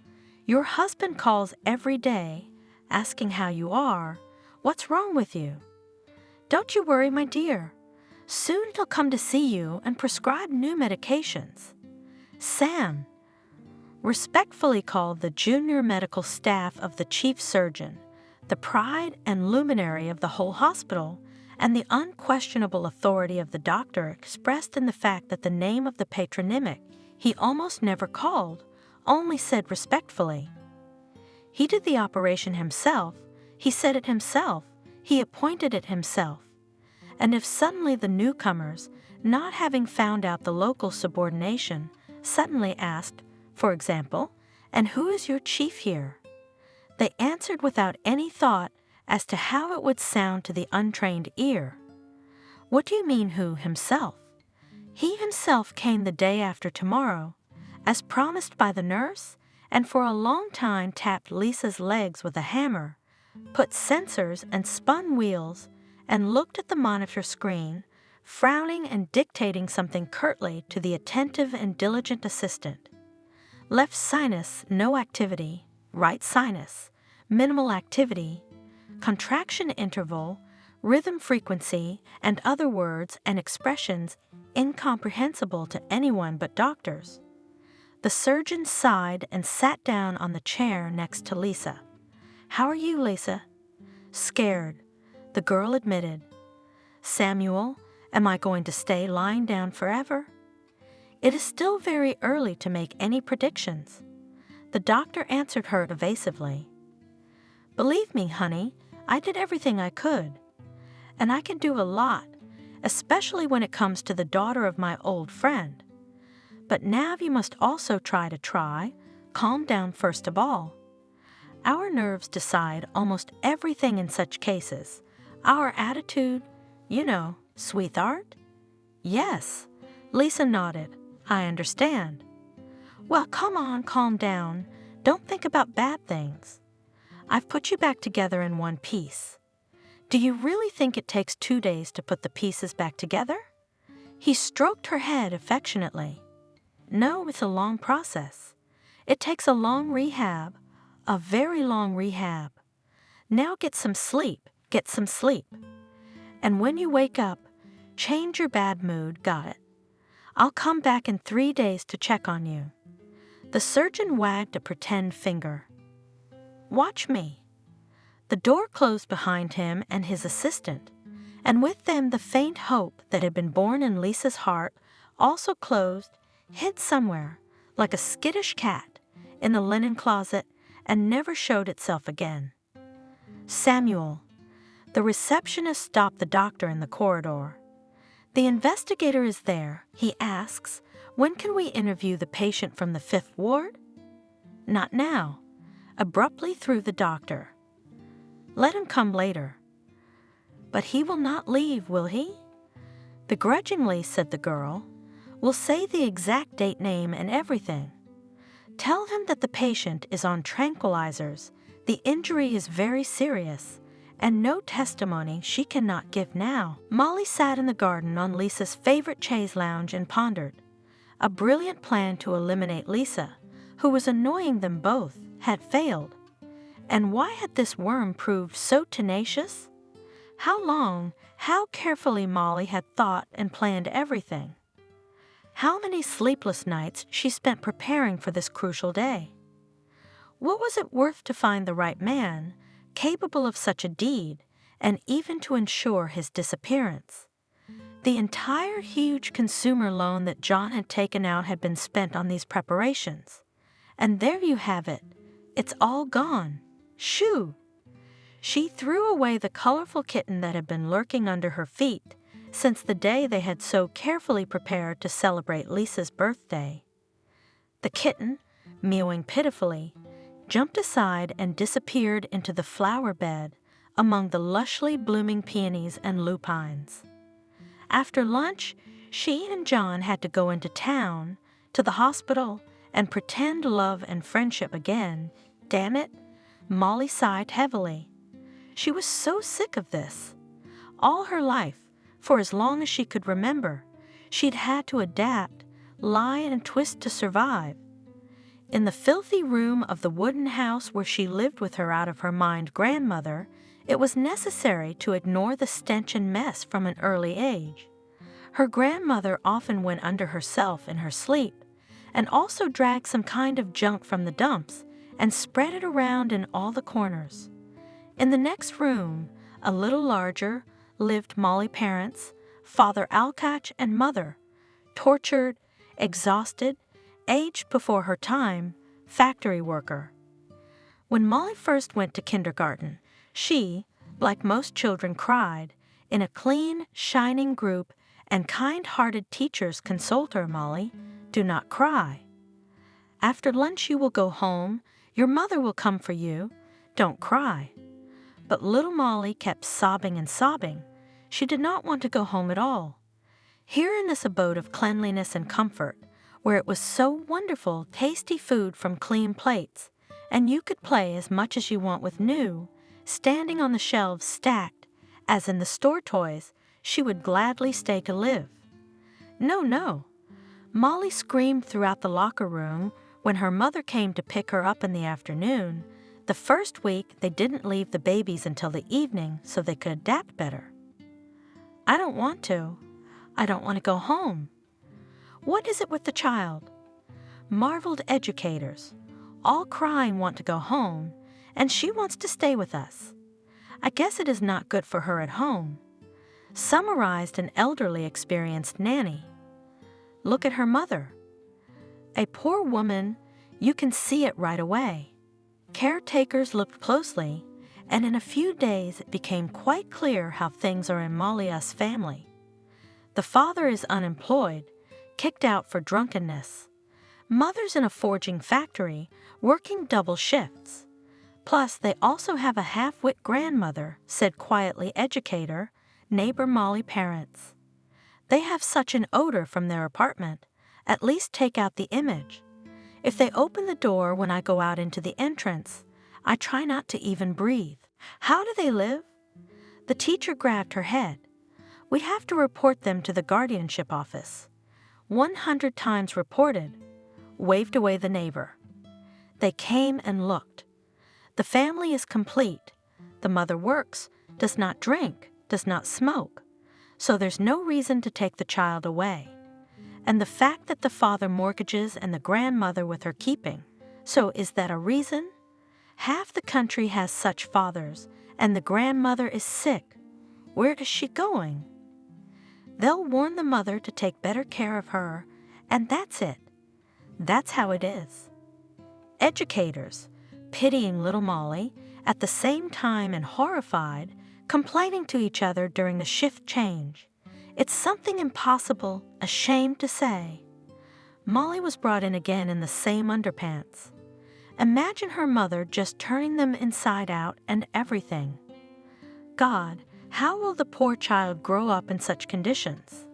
Your husband calls every day, asking how you are. What's wrong with you? Don't you worry, my dear. Soon he'll come to see you and prescribe new medications. Sam, respectfully called the junior medical staff of the chief surgeon, the pride and luminary of the whole hospital, and the unquestionable authority of the doctor expressed in the fact that the name of the patronymic he almost never called, only said respectfully. He did the operation himself, he said it himself, he appointed it himself. And if suddenly the newcomers, not having found out the local subordination, suddenly asked, for example, and who is your chief here? They answered without any thought as to how it would sound to the untrained ear. What do you mean who himself? He himself came the day after tomorrow, as promised by the nurse, and for a long time tapped Lisa's legs with a hammer, put sensors and spun wheels, and looked at the monitor screen, frowning and dictating something curtly to the attentive and diligent assistant. Left sinus, no activity. Right sinus, minimal activity. contraction interval, rhythm frequency, and other words and expressions incomprehensible to anyone but doctors. The surgeon sighed and sat down on the chair next to Lisa. "How are you, Lisa?" "Scared," the girl admitted. "Samuel, am I going to stay lying down forever?" "It is still very early to make any predictions." The doctor answered her evasively. "Believe me, honey, I did everything I could. And I can do a lot, especially when it comes to the daughter of my old friend. But now you must also try, calm down first of all. Our nerves decide almost everything in such cases. Our attitude, sweetheart?" "Yes," Lisa nodded. "I understand." "Well, come on, calm down. Don't think about bad things. I've put you back together in one piece. Do you really think it takes 2 days to put the pieces back together?" He stroked her head affectionately. "No, it's a long process. It takes a long rehab, a very long rehab. Now get some sleep. And when you wake up, change your bad mood, got it? I'll come back in 3 days to check on you." The surgeon wagged a pretend finger. "Watch me." The door closed behind him and his assistant, and with them the faint hope that had been born in Lisa's heart also closed, hid somewhere, like a skittish cat, in the linen closet, and never showed itself again. "Samuel." The receptionist stopped the doctor in the corridor. "The investigator is there. He asks, when can we interview the patient from the 5th ward?" "Not now," abruptly threw the doctor. "Let him come later." "But he will not leave, will he?" Begrudgingly said the girl. "We'll say the exact date, name, and everything. Tell him that the patient is on tranquilizers, the injury is very serious, and no testimony she cannot give now." Molly sat in the garden on Lisa's favorite chaise lounge and pondered. A brilliant plan to eliminate Lisa, who was annoying them both, had failed. And why had this worm proved so tenacious? How long, how carefully Molly had thought and planned everything. How many sleepless nights she spent preparing for this crucial day. What was it worth to find the right man, capable of such a deed, and even to ensure his disappearance? The entire huge consumer loan that John had taken out had been spent on these preparations. And there you have it. It's all gone. Shoo! She threw away the colorful kitten that had been lurking under her feet since the day they had so carefully prepared to celebrate Lisa's birthday. The kitten, mewing pitifully, jumped aside and disappeared into the flower bed among the lushly blooming peonies and lupines. After lunch, she and John had to go into town, to the hospital, and pretend love and friendship again. Damn it, Molly sighed heavily. She was so sick of this. All her life, for as long as she could remember, she'd had to adapt, lie and twist to survive. In the filthy room of the wooden house where she lived with her out-of-her-mind grandmother, it was necessary to ignore the stench and mess from an early age. Her grandmother often went under herself in her sleep, and also dragged some kind of junk from the dumps and spread it around in all the corners. In the next room, a little larger, lived Molly's parents, Father Alcatch and Mother, tortured, exhausted, aged before her time, factory worker. When Molly first went to kindergarten, she, like most children, cried, in a clean, shining group, and kind-hearted teachers consoled her. "Molly, do not cry. After lunch you will go home, your mother will come for you. Don't cry." But little Molly kept sobbing and sobbing. She did not want to go home at all. Here in this abode of cleanliness and comfort, where it was so wonderful, tasty food from clean plates, and you could play as much as you want with new, standing on the shelves stacked, as in the store toys, she would gladly stay to live. No, no. Molly screamed throughout the locker room when her mother came to pick her up in the afternoon The first week, they didn't leave the babies until the evening so they could adapt better. I don't want to. I don't want to go home. What is it with the child? Marveled educators, all crying want to go home, and she wants to stay with us. I guess it is not good for her at home. Summarized an elderly experienced nanny. Look at her mother. A poor woman, you can see it right away. Caretakers looked closely, and in a few days it became quite clear how things are in Malia's family. The father is unemployed, kicked out for drunkenness. Mother's in a forging factory, working double shifts. Plus, they also have a half-wit grandmother, said quietly educator, neighbor Molly parents. They have such an odor from their apartment. At least take out the image. If they open the door when I go out into the entrance, I try not to even breathe. How do they live? The teacher grabbed her head. We have to report them to the guardianship office. 100 times reported, waved away the neighbor. They came and looked. The family is complete. The mother works, does not drink, does not smoke. So there's no reason to take the child away. And the fact that the father mortgages and the grandmother with her keeping. So is that a reason? Half the country has such fathers, and the grandmother is sick. Where is she going? They'll warn the mother to take better care of her, and that's it. That's how it is. Educators, pitying little Molly, at the same time and horrified, complaining to each other during the shift change. It's something impossible, ashamed to say. Molly was brought in again in the same underpants. Imagine her mother just turning them inside out and everything. God, how will the poor child grow up in such conditions?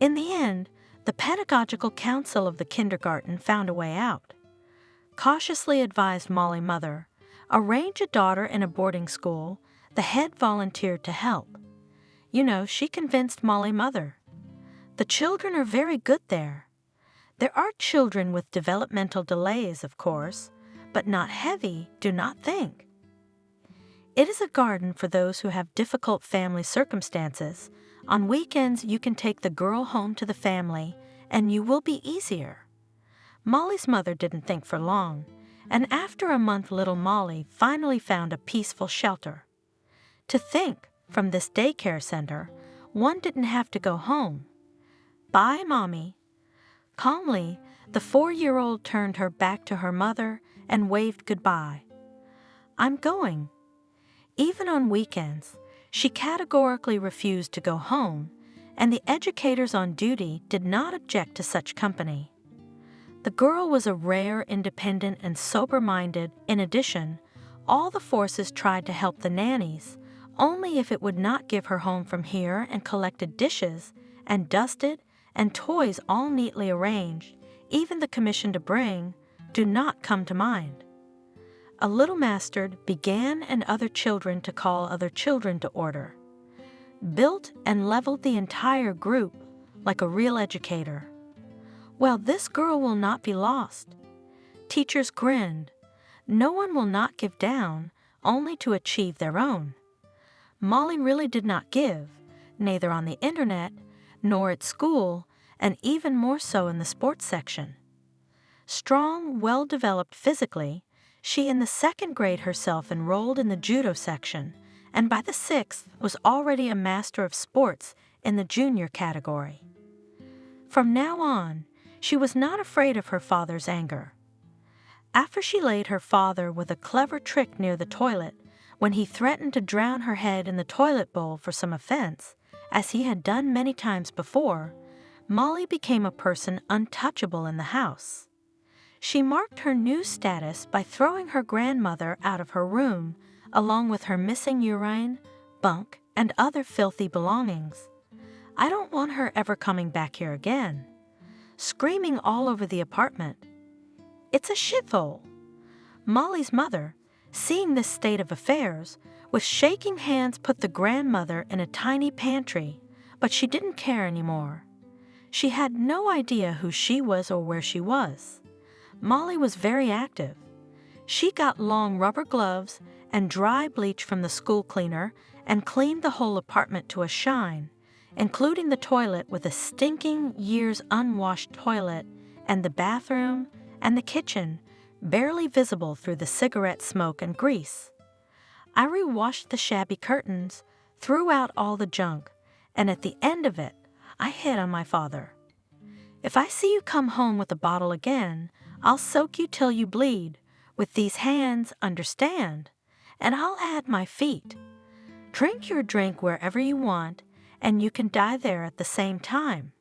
In the end, the pedagogical council of the kindergarten found a way out. Cautiously advised Molly mother, arrange a daughter in a boarding school. The head volunteered to help. You know, she convinced Molly mother. The children are very good there. There are children with developmental delays, of course, but not heavy, do not think. It is a garden for those who have difficult family circumstances. On weekends, you can take the girl home to the family, and you will be easier. Molly's mother didn't think for long, and after a month little Molly finally found a peaceful shelter. To think, from this daycare center, one didn't have to go home. Bye, Mommy. Calmly, the 4-year-old turned her back to her mother and waved goodbye. I'm going. Even on weekends, she categorically refused to go home, and the educators on duty did not object to such company. The girl was a rare, independent, and sober-minded. In addition, all the forces tried to help the nannies, only if it would not give her home from here and collected dishes and dusted and toys all neatly arranged, even the commission to bring, do not come to mind. A little mastered began and other children to call other children to order. Built and leveled the entire group like a real educator. Well, this girl will not be lost. Teachers grinned. No one will not give down, only to achieve their own. Molly really did not give, neither on the internet, nor at school, and even more so in the sports section. Strong, well-developed physically, she in the 2nd grade herself enrolled in the judo section, and by the 6th was already a master of sports in the junior category. From now on, she was not afraid of her father's anger. After she laid her father with a clever trick near the toilet, when he threatened to drown her head in the toilet bowl for some offense, as he had done many times before, Molly became a person untouchable in the house. She marked her new status by throwing her grandmother out of her room, along with her missing urine, bunk, and other filthy belongings. I don't want her ever coming back here again. Screaming all over the apartment. It's a shithole. Molly's mother, seeing this state of affairs, with shaking hands put the grandmother in a tiny pantry, but she didn't care anymore. She had no idea who she was or where she was. Molly was very active. She got long rubber gloves and dry bleach from the school cleaner and cleaned the whole apartment to a shine, including the toilet with a stinking years unwashed toilet and the bathroom and the kitchen barely visible through the cigarette smoke and grease. I rewashed the shabby curtains, threw out all the junk, and at the end of it, I hit on my father. If I see you come home with a bottle again, I'll soak you till you bleed. With these hands, understand, and I'll add my feet. Drink your drink wherever you want, and you can die there at the same time.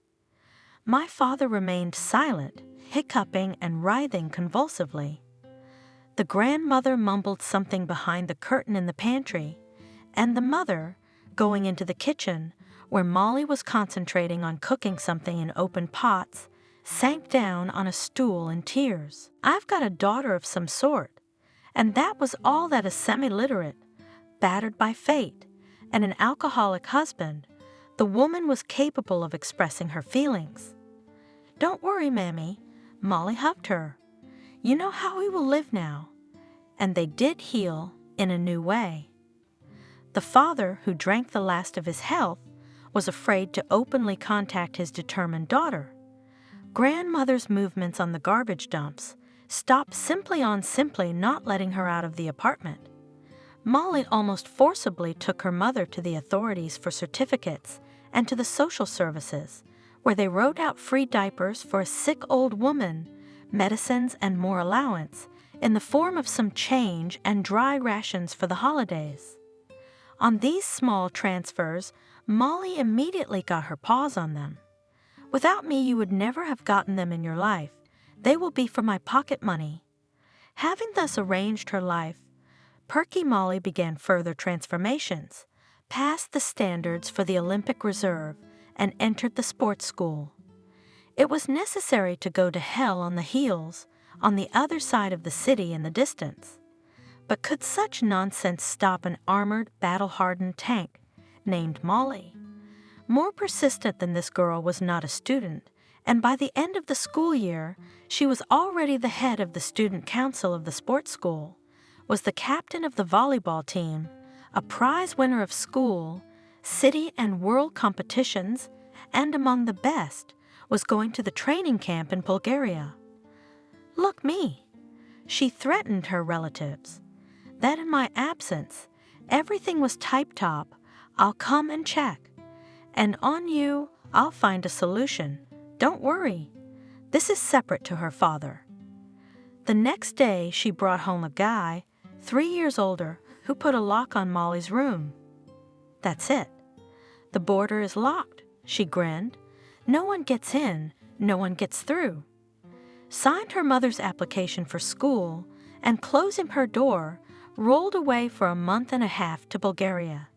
My father remained silent, hiccuping and writhing convulsively. The grandmother mumbled something behind the curtain in the pantry, and the mother, going into the kitchen, where Molly was concentrating on cooking something in open pots, sank down on a stool in tears. I've got a daughter of some sort, and that was all that a semi-literate, battered by fate, and an alcoholic husband, the woman was capable of expressing her feelings. Don't worry, Mammy, Molly hugged her. You know how we will live now. And they did heal in a new way. The father, who drank the last of his health, was afraid to openly contact his determined daughter. Grandmother's movements on the garbage dumps stopped simply not letting her out of the apartment. Molly almost forcibly took her mother to the authorities for certificates and to the social services, where they wrote out free diapers for a sick old woman, medicines and more allowance, in the form of some change and dry rations for the holidays. On these small transfers, Molly immediately got her paws on them. Without me, you would never have gotten them in your life. They will be for my pocket money. Having thus arranged her life, Perky Molly began further transformations, passed the standards for the Olympic Reserve, and entered the sports school. It was necessary to go to hell on the heels, on the other side of the city in the distance. But could such nonsense stop an armored, battle-hardened tank named Molly? More persistent than this girl was not a student, and by the end of the school year, she was already the head of the student council of the sports school, was the captain of the volleyball team, a prize winner of school, city and world competitions, and among the best, was going to the training camp in Bulgaria. Look me. She threatened her relatives that in my absence, everything was tip-top. I'll come and check. And on you, I'll find a solution. Don't worry. This is separate to her father. The next day, she brought home a guy, 3 years older, who put a lock on Molly's room. That's it. The border is locked, she grinned. No one gets in, no one gets through. Signed her mother's application for school, and closing her door, rolled away for a month and a half to Bulgaria.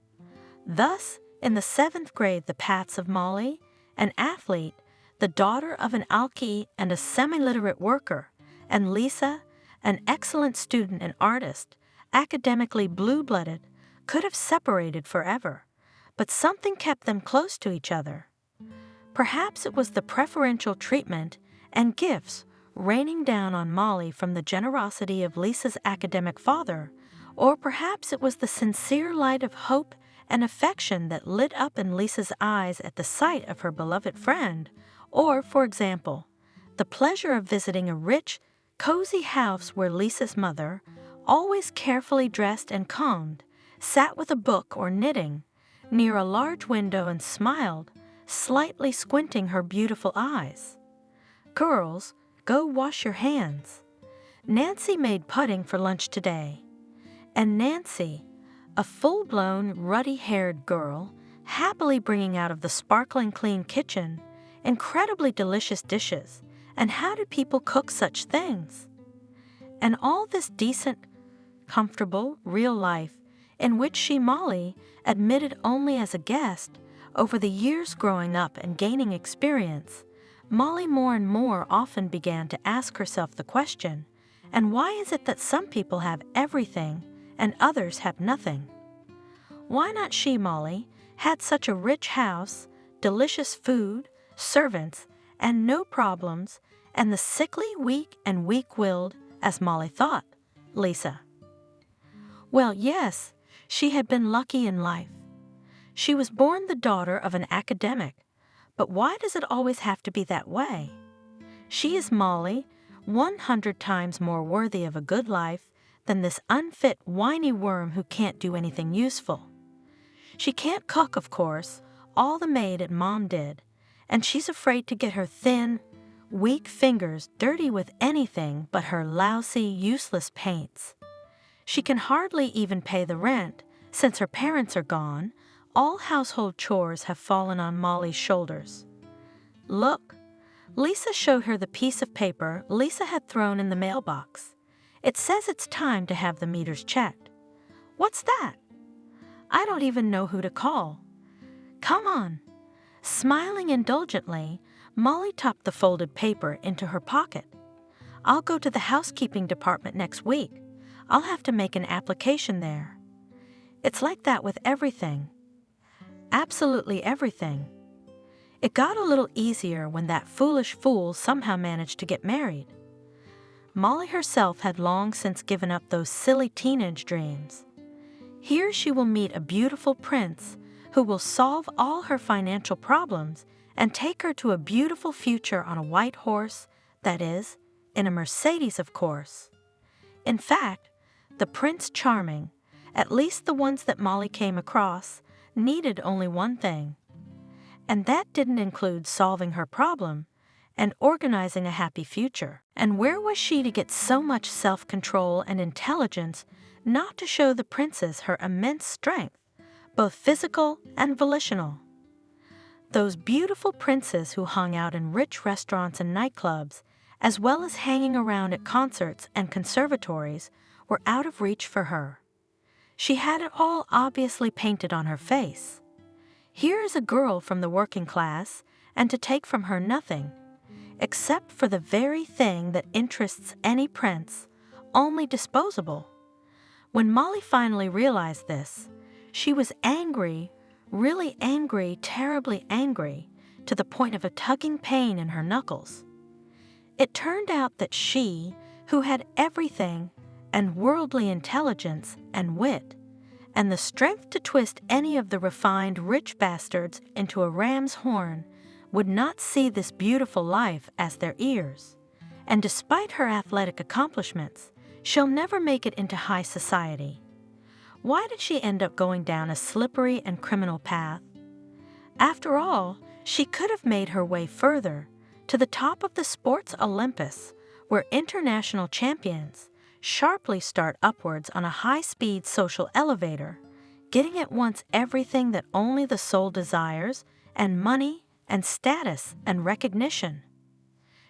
Thus, in the 7th grade, the paths of Molly, an athlete, the daughter of an alki and a semi-literate worker, and Lisa, an excellent student and artist, academically blue-blooded, could have separated forever, but something kept them close to each other. Perhaps it was the preferential treatment and gifts raining down on Molly from the generosity of Lisa's academic father, or perhaps it was the sincere light of hope and affection that lit up in Lisa's eyes at the sight of her beloved friend, or, for example, the pleasure of visiting a rich, cozy house where Lisa's mother, always carefully dressed and combed, sat with a book or knitting, near a large window and smiled, slightly squinting her beautiful eyes. Girls, go wash your hands. Nancy made pudding for lunch today. And Nancy, a full-blown, ruddy-haired girl, happily bringing out of the sparkling clean kitchen incredibly delicious dishes. And how do people cook such things? And all this decent, comfortable, real life in which she, Molly, admitted only as a guest, over the years growing up and gaining experience, Molly more and more often began to ask herself the question, and why is it that some people have everything and others have nothing? Why not she, Molly, had such a rich house, delicious food, servants, and no problems, and the sickly, weak, and weak-willed, as Molly thought, Lisa. Well, yes, she had been lucky in life. She was born the daughter of an academic, but why does it always have to be that way? She is Molly, 100 times more worthy of a good life than this unfit, whiny worm who can't do anything useful. She can't cook, of course, all the maid and Mom did, and she's afraid to get her thin, weak fingers dirty with anything but her lousy, useless paints. She can hardly even pay the rent. Since her parents are gone, all household chores have fallen on Molly's shoulders. Look, Lisa showed her the piece of paper Lisa had thrown in the mailbox. It says it's time to have the meters checked. What's that? I don't even know who to call. Come on. Smiling indulgently, Molly tucked the folded paper into her pocket. I'll go to the housekeeping department next week. I'll have to make an application there. It's like that with everything. Absolutely everything. It got a little easier when that foolish fool somehow managed to get married. Molly herself had long since given up those silly teenage dreams. Here she will meet a beautiful prince who will solve all her financial problems and take her to a beautiful future on a white horse, that is, in a Mercedes, of course. In fact, the Prince Charming, at least the ones that Molly came across, needed only one thing. And that didn't include solving her problem and organizing a happy future. And where was she to get so much self-control and intelligence not to show the princess her immense strength, both physical and volitional? Those beautiful princes who hung out in rich restaurants and nightclubs, as well as hanging around at concerts and conservatories, were out of reach for her. She had it all obviously painted on her face. Here is a girl from the working class, and to take from her nothing, except for the very thing that interests any prince, only disposable. When Molly finally realized this, she was angry, really angry, terribly angry, to the point of a tugging pain in her knuckles. It turned out that she, who had everything, and worldly intelligence and wit, and the strength to twist any of the refined rich bastards into a ram's horn, would not see this beautiful life as their ears. And despite her athletic accomplishments, she'll never make it into high society. Why did she end up going down a slippery and criminal path? After all, she could have made her way further, to the top of the sports Olympus, where international champions sharply start upwards on a high-speed social elevator, getting at once everything that only the soul desires, and money, and status, and recognition.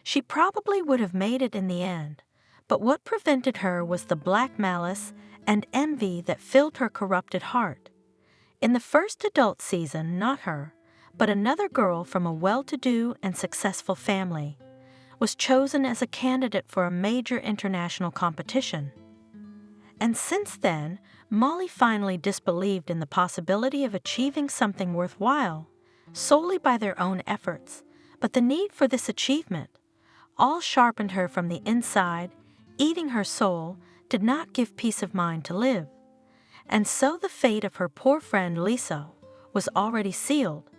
She probably would have made it in the end, but what prevented her was the black malice and envy that filled her corrupted heart. In the first adult season, not her, but another girl from a well-to-do and successful family, was chosen as a candidate for a major international competition. And since then, Molly finally disbelieved in the possibility of achieving something worthwhile, solely by their own efforts, but the need for this achievement, all sharpened her from the inside, eating her soul, did not give peace of mind to live. And so the fate of her poor friend Lisa was already sealed.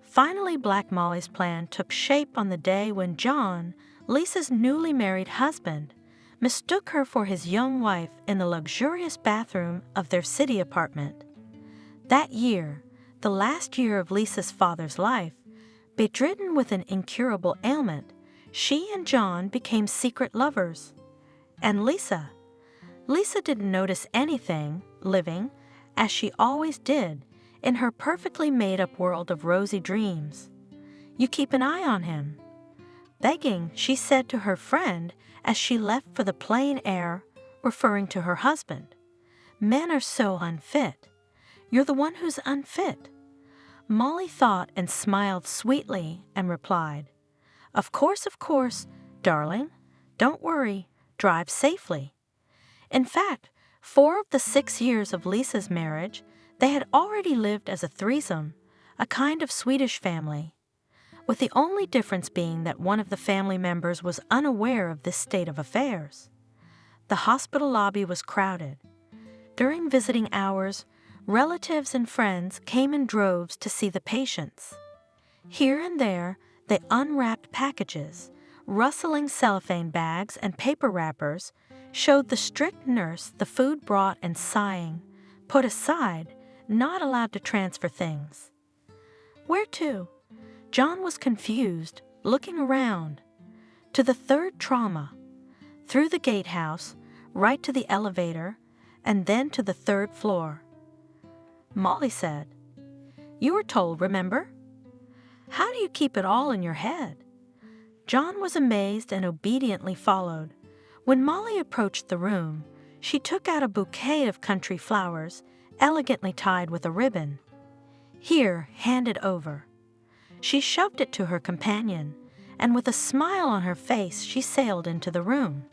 Finally, Black Molly's plan took shape on the day when John, Lisa's newly married husband, mistook her for his young wife in the luxurious bathroom of their city apartment. That year, the last year of Lisa's father's life, bedridden with an incurable ailment, she and John became secret lovers. And Lisa didn't notice anything, living, as she always did, in her perfectly made-up world of rosy dreams. You keep an eye on him. Begging, she said to her friend as she left for the plain air, referring to her husband. Men are so unfit. You're the one who's unfit. Molly thought and smiled sweetly and replied, of course, darling. Don't worry. Drive safely. In fact, 4 of the 6 years of Lisa's marriage, they had already lived as a threesome, a kind of Swedish family, with the only difference being that one of the family members was unaware of this state of affairs. The The hospital lobby was crowded. During visiting hours, relatives and friends came in droves to see the patients. Here and there, they unwrapped packages. Rustling cellophane bags and paper wrappers showed the strict nurse the food brought and sighing, "Put aside, not allowed to transfer things." "Where to?" John was confused, looking around. "To the third trauma. Through the gatehouse, right to the elevator, and then to the third floor." Molly said, "You were told, remember? How do you keep it all in your head?" John was amazed and obediently followed. When Molly approached the room, she took out a bouquet of country flowers, elegantly tied with a ribbon. "Here, hand it over." She shoved it to her companion, and with a smile on her face, she sailed into the room.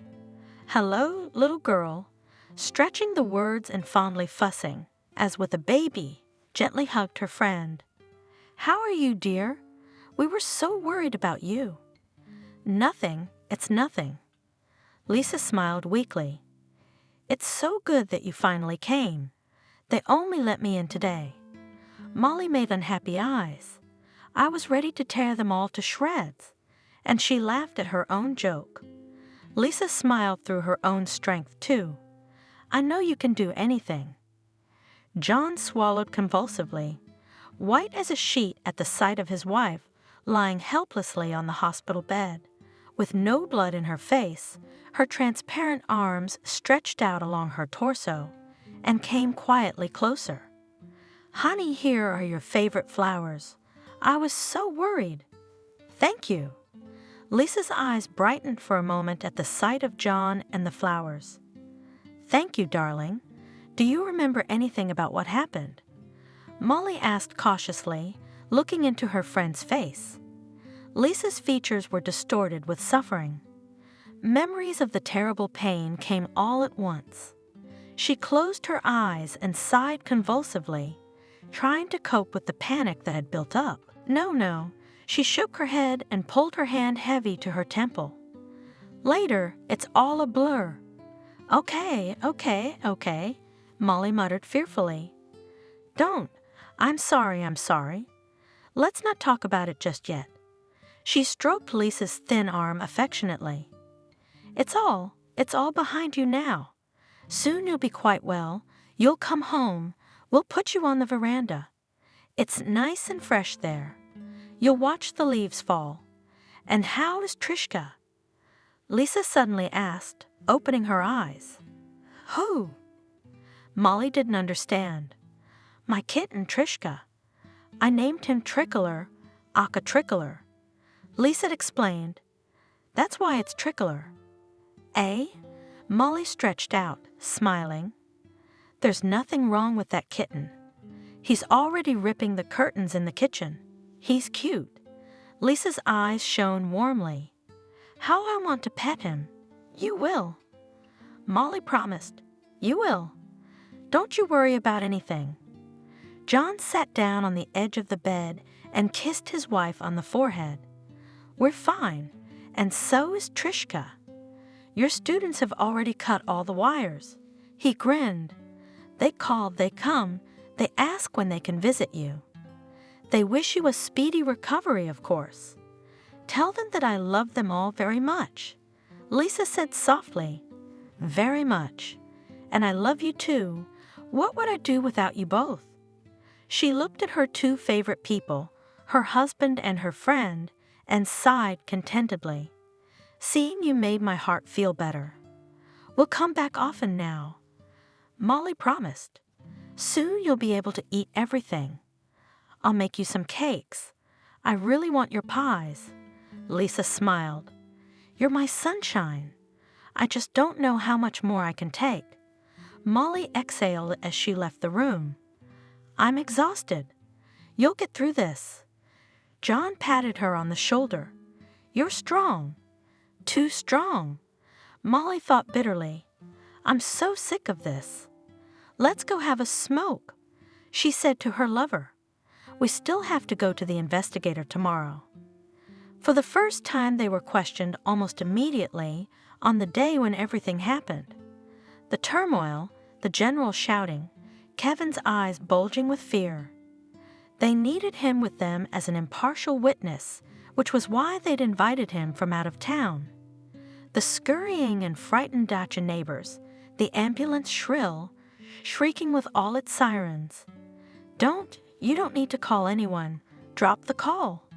"Hello, little girl," stretching the words and fondly fussing, as with a baby, gently hugged her friend. "How are you, dear? We were so worried about you." "Nothing, it's nothing." Lisa smiled weakly. "It's so good that you finally came. They only let me in today." Molly made unhappy eyes. I was ready to tear them all to shreds, and she laughed at her own joke. Lisa smiled through her own strength, too. "I know you can do anything." John swallowed convulsively, white as a sheet at the sight of his wife lying helplessly on the hospital bed. With no blood in her face, her transparent arms stretched out along her torso and came quietly closer. "Honey, here are your favorite flowers. I was so worried." "Thank you." Lisa's eyes brightened for a moment at the sight of John and the flowers. "Thank you, darling. Do you remember anything about what happened?" Molly asked cautiously, looking into her friend's face. Lisa's features were distorted with suffering. Memories of the terrible pain came all at once. She closed her eyes and sighed convulsively, trying to cope with the panic that had built up. No. She shook her head and pulled her hand heavy to her temple. "Later, it's all a blur." Okay, Molly muttered fearfully. "Don't. I'm sorry. Let's not talk about it just yet." She stroked Lisa's thin arm affectionately. It's all behind you now. Soon you'll be quite well. You'll come home. We'll put you on the veranda. It's nice and fresh there. You'll watch the leaves fall. And how is Trishka?" Lisa suddenly asked, opening her eyes. "Who?" Molly didn't understand. "My kitten, Trishka. I named him Trickler, Aka Trickler." Lisa explained. "That's why it's Trickler." "Eh?" Molly stretched out, smiling. "There's nothing wrong with that kitten. He's already ripping the curtains in the kitchen. He's cute." Lisa's eyes shone warmly. "How I want to pet him." "You will." Molly promised. "You will. Don't you worry about anything." John sat down on the edge of the bed and kissed his wife on the forehead. "We're fine, and so is Trishka. Your students have already cut all the wires." He grinned. "They call, they come, they ask when they can visit you. They wish you a speedy recovery, of course. Tell them that I love them all very much." Lisa said softly, "Very much. And I love you too. What would I do without you both?" She looked at her two favorite people, her husband and her friend, and sighed contentedly. "Seeing you made my heart feel better. We'll come back often now." Molly promised. "Soon you'll be able to eat everything. I'll make you some cakes. I really want your pies." Lisa smiled. "You're my sunshine. I just don't know how much more I can take." Molly exhaled as she left the room. "I'm exhausted. You'll get through this." John patted her on the shoulder. "You're strong. Too strong." Molly thought bitterly. "I'm so sick of this. Let's go have a smoke," she said to her lover. "We still have to go to the investigator tomorrow." For the first time they were questioned almost immediately on the day when everything happened. The turmoil, the general shouting, Kevin's eyes bulging with fear. They needed him with them as an impartial witness, which was why they'd invited him from out of town. The scurrying and frightened dacha neighbors, the ambulance shrill, shrieking with all its sirens. You don't need to call anyone. Drop the call.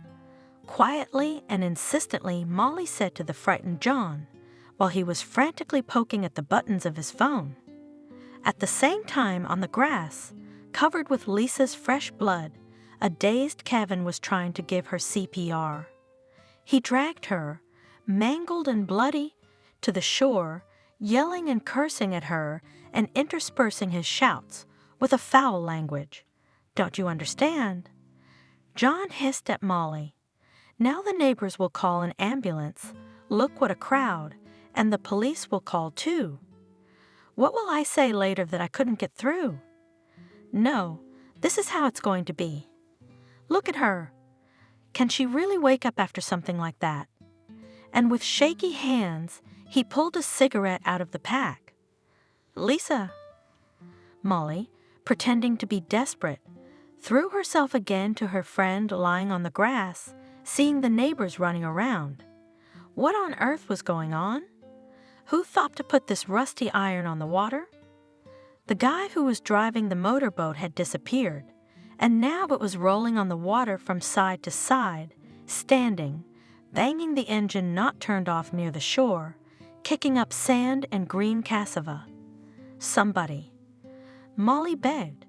Quietly and insistently, Molly said to the frightened John, while he was frantically poking at the buttons of his phone. At the same time, on the grass, covered with Lisa's fresh blood, a dazed Kevin was trying to give her CPR. He dragged her, mangled and bloody, to the shore, yelling and cursing at her and interspersing his shouts with a foul language. Don't you understand? John hissed at Molly. Now the neighbors will call an ambulance. Look what a crowd. And the police will call too. What will I say later that I couldn't get through? No, this is how it's going to be. Look at her. Can she really wake up after something like that? And with shaky hands, he pulled a cigarette out of the pack. Lisa. Molly, pretending to be desperate, threw herself again to her friend lying on the grass, seeing the neighbors running around. What on earth was going on? Who thought to put this rusty iron on the water? The guy who was driving the motorboat had disappeared, and now it was rolling on the water from side to side, standing, banging the engine not turned off near the shore, kicking up sand and green cassava. Somebody. Molly begged,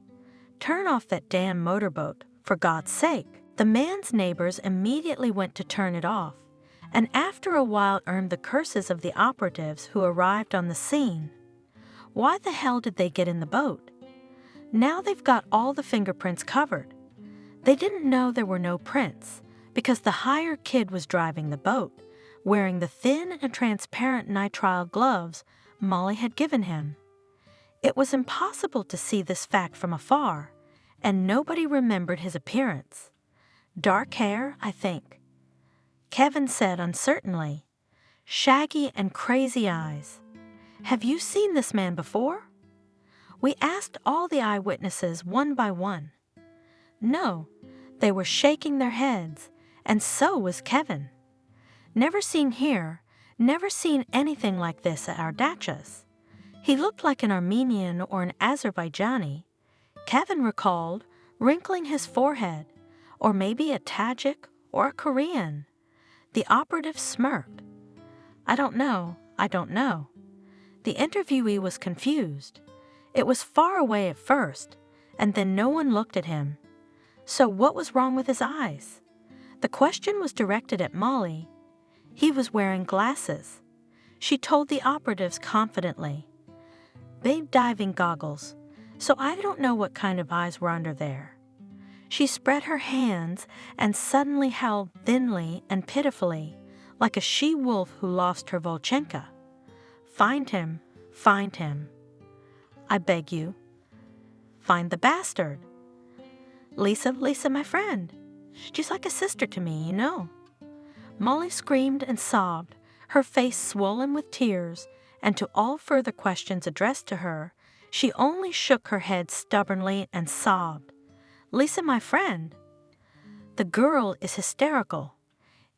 "Turn off that damn motorboat, for God's sake." The man's neighbors immediately went to turn it off, and after a while earned the curses of the operatives who arrived on the scene. Why the hell did they get in the boat? Now they've got all the fingerprints covered. They didn't know there were no prints, because the hired kid was driving the boat, wearing the thin and transparent nitrile gloves Molly had given him. It was impossible to see this fact from afar, and nobody remembered his appearance. Dark hair, I think. Kevin said uncertainly, shaggy and crazy eyes. Have you seen this man before? We asked all the eyewitnesses one by one. No, they were shaking their heads, and so was Kevin. Never seen here, never seen anything like this at our dachas. He looked like an Armenian or an Azerbaijani, Kevin recalled, wrinkling his forehead, or maybe a Tajik or a Korean. The operative smirked. I don't know. The interviewee was confused. It was far away at first, and then no one looked at him. So what was wrong with his eyes? The question was directed at Molly. He was wearing glasses. She told the operatives confidently. Big diving goggles, so I don't know what kind of eyes were under there. She spread her hands and suddenly howled thinly and pitifully, like a she-wolf who lost her Volchenka. Find him, find him. I beg you. Find the bastard. Lisa, my friend. She's like a sister to me, you know. Molly screamed and sobbed, her face swollen with tears, and to all further questions addressed to her, she only shook her head stubbornly and sobbed. Lisa, my friend. The girl is hysterical,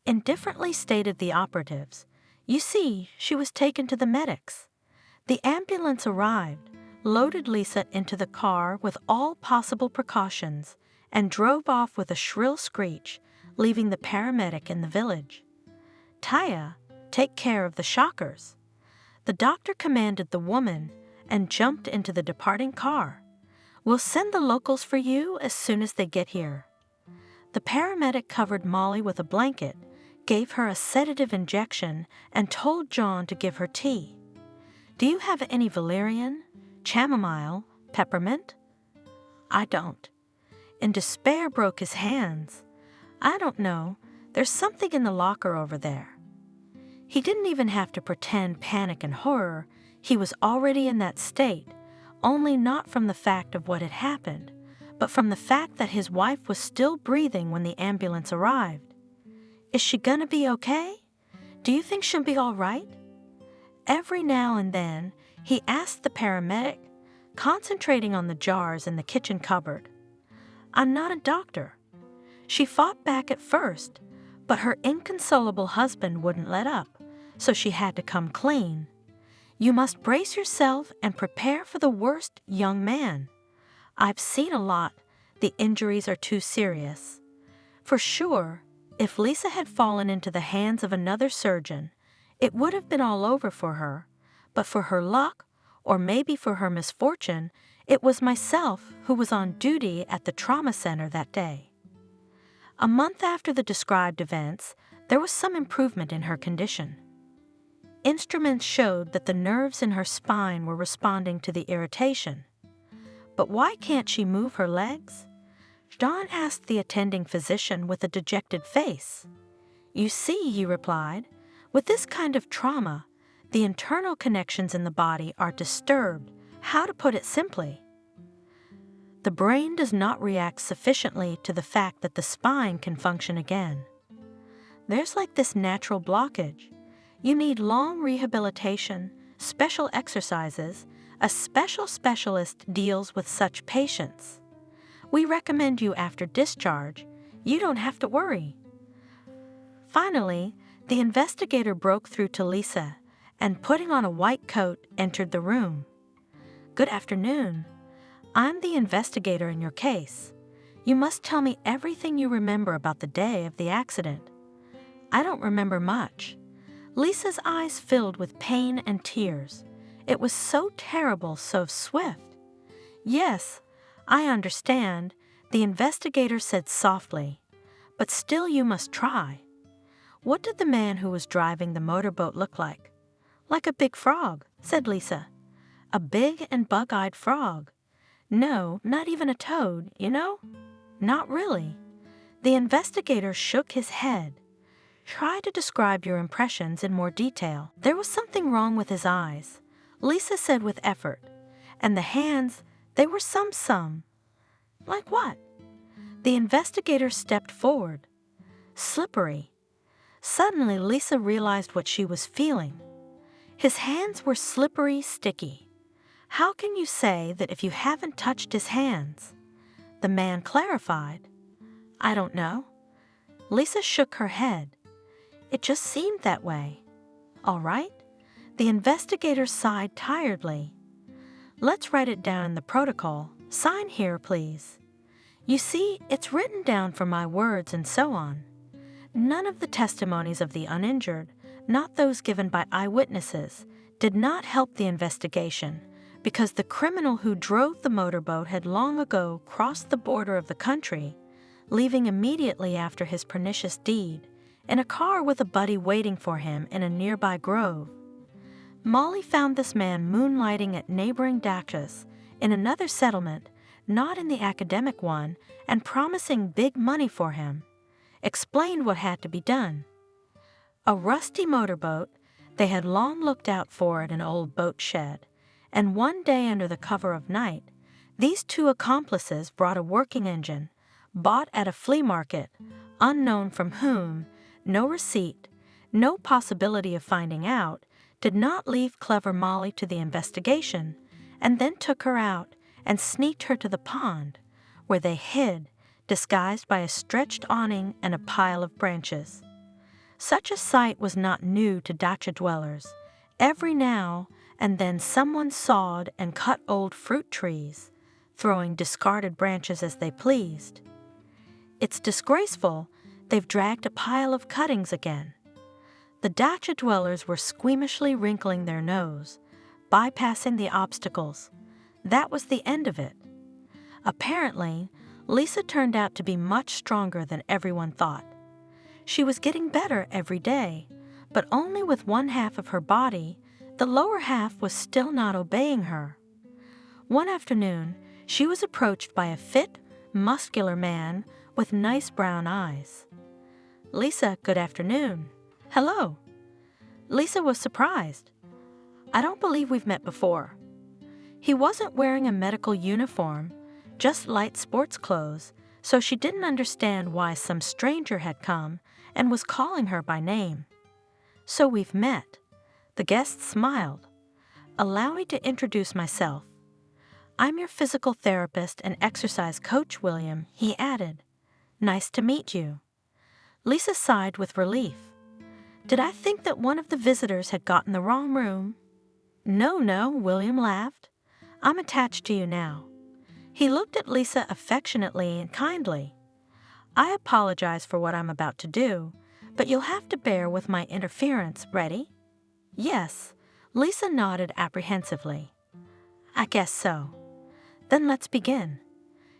indifferently stated the operatives. You see, she was taken to the medics. The ambulance arrived, loaded Lisa into the car with all possible precautions, and drove off with a shrill screech, leaving the paramedic in the village. Taya, take care of the shockers. The doctor commanded the woman and jumped into the departing car. We'll send the locals for you as soon as they get here. The paramedic covered Molly with a blanket, gave her a sedative injection, and told John to give her tea. Do you have any valerian, chamomile, peppermint? I don't. In despair broke his hands. I don't know. There's something in the locker over there. He didn't even have to pretend panic and horror. He was already in that state, only not from the fact of what had happened, but from the fact that his wife was still breathing when the ambulance arrived. Is she gonna be okay? Do you think she'll be all right? Every now and then, he asked the paramedic, concentrating on the jars in the kitchen cupboard. "I'm not a doctor." She fought back at first, but her inconsolable husband wouldn't let up, so she had to come clean. "You must brace yourself and prepare for the worst, young man. I've seen a lot. The injuries are too serious." For sure, if Lisa had fallen into the hands of another surgeon, it would have been all over for her. But for her luck, or maybe for her misfortune, it was myself who was on duty at the trauma center that day. A month after the described events, there was some improvement in her condition. Instruments showed that the nerves in her spine were responding to the irritation. But why can't she move her legs? John asked the attending physician with a dejected face. "You see," he replied, "with this kind of trauma, the internal connections in the body are disturbed. How to put it simply? The brain does not react sufficiently to the fact that the spine can function again. There's like this natural blockage. You need long rehabilitation, special exercises. A special specialist deals with such patients. We recommend you after discharge. You don't have to worry." Finally, the investigator broke through to Lisa and, putting on a white coat, entered the room. "Good afternoon. I'm the investigator in your case. You must tell me everything you remember about the day of the accident." "I don't remember much." Lisa's eyes filled with pain and tears. It was so terrible, so swift. "Yes, I understand," the investigator said softly. "But still you must try. What did the man who was driving the motorboat look like?" "Like a big frog," said Lisa. "A big and bug-eyed frog. No, not even a toad, you know?" "Not really." The investigator shook his head. "Try to describe your impressions in more detail." "There was something wrong with his eyes," Lisa said with effort. "And the hands, they were some. Like what?" The investigator stepped forward. "Slippery." Suddenly, Lisa realized what she was feeling. His hands were slippery, sticky. "How can you say that if you haven't touched his hands?" The man clarified. "I don't know." Lisa shook her head. "It just seemed that way." "All right." The investigator sighed tiredly. "Let's write it down in the protocol. Sign here, please. You see, it's written down for my words and so on. None of the testimonies of the uninjured, not those given by eyewitnesses, did not help the investigation, because the criminal who drove the motorboat had long ago crossed the border of the country, leaving immediately after his pernicious deed, in a car with a buddy waiting for him in a nearby grove. Molly found this man moonlighting at neighboring dachas, in another settlement, not in the academic one, and promising big money for him. Explained what had to be done. A rusty motorboat, they had long looked out for at an old boat shed, and one day under the cover of night, these two accomplices brought a working engine, bought at a flea market, unknown from whom, no receipt, no possibility of finding out, did not leave clever Molly to the investigation, and then took her out and sneaked her to the pond, where they hid, disguised by a stretched awning and a pile of branches. Such a sight was not new to dacha dwellers. Every now and then someone sawed and cut old fruit trees, throwing discarded branches as they pleased. It's disgraceful, they've dragged a pile of cuttings again. The dacha dwellers were squeamishly wrinkling their nose, bypassing the obstacles. That was the end of it. Apparently, Lisa turned out to be much stronger than everyone thought. She was getting better every day, but only with one half of her body. The lower half was still not obeying her. One afternoon, she was approached by a fit, muscular man with nice brown eyes. "Lisa, good afternoon." "Hello." Lisa was surprised. "I don't believe we've met before." He wasn't wearing a medical uniform, just light sports clothes, so she didn't understand why some stranger had come and was calling her by name. "So we've met." The guest smiled. allow me to introduce myself. I'm your physical therapist and exercise coach, William, he added. Nice to meet you. Lisa sighed with relief. Did I think that one of the visitors had gotten the wrong room? No, William laughed. I'm attached to you now. He looked at Lisa affectionately and kindly. I apologize for what I'm about to do, but you'll have to bear with my interference. Ready? Yes. Lisa nodded apprehensively. I guess so. Then let's begin.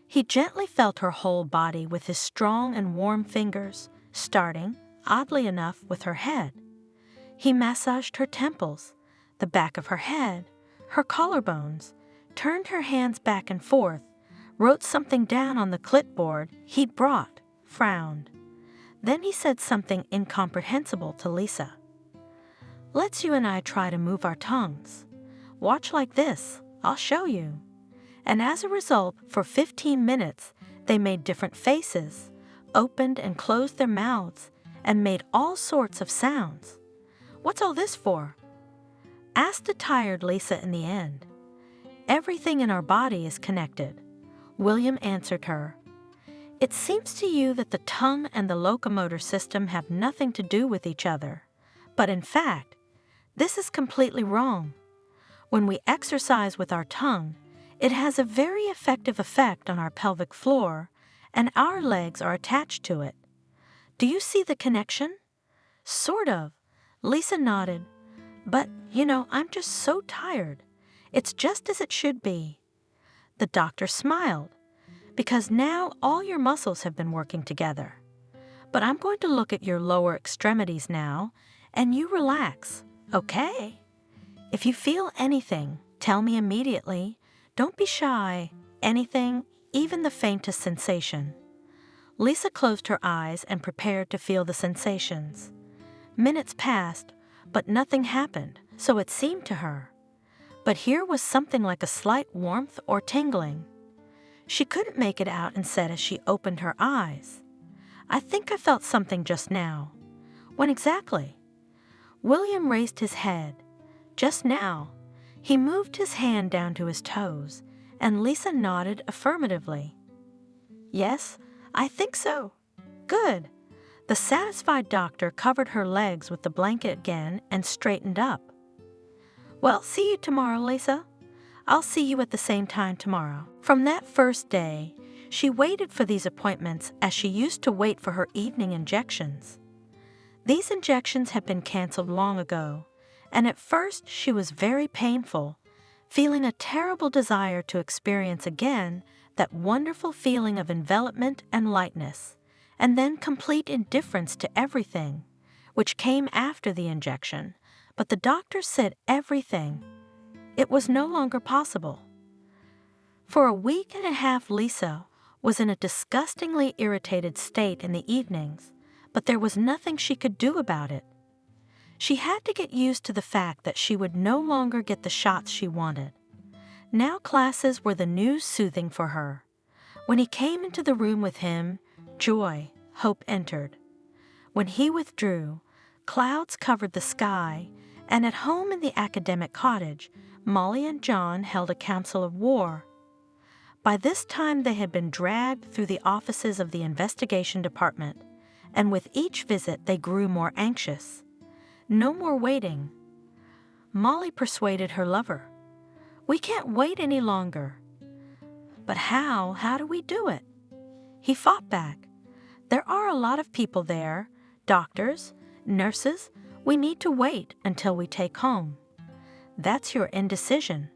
He gently felt her whole body with his strong and warm fingers, starting, oddly enough, with her head. He massaged her temples, the back of her head, her collarbones, turned her hands back and forth, wrote something down on the clipboard he'd brought, frowned. Then he said something incomprehensible to Lisa. Let's you and I try to move our tongues. Watch like this, I'll show you. And as a result, for 15 minutes, they made different faces, opened and closed their mouths, and made all sorts of sounds. What's all this for? Asked the tired Lisa in the end. Everything in our body is connected. William answered her. It seems to you that the tongue and the locomotor system have nothing to do with each other. But in fact, this is completely wrong. When we exercise with our tongue, it has a very effective effect on our pelvic floor, and our legs are attached to it. Do you see the connection? Sort of. Lisa nodded. But, I'm just so tired. It's just as it should be. The doctor smiled, because now all your muscles have been working together. But I'm going to look at your lower extremities now, and you relax, okay? If you feel anything, tell me immediately. Don't be shy. Anything, even the faintest sensation. Lisa closed her eyes and prepared to feel the sensations. Minutes passed, but nothing happened, so it seemed to her. But here was something like a slight warmth or tingling. She couldn't make it out and said as she opened her eyes, I think I felt something just now. When exactly? William raised his head. Just now. He moved his hand down to his toes, and Lisa nodded affirmatively. Yes, I think so. Good. The satisfied doctor covered her legs with the blanket again and straightened up. Well, see you tomorrow, Lisa. I'll see you at the same time tomorrow. From that first day, she waited for these appointments as she used to wait for her evening injections. These injections had been canceled long ago, and at first she was very painful, feeling a terrible desire to experience again that wonderful feeling of envelopment and lightness, and then complete indifference to everything, which came after the injection, but the doctor said everything. It was no longer possible. For a week and a half, Lisa was in a disgustingly irritated state in the evenings, but there was nothing she could do about it. She had to get used to the fact that she would no longer get the shots she wanted. Now classes were the new soothing for her. When he came into the room with him, joy, hope entered. When he withdrew, clouds covered the sky, and at home in the academic cottage, Molly and John held a council of war. By this time they had been dragged through the offices of the investigation department, and with each visit they grew more anxious. No more waiting. Molly persuaded her lover. We can't wait any longer. But how? How do we do it? He fought back. There are a lot of people there, doctors, nurses. We need to wait until we take home. That's your indecision.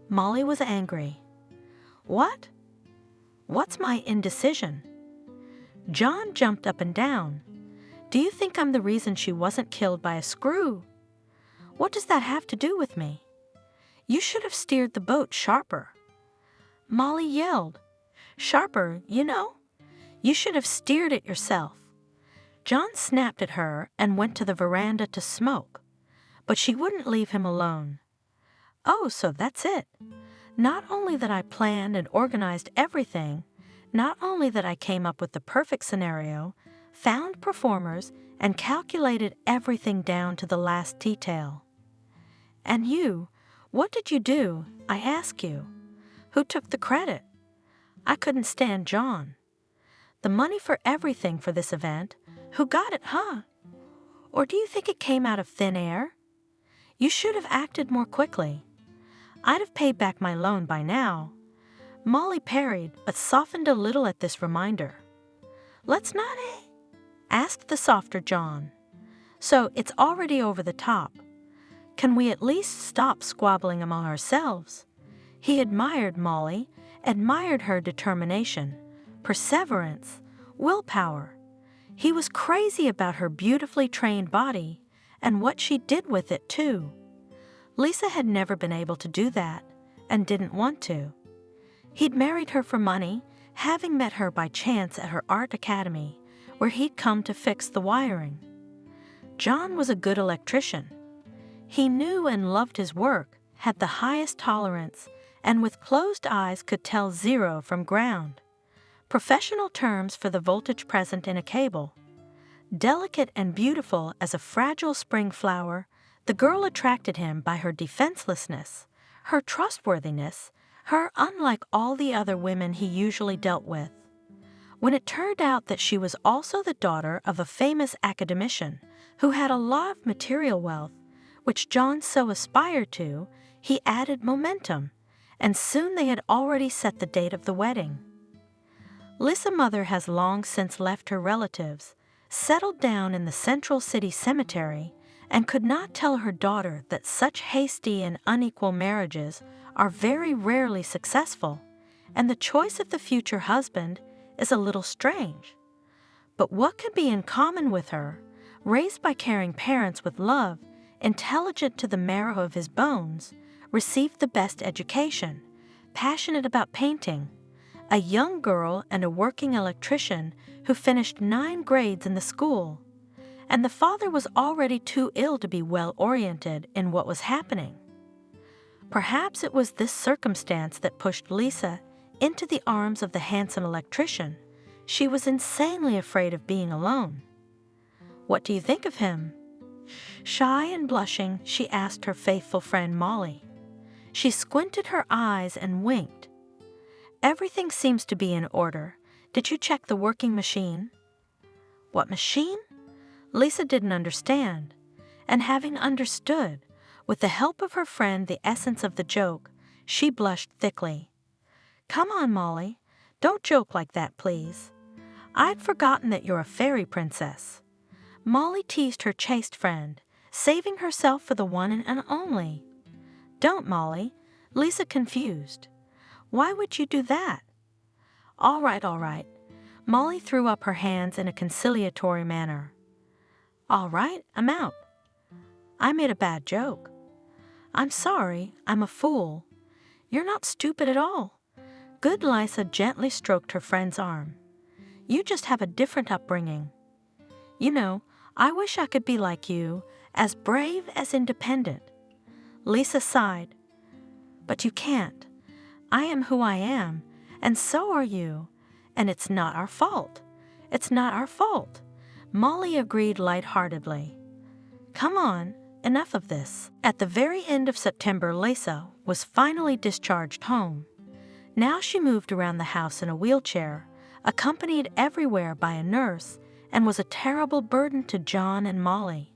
Molly was angry. What? What's my indecision? John jumped up and down. Do you think I'm the reason she wasn't killed by a screw? What does that have to do with me? You should have steered the boat sharper. Molly yelled. Sharper, You should have steered it yourself. John snapped at her and went to the veranda to smoke, but she wouldn't leave him alone. Oh, so that's it. Not only that I planned and organized everything, not only that I came up with the perfect scenario, found performers, and calculated everything down to the last detail. And you, What did you do, I ask you? Who took the credit? I couldn't stand John. The money for everything for this event. Who got it, huh? Or do you think it came out of thin air? You should have acted more quickly. I'd have paid back my loan by now. Molly parried, but softened a little at this reminder. Let's not, asked the softer John. So it's already over the top. Can we at least stop squabbling among ourselves? He admired Molly, admired her determination, perseverance, willpower. He was crazy about her beautifully trained body and what she did with it, too. Lisa had never been able to do that and didn't want to. He'd married her for money, having met her by chance at her art academy, where he'd come to fix the wiring. John was a good electrician. He knew and loved his work, had the highest tolerance, and with closed eyes could tell zero from ground. Professional terms for the voltage present in a cable. Delicate and beautiful as a fragile spring flower, the girl attracted him by her defenselessness, her trustworthiness, her unlike all the other women he usually dealt with. When it turned out that she was also the daughter of a famous academician who had a lot of material wealth, which John so aspired to, he added momentum, and soon they had already set the date of the wedding. Lisa's mother has long since left her relatives, settled down in the Central City Cemetery, and could not tell her daughter that such hasty and unequal marriages are very rarely successful, and the choice of the future husband is a little strange. But what could be in common with her, raised by caring parents with love, intelligent to the marrow of his bones, received the best education, passionate about painting, a young girl and a working electrician who finished 9 grades in the school, and the father was already too ill to be well-oriented in what was happening. Perhaps it was this circumstance that pushed Lisa into the arms of the handsome electrician. She was insanely afraid of being alone. What do you think of him? Shy and blushing, she asked her faithful friend Molly. She squinted her eyes and winked. Everything seems to be in order. Did you check the working machine? What machine? Lisa didn't understand, and having understood, with the help of her friend, the essence of the joke, she blushed thickly. Come on, Molly, don't joke like that, please. I'd forgotten that you're a fairy princess. Molly teased her chaste friend, saving herself for the one and only. Don't, Molly, Lisa confused. Why would you do that? All right, all right. Molly threw up her hands in a conciliatory manner. All right, I'm out. I made a bad joke. I'm sorry, I'm a fool. You're not stupid at all. Good Lisa gently stroked her friend's arm. You just have a different upbringing. You know, I wish I could be like you, as brave as independent. Lisa sighed. But you can't. I am who I am, and so are you, and it's not our fault. It's not our fault. Molly agreed lightheartedly. Come on, enough of this. At the very end of September, Lisa was finally discharged home. Now she moved around the house in a wheelchair, accompanied everywhere by a nurse, and was a terrible burden to John and Molly.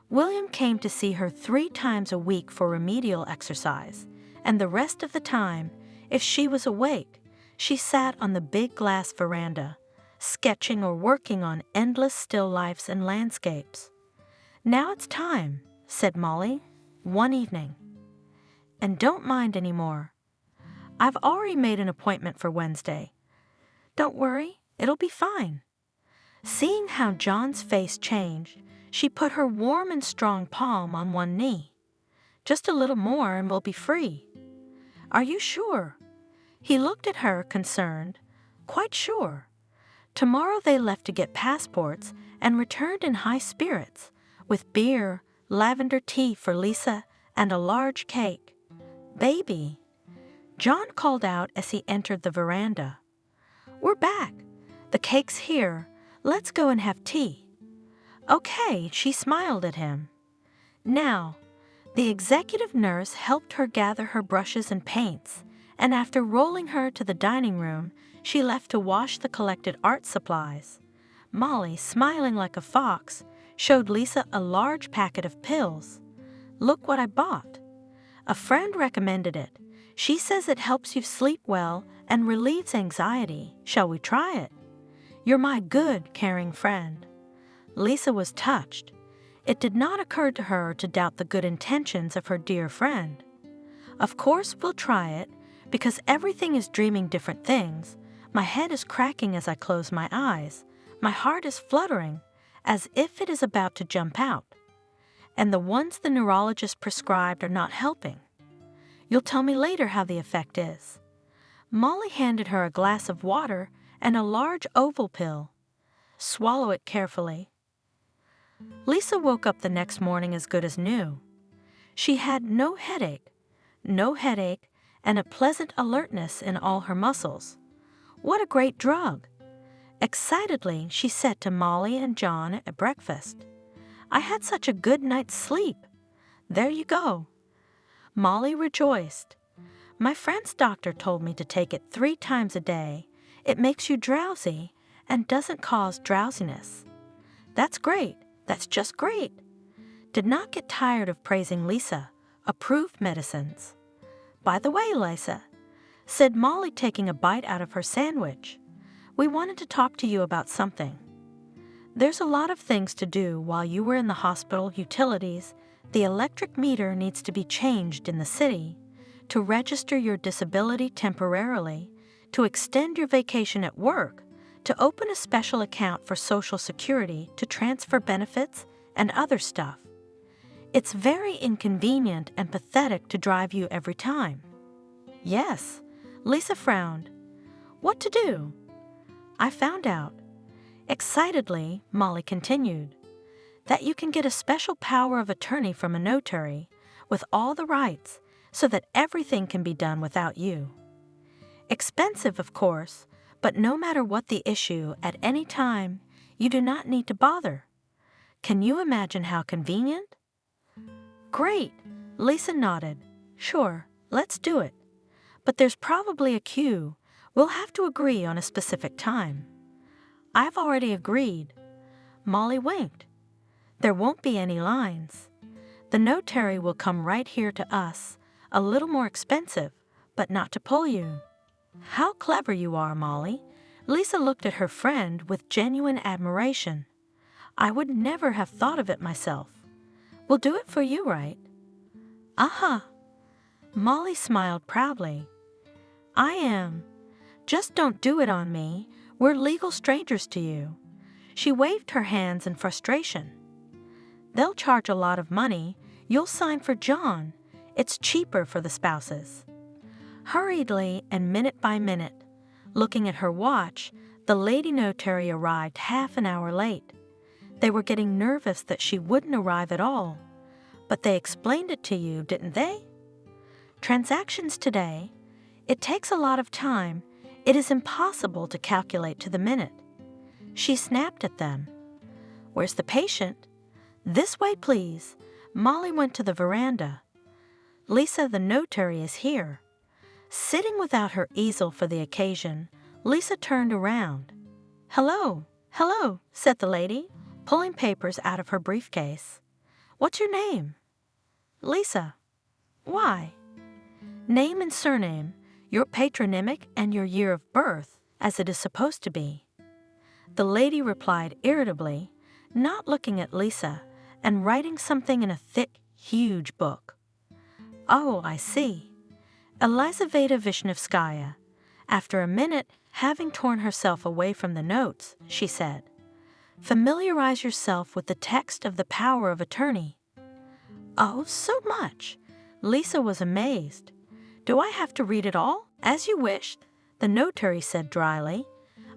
William came to see her 3 times a week for remedial exercise, and the rest of the time, if she was awake, she sat on the big glass veranda, sketching or working on endless still lifes and landscapes. Now it's time, said Molly, one evening. And don't mind any more. I've already made an appointment for Wednesday. Don't worry, it'll be fine. Seeing how John's face changed, she put her warm and strong palm on one knee. Just a little more and we'll be free. Are you sure? He looked at her, concerned. Quite sure. Tomorrow they left to get passports and returned in high spirits, with beer, lavender tea for Lisa, and a large cake. Baby. John called out as he entered the veranda. We're back. The cake's here. Let's go and have tea. Okay, she smiled at him. Now, The executive nurse helped her gather her brushes and paints, and after rolling her to the dining room, she left to wash the collected art supplies. Molly, smiling like a fox, showed Lisa a large packet of pills. "Look what I bought. A friend recommended it. She says it helps you sleep well and relieves anxiety. Shall we try it? You're my good, caring friend." Lisa was touched. It did not occur to her to doubt the good intentions of her dear friend. "Of course we'll try it, because everything is dreaming different things. My head is cracking as I close my eyes. My heart is fluttering, as if it is about to jump out. And the ones the neurologist prescribed are not helping. You'll tell me later how the effect is." Molly handed her a glass of water and a large oval pill. "Swallow it carefully." Lisa woke up the next morning as good as new. She had no headache, and a pleasant alertness in all her muscles. What a great drug! Excitedly, she said to Molly and John at breakfast, "I had such a good night's sleep. There you go." Molly rejoiced. "My friend's doctor told me to take it 3 times a day. It makes you drowsy and doesn't cause drowsiness." "That's great. That's just great." Did not get tired of praising Lisa. Approved medicines. "By the way, Lisa," said Molly, taking a bite out of her sandwich, "we wanted to talk to you about something. There's a lot of things to do while you were in the hospital utilities. The electric meter needs to be changed in the city, to register your disability temporarily, to extend your vacation at work, to open a special account for Social Security to transfer benefits and other stuff. It's very inconvenient and pathetic to drive you every time." "Yes," Lisa frowned. "What to do?" "I found out." Excitedly, Molly continued, "that you can get a special power of attorney from a notary with all the rights so that everything can be done without you. Expensive, of course, but no matter what the issue at any time, you do not need to bother. Can you imagine how convenient?" "Great," Lisa nodded. "Sure, let's do it. But there's probably a queue. We'll have to agree on a specific time." "I've already agreed." Molly winked. "There won't be any lines. The notary will come right here to us, a little more expensive, but not to pull you." "How clever you are, Molly." Lisa looked at her friend with genuine admiration. "I would never have thought of it myself. We'll do it for you, right?" "Aha!" Molly smiled proudly. "I am. Just don't do it on me. We're legal strangers to you." She waved her hands in frustration. "They'll charge a lot of money. You'll sign for John. It's cheaper for the spouses." Hurriedly and minute by minute, looking at her watch, the lady notary arrived half an hour late. They were getting nervous that she wouldn't arrive at all. But they explained it to you, didn't they? Transactions today, it takes a lot of time. It is impossible to calculate to the minute. She snapped at them. "Where's the patient?" "This way, please." Molly went to the veranda. "Lisa, the notary is here." Sitting without her easel for the occasion, Lisa turned around. "Hello, hello," said the lady, pulling papers out of her briefcase. "What's your name?" "Lisa." "Why?" "Name and surname, your patronymic, and your year of birth, as it is supposed to be." The lady replied irritably, not looking at Lisa, and writing something in a thick, huge book. "Oh, I see. Elizaveta Vishnevskaya." After a minute, having torn herself away from the notes, she said, "Familiarize yourself with the text of the power of attorney." "Oh, so much." Lisa was amazed. "Do I have to read it all?" "As you wish," the notary said dryly.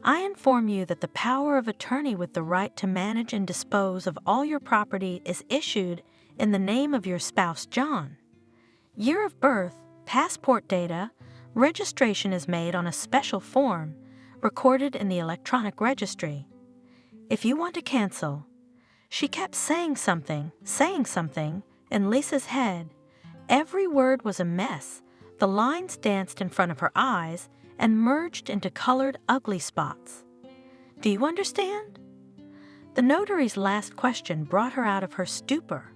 "I inform you that the power of attorney with the right to manage and dispose of all your property is issued in the name of your spouse, John. Year of birth, passport data, registration is made on a special form, recorded in the electronic registry. If you want to cancel." She kept saying something, In Lisa's head, every word was a mess. The lines danced in front of her eyes and merged into colored ugly spots. Do you understand? The notary's last question brought her out of her stupor.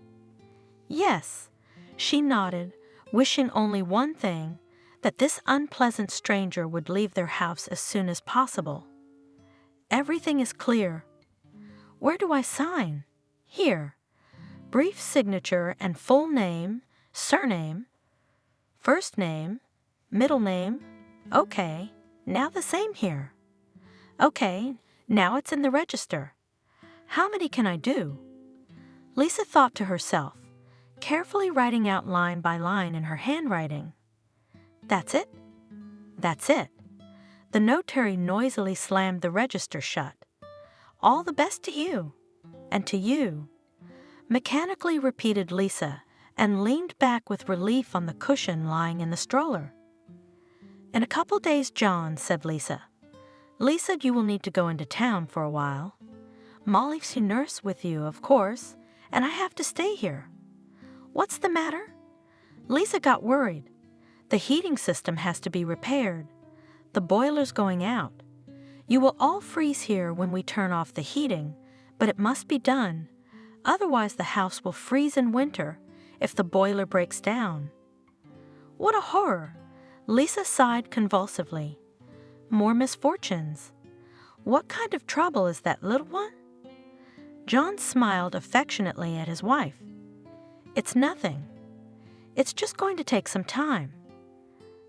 Yes, she nodded, wishing only one thing, that this unpleasant stranger would leave their house as soon as possible. Everything is clear. Where do I sign? Here. Brief signature and full name, surname, first name, middle name. Okay, now the same here. Okay, now it's in the register. How many can I do? Lisa thought to herself, carefully writing out line by line in her handwriting. That's it? That's it. The notary noisily slammed the register shut. All the best to you, and to you, mechanically repeated Lisa, and leaned back with relief on the cushion lying in the stroller. In a couple days, John, said Lisa. Lisa, you will need to go into town for a while. Molly's your nurse with you, of course, and I have to stay here. What's the matter? Lisa got worried. The heating system has to be repaired. The boiler's going out. You will all freeze here when we turn off the heating, but it must be done. Otherwise the house will freeze in winter if the boiler breaks down. What a horror! Lisa sighed convulsively. More misfortunes. What kind of trouble is that, little one? John smiled affectionately at his wife. It's nothing. It's just going to take some time.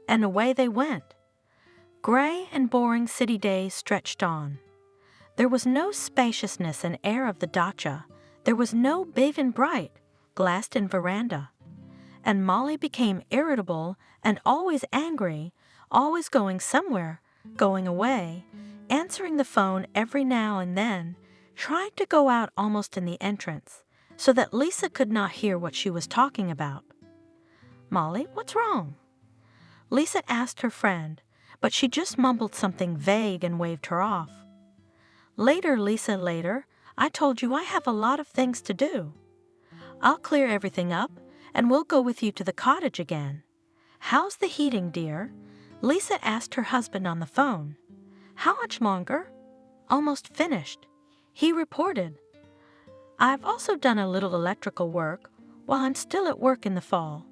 And away they went. Gray and boring city days stretched on. There was no spaciousness and air of the dacha. There was no big and bright, glassed-in veranda. And Molly became irritable and always angry, always going somewhere, going away, answering the phone every now and then, trying to go out almost in the entrance, so that Lisa could not hear what she was talking about. Molly, what's wrong? Lisa asked her friend, but she just mumbled something vague and waved her off. Later, Lisa, later, I told you I have a lot of things to do. I'll clear everything up, and we'll go with you to the cottage again. How's the heating, dear? Lisa asked her husband on the phone. How much longer? Almost finished. He reported. I've also done a little electrical work while I'm still at work in the fall.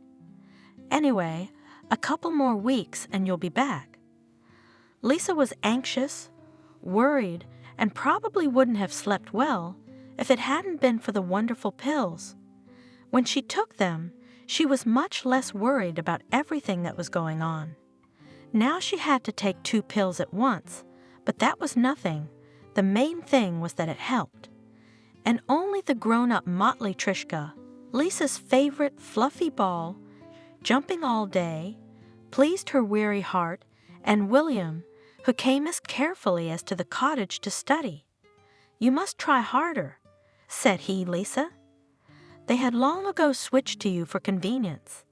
Anyway, a couple more weeks and you'll be back. Lisa was anxious, worried, and probably wouldn't have slept well if it hadn't been for the wonderful pills. When she took them, she was much less worried about everything that was going on. Now she had to take 2 pills at once, but that was nothing. The main thing was that it helped. And only the grown-up motley Trishka, Lisa's favorite fluffy ball, jumping all day, pleased her weary heart, and William, who came as carefully as to the cottage to study. You must try harder, said he, Lisa. They had long ago switched to you for convenience,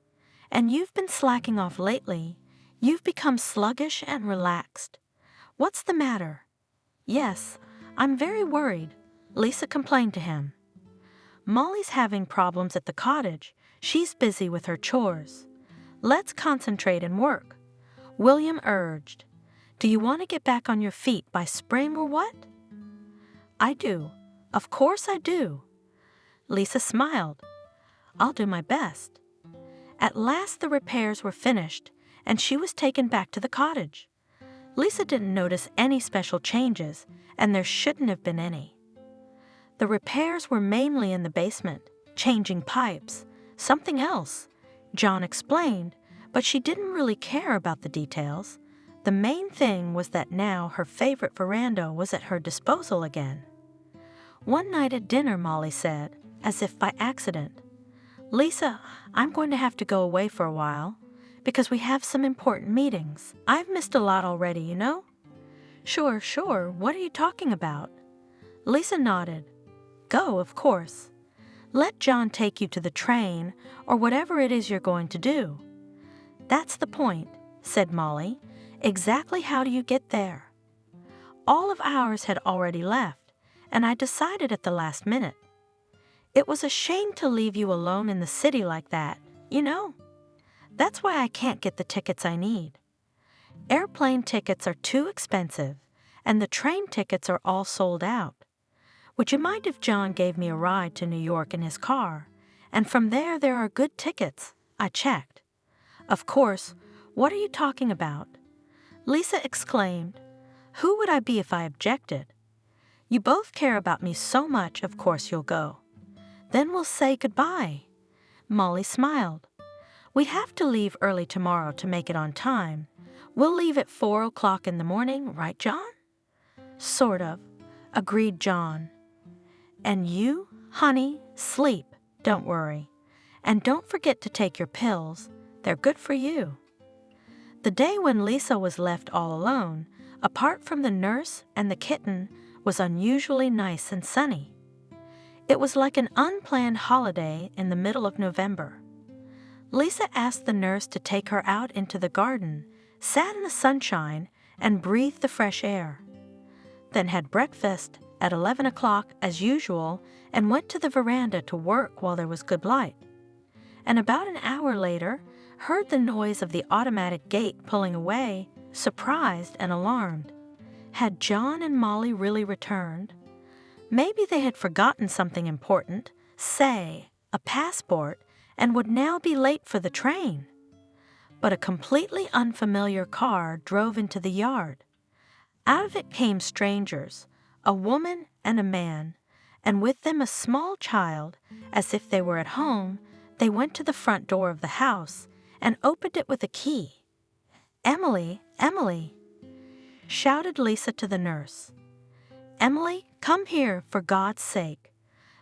and you've been slacking off lately. You've become sluggish and relaxed. What's the matter? Yes, I'm very worried, Lisa complained to him. Molly's having problems at the cottage. She's busy with her chores. Let's concentrate and work, William urged. Do you want to get back on your feet by spring or what? I do. Of course I do. Lisa smiled. I'll do my best. At last the repairs were finished, and she was taken back to the cottage. Lisa didn't notice any special changes, and there shouldn't have been any. The repairs were mainly in the basement, changing pipes, something else, John explained, but she didn't really care about the details. The main thing was that now her favorite veranda was at her disposal again. One night at dinner, Molly said, as if by accident, Lisa, I'm going to have to go away for a while, because we have some important meetings. I've missed a lot already, you know? Sure, what are you talking about? Lisa nodded. Go, of course. Let John take you to the train, or whatever it is you're going to do. That's the point, said Molly. Exactly how do you get there? All of ours had already left, and I decided at the last minute. It was a shame to leave you alone in the city like that, you know? That's why I can't get the tickets I need. Airplane tickets are too expensive, and the train tickets are all sold out. Would you mind if John gave me a ride to New York in his car? And from there are good tickets. I checked. Of course, what are you talking about? Lisa exclaimed. Who would I be if I objected? You both care about me so much, of course you'll go. Then we'll say goodbye. Molly smiled. We have to leave early tomorrow to make it on time. We'll leave at 4 o'clock in the morning, right, John? Sort of, agreed John. And you, honey, sleep, don't worry. And don't forget to take your pills. They're good for you. The day when Lisa was left all alone, apart from the nurse and the kitten, was unusually nice and sunny. It was like an unplanned holiday in the middle of November. Lisa asked the nurse to take her out into the garden, sat in the sunshine, and breathed the fresh air. Then had breakfast at 11 o'clock as usual and went to the veranda to work while there was good light. And about an hour later, heard the noise of the automatic gate pulling away, surprised and alarmed. Had John and Molly really returned? Maybe they had forgotten something important, say, a passport, and would now be late for the train. But a completely unfamiliar car drove into the yard. Out of it came strangers, a woman and a man, and with them a small child. As if they were at home, they went to the front door of the house and opened it with a key. Emily, Emily, shouted Lisa to the nurse. Emily, come here, for God's sake.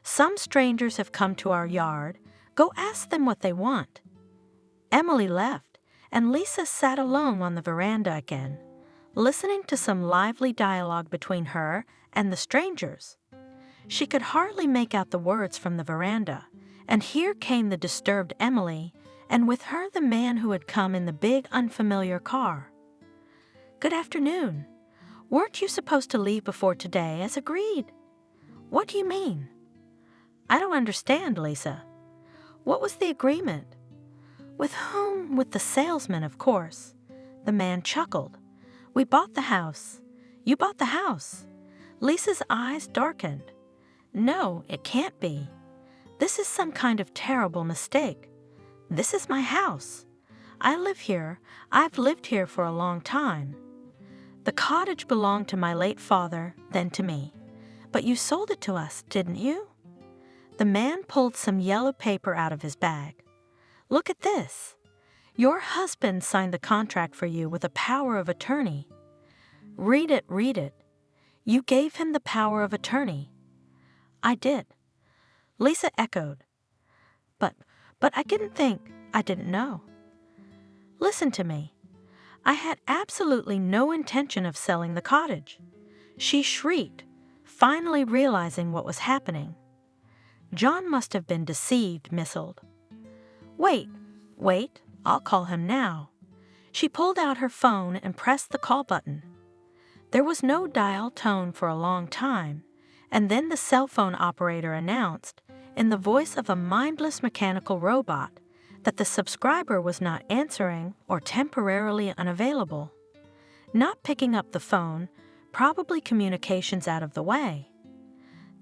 Some strangers have come to our yard. Go ask them what they want. Emily left, and Lisa sat alone on the veranda again, listening to some lively dialogue between her and the strangers. She could hardly make out the words from the veranda, and here came the disturbed Emily, and with her the man who had come in the big unfamiliar car. Good afternoon. Weren't you supposed to leave before today, as agreed? What do you mean? I don't understand, Lisa. What was the agreement? With whom? With the salesman, of course. The man chuckled. We bought the house. You bought the house. Lisa's eyes darkened. No, it can't be. This is some kind of terrible mistake. This is my house. I live here. I've lived here for a long time. The cottage belonged to my late father, then to me. But you sold it to us, didn't you? The man pulled some yellow paper out of his bag. Look at this. Your husband signed the contract for you with a power of attorney. Read it, read it. You gave him the power of attorney. I did. Lisa echoed. But I didn't know. Listen to me. I had absolutely no intention of selling the cottage. She shrieked, finally realizing what was happening. John must have been deceived, missiled. Wait, I'll call him now. She pulled out her phone and pressed the call button. There was no dial tone for a long time, and then the cell phone operator announced, in the voice of a mindless mechanical robot, that the subscriber was not answering or temporarily unavailable. Not picking up the phone, probably communications out of the way.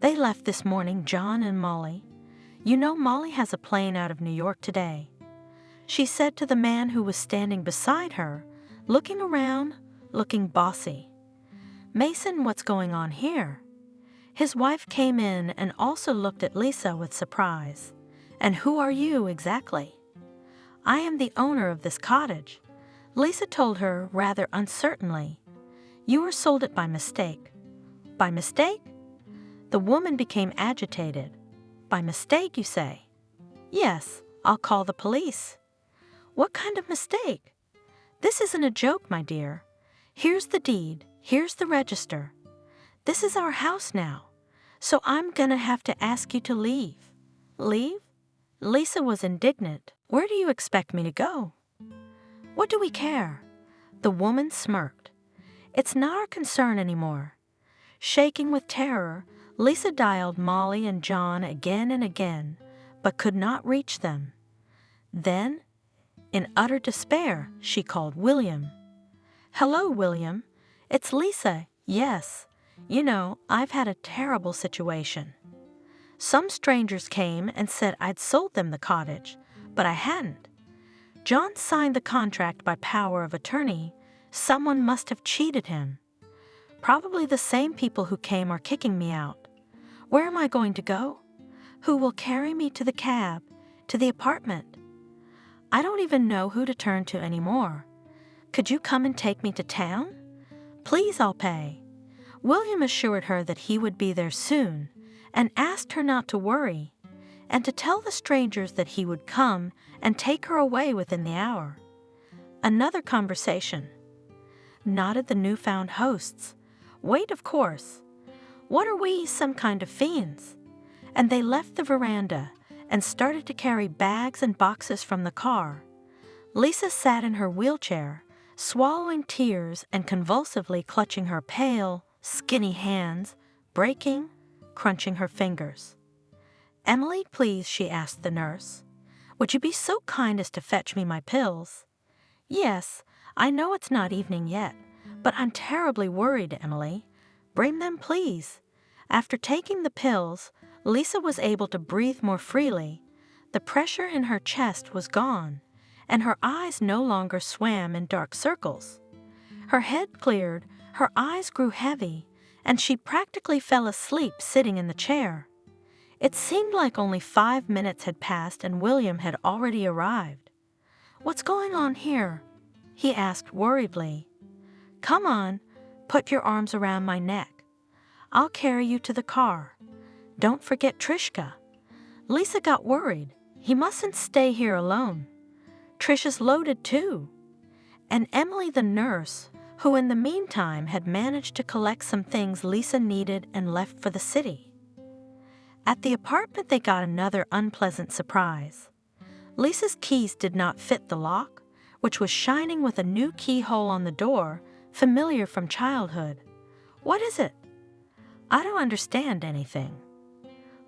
They left this morning, John and Molly. You know Molly has a plane out of New York today. She said to the man who was standing beside her, looking around, looking bossy. Mason, what's going on here? His wife came in and also looked at Lisa with surprise. And who are you exactly? I am the owner of this cottage. Lisa told her rather uncertainly. You were sold it by mistake. By mistake? The woman became agitated. By mistake, you say? Yes, I'll call the police. What kind of mistake? This isn't a joke, my dear. Here's the deed. Here's the register. This is our house now. So I'm gonna have to ask you to leave. Leave? Lisa was indignant. Where do you expect me to go? What do we care? The woman smirked. It's not our concern anymore. Shaking with terror, Lisa dialed Molly and John again and again, but could not reach them. Then, in utter despair, she called William. "Hello, William. It's Lisa, yes. You know, I've had a terrible situation. Some strangers came and said I'd sold them the cottage, but I hadn't. John signed the contract by power of attorney. Someone must have cheated him. Probably the same people who came are kicking me out. Where am I going to go? Who will carry me to the cab, to the apartment? I don't even know who to turn to anymore. Could you come and take me to town? Please, I'll pay." William assured her that he would be there soon and asked her not to worry and to tell the strangers that he would come and take her away within the hour. Another conversation. Nodded the newfound hosts. "Wait, of course. What are we, some kind of fiends?" And they left the veranda and started to carry bags and boxes from the car. Lisa sat in her wheelchair, swallowing tears and convulsively clutching her pale, skinny hands, breaking, crunching her fingers. "Emily, please," she asked the nurse. "Would you be so kind as to fetch me my pills?" "Yes, I know it's not evening yet, but I'm terribly worried, Emily. Bring them, please." After taking the pills, Lisa was able to breathe more freely. The pressure in her chest was gone, and her eyes no longer swam in dark circles. Her head cleared, her eyes grew heavy, and she practically fell asleep sitting in the chair. It seemed like only 5 minutes had passed and William had already arrived. "What's going on here?" he asked worriedly. "Come on, put your arms around my neck. I'll carry you to the car. Don't forget Trishka." Lisa got worried. He mustn't stay here alone. Trish loaded too. And Emily the nurse, who in the meantime had managed to collect some things Lisa needed and left for the city. At the apartment they got another unpleasant surprise. Lisa's keys did not fit the lock, which was shining with a new keyhole on the door, familiar from childhood. "What is it?" "I don't understand anything."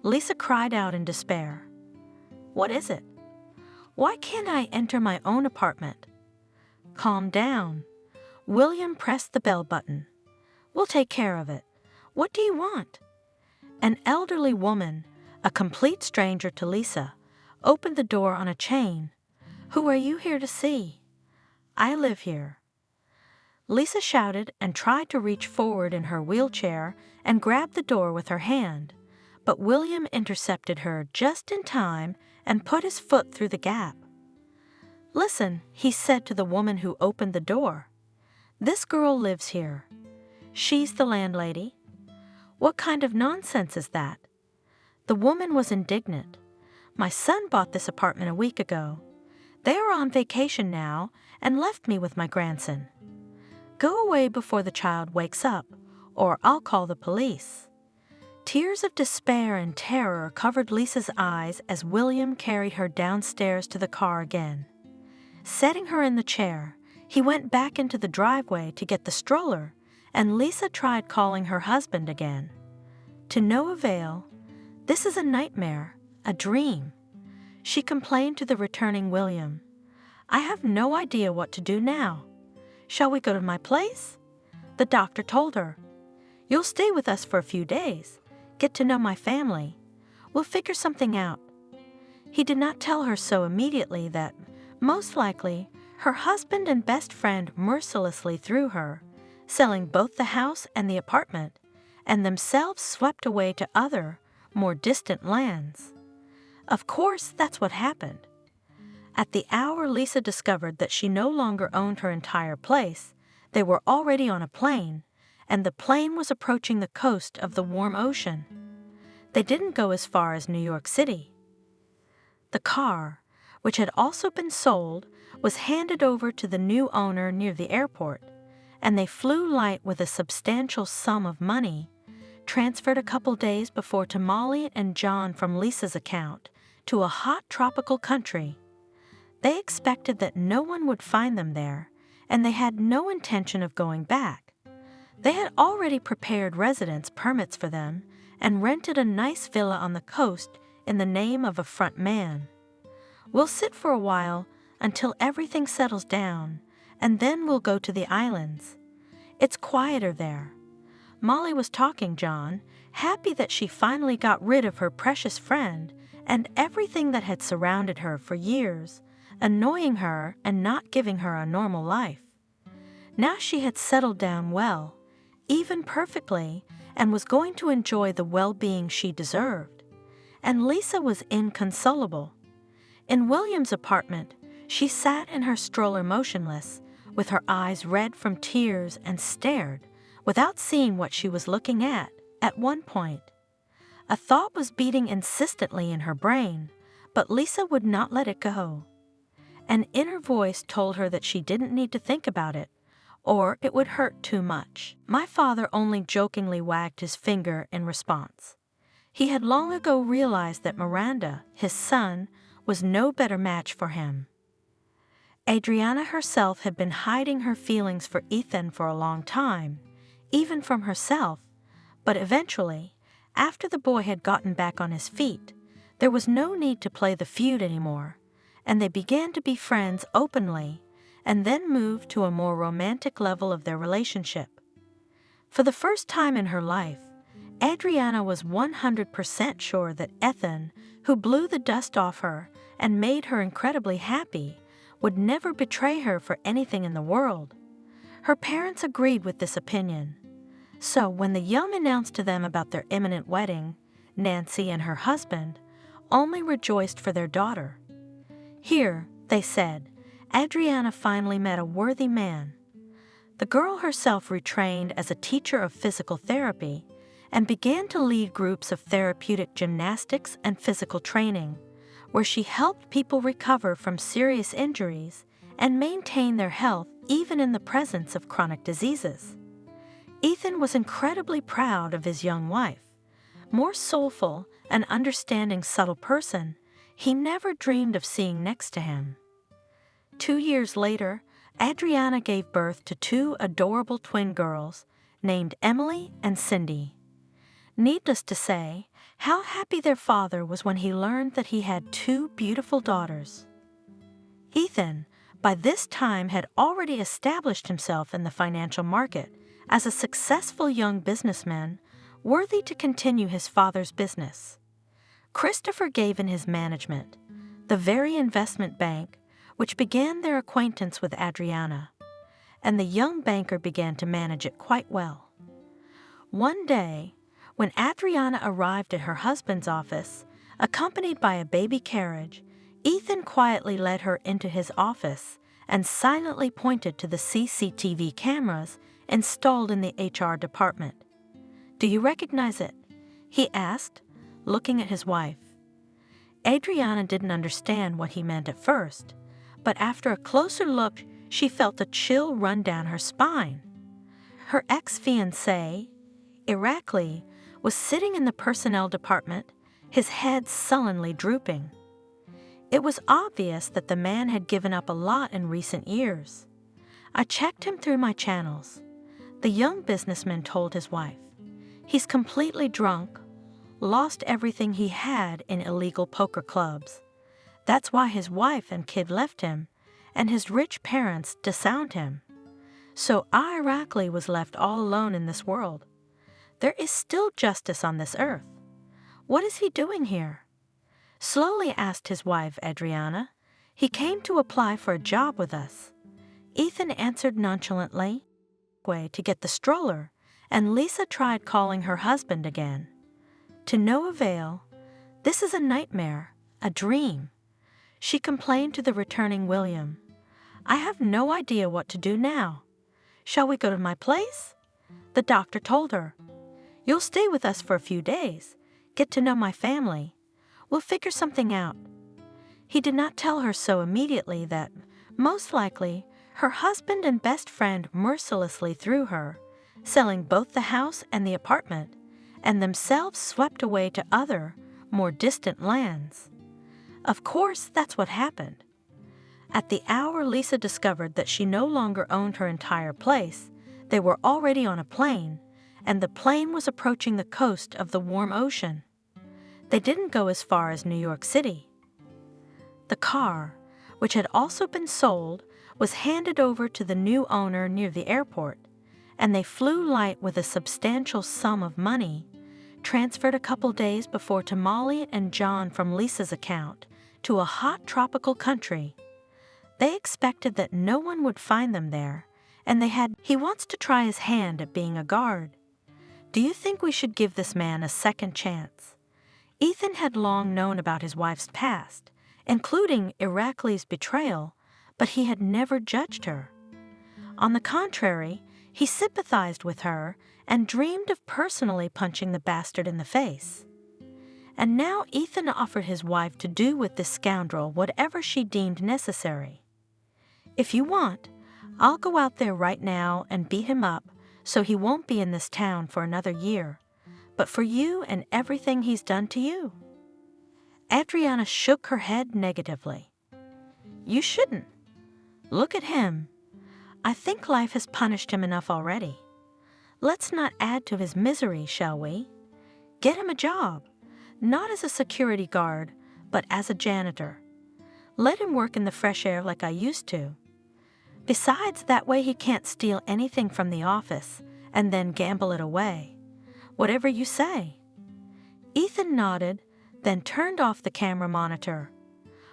Lisa cried out in despair. "What is it?" "Why can't I enter my own apartment?" "Calm down." William pressed the bell button. "We'll take care of it. What do you want?" An elderly woman, a complete stranger to Lisa, opened the door on a chain. "Who are you here to see?" "I live here." Lisa shouted and tried to reach forward in her wheelchair and grab the door with her hand, but William intercepted her just in time and put his foot through the gap. "Listen," he said to the woman who opened the door. "This girl lives here. She's the landlady." "What kind of nonsense is that?" The woman was indignant. "My son bought this apartment a week ago. They are on vacation now and left me with my grandson. Go away before the child wakes up, or I'll call the police." Tears of despair and terror covered Lisa's eyes as William carried her downstairs to the car again. Setting her in the chair, he went back into the driveway to get the stroller, and Lisa tried calling her husband again. To no avail. "This is a nightmare, a dream." She complained to the returning William. "I have no idea what to do now. Shall we go to my place?" The doctor told her. "You'll stay with us for a few days. Get to know my family. We'll figure something out." He did not tell her so immediately that, most likely, her husband and best friend mercilessly threw her, selling both the house and the apartment, and themselves swept away to other, more distant lands. Of course, that's what happened. At the hour Lisa discovered that she no longer owned her entire place, they were already on a plane, and the plane was approaching the coast of the warm ocean. They didn't go as far as New York City. The car, which had also been sold, was handed over to the new owner near the airport, and they flew light with a substantial sum of money, transferred a couple days before to Molly and John from Lisa's account, to a hot tropical country. They expected that no one would find them there, and they had no intention of going back. They had already prepared residence permits for them, and rented a nice villa on the coast in the name of a front man. "We'll sit for a while until everything settles down, and then we'll go to the islands. It's quieter there." Molly was talking, John, happy that she finally got rid of her precious friend and everything that had surrounded her for years, annoying her and not giving her a normal life. Now she had settled down well, even perfectly, and was going to enjoy the well-being she deserved. And Lisa was inconsolable. In William's apartment, she sat in her stroller motionless, with her eyes red from tears, and stared, without seeing what she was looking at one point. A thought was beating insistently in her brain, but Lisa would not let it go. An inner voice told her that she didn't need to think about it, or it would hurt too much. My father only jokingly wagged his finger in response. He had long ago realized that Miranda, his son, was no better match for him. Adriana herself had been hiding her feelings for Ethan for a long time, even from herself, but eventually, after the boy had gotten back on his feet, there was no need to play the feud anymore, and they began to be friends openly, and then moved to a more romantic level of their relationship. For the first time in her life, Adriana was 100% sure that Ethan, who blew the dust off her and made her incredibly happy, would never betray her for anything in the world. Her parents agreed with this opinion. So when the Young announced to them about their imminent wedding, Nancy and her husband only rejoiced for their daughter. Here, they said, Adriana finally met a worthy man. The girl herself retrained as a teacher of physical therapy and began to lead groups of therapeutic gymnastics and physical training, where she helped people recover from serious injuries and maintain their health even in the presence of chronic diseases. Ethan was incredibly proud of his young wife. More soulful and understanding subtle person he never dreamed of seeing next to him. 2 years later, Adriana gave birth to 2 adorable twin girls named Emily and Cindy. Needless to say, how happy their father was when he learned that he had 2 beautiful daughters. Ethan, by this time, had already established himself in the financial market as a successful young businessman worthy to continue his father's business. Christopher gave in his management, the very investment bank which began their acquaintance with Adriana, and the young banker began to manage it quite well. One day, when Adriana arrived at her husband's office, accompanied by a baby carriage, Ethan quietly led her into his office and silently pointed to the CCTV cameras installed in the HR department. "Do you recognize it?" he asked, looking at his wife. Adriana didn't understand what he meant at first, but after a closer look, she felt a chill run down her spine. Her ex-fiancé, Irakli, was sitting in the personnel department, his head sullenly drooping. It was obvious that the man had given up a lot in recent years. "I checked him through my channels," the young businessman told his wife. "He's completely drunk, lost everything he had in illegal poker clubs. That's why his wife and kid left him, and his rich parents disowned him. So Irakli was left all alone in this world. There is still justice on this earth. What is he doing here?" Slowly asked his wife, Adriana. "He came to apply for a job with us." Ethan answered nonchalantly, "Way to get the stroller," and Lisa tried calling her husband again. To no avail. "This is a nightmare, a dream," she complained to the returning William. "I have no idea what to do now. Shall we go to my place?" The doctor told her. "You'll stay with us for a few days, get to know my family. We'll figure something out." He did not tell her so immediately that, most likely, her husband and best friend mercilessly threw her, selling both the house and the apartment, and themselves swept away to other, more distant lands. Of course, that's what happened. At the hour Lisa discovered that she no longer owned her entire place, they were already on a plane, and the plane was approaching the coast of the warm ocean. They didn't go as far as New York City. The car, which had also been sold, was handed over to the new owner near the airport, and they flew light with a substantial sum of money, transferred a couple days before to Molly and John from Lisa's account, to a hot tropical country. They expected that no one would find them there, and he wants to try his hand at being a guard. Do you think we should give this man a second chance? Ethan had long known about his wife's past, including Irakli's betrayal, but he had never judged her. On the contrary, he sympathized with her and dreamed of personally punching the bastard in the face. And now Ethan offered his wife to do with this scoundrel whatever she deemed necessary. If you want, I'll go out there right now and beat him up so he won't be in this town for another year, but for you and everything he's done to you. Adriana shook her head negatively. You shouldn't. Look at him. I think life has punished him enough already. Let's not add to his misery, shall we? Get him a job, not as a security guard, but as a janitor. Let him work in the fresh air like I used to. Besides, that way he can't steal anything from the office and then gamble it away. Whatever you say. Ethan nodded, then turned off the camera monitor.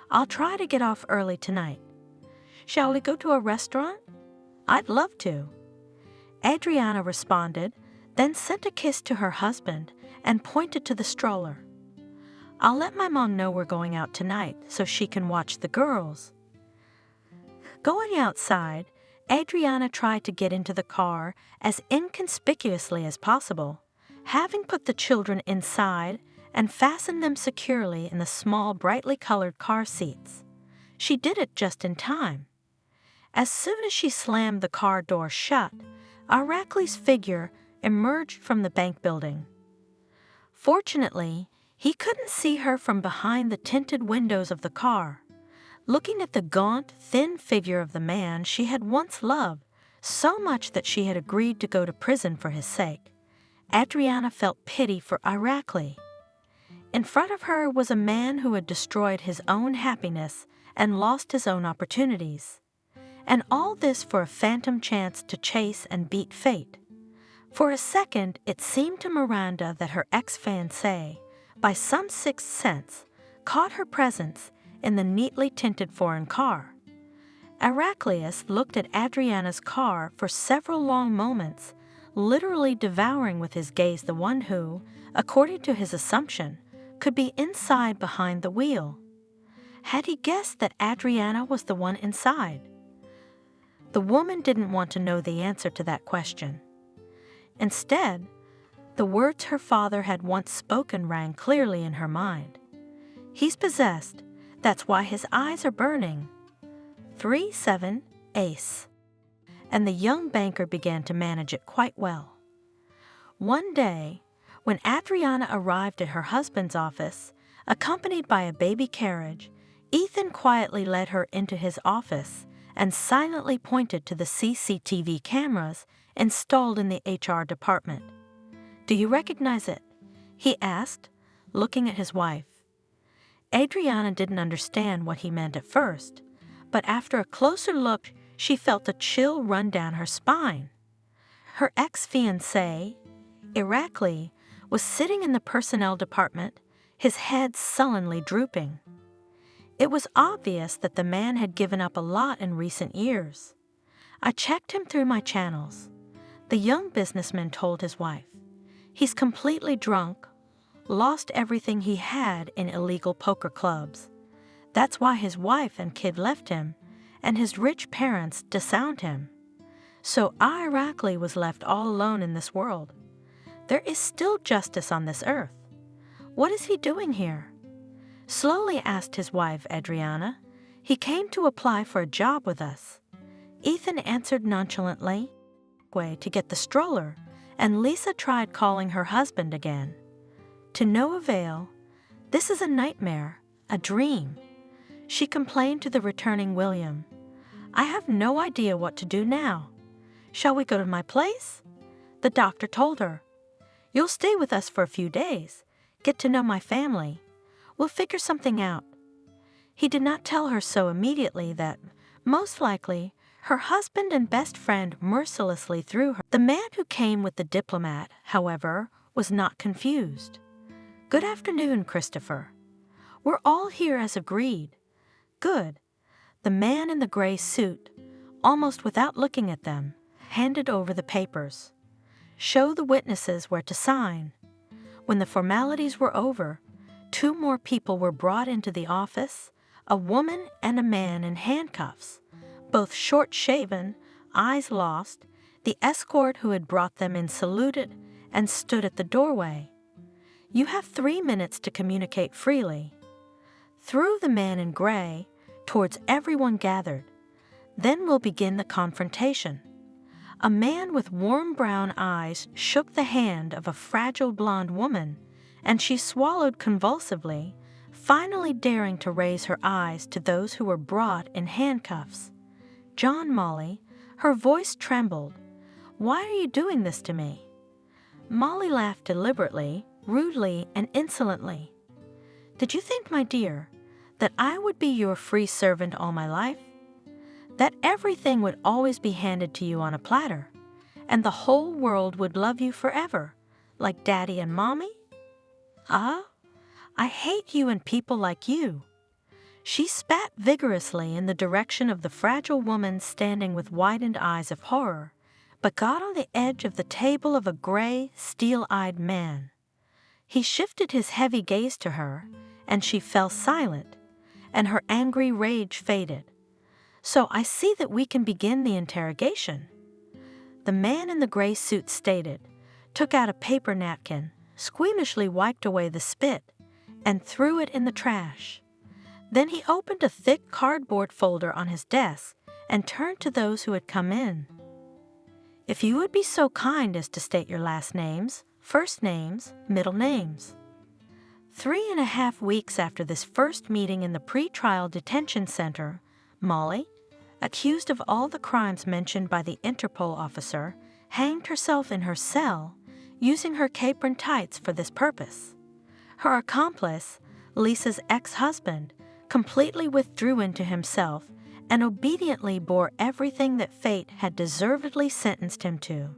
I'll try to get off early tonight. Shall we go to a restaurant? I'd love to. Adriana responded, then sent a kiss to her husband and pointed to the stroller. I'll let my mom know we're going out tonight so she can watch the girls. Going outside, Adriana tried to get into the car as inconspicuously as possible, having put the children inside and fastened them securely in the small, brightly colored car seats. She did it just in time. As soon as she slammed the car door shut, Irakli's figure emerged from the bank building. Fortunately, he couldn't see her from behind the tinted windows of the car. Looking at the gaunt, thin figure of the man she had once loved so much that she had agreed to go to prison for his sake, Adriana felt pity for Irakli. In front of her was a man who had destroyed his own happiness and lost his own opportunities. And all this for a phantom chance to chase and beat fate. For a second, it seemed to Miranda that her ex-fiancé, by some sixth sense, caught her presence in the neatly tinted foreign car. Iraklius looked at Adriana's car for several long moments, literally devouring with his gaze the one who, according to his assumption, could be inside behind the wheel. Had he guessed that Adriana was the one inside? The woman didn't want to know the answer to that question. Instead, the words her father had once spoken rang clearly in her mind. He's possessed. That's why his eyes are burning. 3-7 ace. And the young banker began to manage it quite well. One day, when Adriana arrived at her husband's office, accompanied by a baby carriage, Ethan quietly led her into his office and silently pointed to the CCTV cameras installed in the HR department. Do you recognize it? He asked, looking at his wife. Adriana didn't understand what he meant at first, but after a closer look, she felt a chill run down her spine. Her ex-fiancé, Irakli, was sitting in the personnel department, his head sullenly drooping. It was obvious that the man had given up a lot in recent years. I checked him through my channels. The young businessman told his wife. He's completely drunk, lost everything he had in illegal poker clubs. That's why his wife and kid left him, and his rich parents disowned him. So Irakli was left all alone in this world. There is still justice on this earth. What is he doing here? Slowly asked his wife, Adriana. He came to apply for a job with us. Ethan answered nonchalantly, way to get the stroller, and Lisa tried calling her husband again. To no avail. This is a nightmare, a dream. She complained to the returning William. I have no idea what to do now. Shall we go to my place? The doctor told her. "You'll stay with us for a few days. Get to know my family. We'll figure something out." He did not tell her so immediately that, most likely, her husband and best friend mercilessly threw her. The man who came with the diplomat, however, was not confused. "Good afternoon, Christopher. We're all here as agreed." "Good." The man in the gray suit, almost without looking at them, handed over the papers. "Show the witnesses where to sign." When the formalities were over, 2 more people were brought into the office, a woman and a man in handcuffs, both short-shaven, eyes lost. The escort who had brought them in saluted and stood at the doorway. "You have 3 minutes to communicate freely." Through the man in gray, towards everyone gathered. "Then we'll begin the confrontation." A man with warm brown eyes shook the hand of a fragile blonde woman, and she swallowed convulsively, finally daring to raise her eyes to those who were brought in handcuffs. "John, Molly," her voice trembled. "Why are you doing this to me?" Molly laughed deliberately, rudely, and insolently. "Did you think, my dear, that I would be your free servant all my life? That everything would always be handed to you on a platter, and the whole world would love you forever, like Daddy and Mommy? Ah, I hate you and people like you." She spat vigorously in the direction of the fragile woman standing with widened eyes of horror, but got on the edge of the table of a gray, steel-eyed man. He shifted his heavy gaze to her, and she fell silent, and her angry rage faded. "So I see that we can begin the interrogation." The man in the gray suit stated, took out a paper napkin, squeamishly wiped away the spit, and threw it in the trash. Then he opened a thick cardboard folder on his desk and turned to those who had come in. "If you would be so kind as to state your last names, first names, middle names." 3.5 weeks after this first meeting in the pre-trial detention center, Molly, accused of all the crimes mentioned by the Interpol officer, hanged herself in her cell, using her cape and tights for this purpose. Her accomplice, Lisa's ex-husband, completely withdrew into himself and obediently bore everything that fate had deservedly sentenced him to.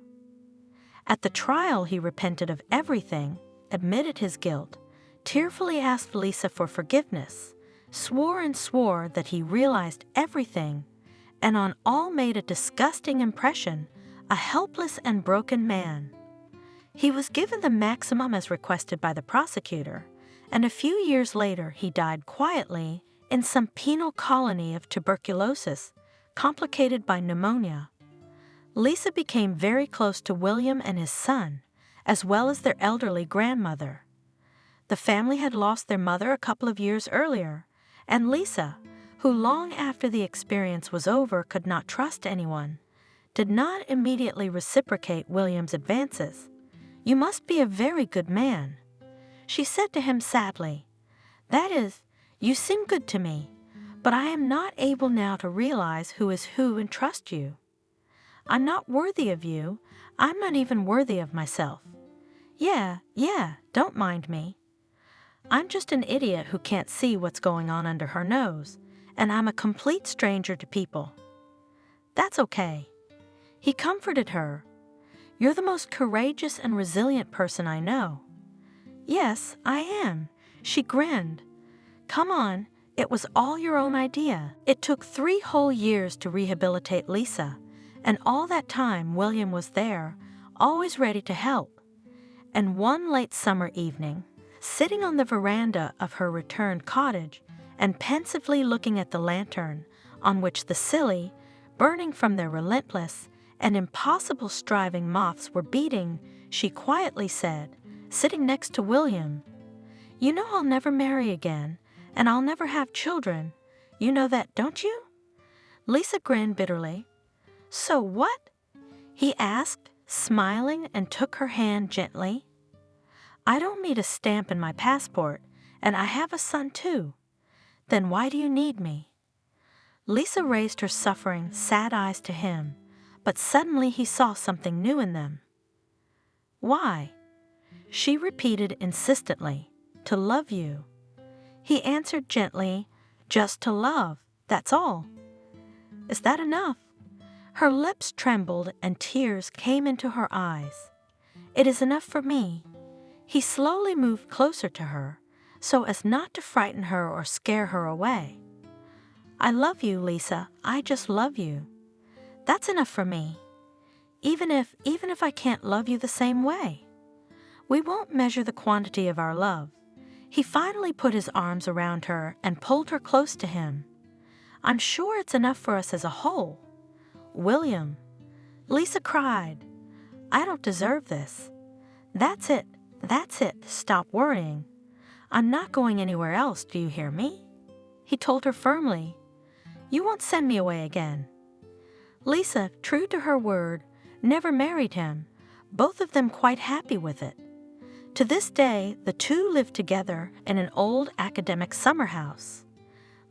At the trial, he repented of everything, admitted his guilt, tearfully asked Lisa for forgiveness, swore that he realized everything, and on all made a disgusting impression, a helpless and broken man. He was given the maximum as requested by the prosecutor, and a few years later he died quietly in some penal colony of tuberculosis, complicated by pneumonia. Lisa became very close to William and his son, as well as their elderly grandmother. The family had lost their mother a couple of years earlier, and Lisa, who long after the experience was over could not trust anyone, did not immediately reciprocate William's advances. "You must be a very good man," she said to him sadly. "That is, you seem good to me, but I am not able now to realize who is who and trust you. I'm not worthy of you. I'm not even worthy of myself. Yeah, don't mind me. I'm just an idiot who can't see what's going on under her nose, and I'm a complete stranger to people." "That's okay." He comforted her. "You're the most courageous and resilient person I know." "Yes, I am," she grinned. "Come on, it was all your own idea." It took 3 whole years to rehabilitate Lisa, and all that time William was there, always ready to help. And one late summer evening, sitting on the veranda of her returned cottage and pensively looking at the lantern on which the silly, burning from their relentless and impossible striving moths were beating, she quietly said, sitting next to William, "You know I'll never marry again, and I'll never have children. You know that, don't you?" Lisa grinned bitterly. "So what?" he asked, smiling, and took her hand gently. "I don't need a stamp in my passport, and I have a son too. Then why do you need me?" Lisa raised her suffering, sad eyes to him, but suddenly he saw something new in them. Why? She repeated insistently, to love you. He answered gently, just to love, that's all. Is that enough? Her lips trembled and tears came into her eyes. It is enough for me. He slowly moved closer to her, so as not to frighten her or scare her away. I love you, Lisa. I just love you. That's enough for me. Even if I can't love you the same way. We won't measure the quantity of our love. He finally put his arms around her and pulled her close to him. I'm sure it's enough for us as a whole. William. Lisa cried. I don't deserve this. That's it. Stop worrying. I'm not going anywhere else, do you hear me? He told her firmly. You won't send me away again. Lisa, true to her word, never married him, both of them quite happy with it. To this day, the two live together in an old academic summer house.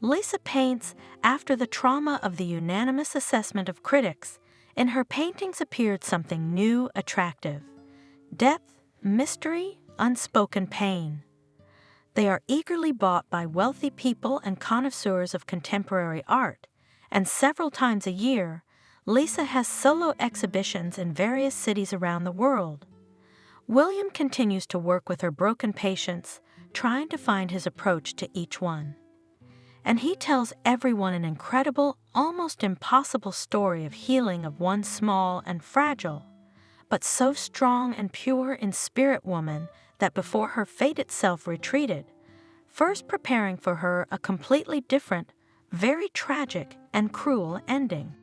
Lisa paints after the trauma of the unanimous assessment of critics. In her paintings appeared something new, attractive. Depth, mystery, unspoken pain. They are eagerly bought by wealthy people and connoisseurs of contemporary art, and several times a year, Lisa has solo exhibitions in various cities around the world. William continues to work with her broken patients, trying to find his approach to each one. And he tells everyone an incredible, almost impossible story of healing of one small and fragile, but so strong and pure in spirit woman that before her fate itself retreated, first preparing for her a completely different, very tragic and cruel ending.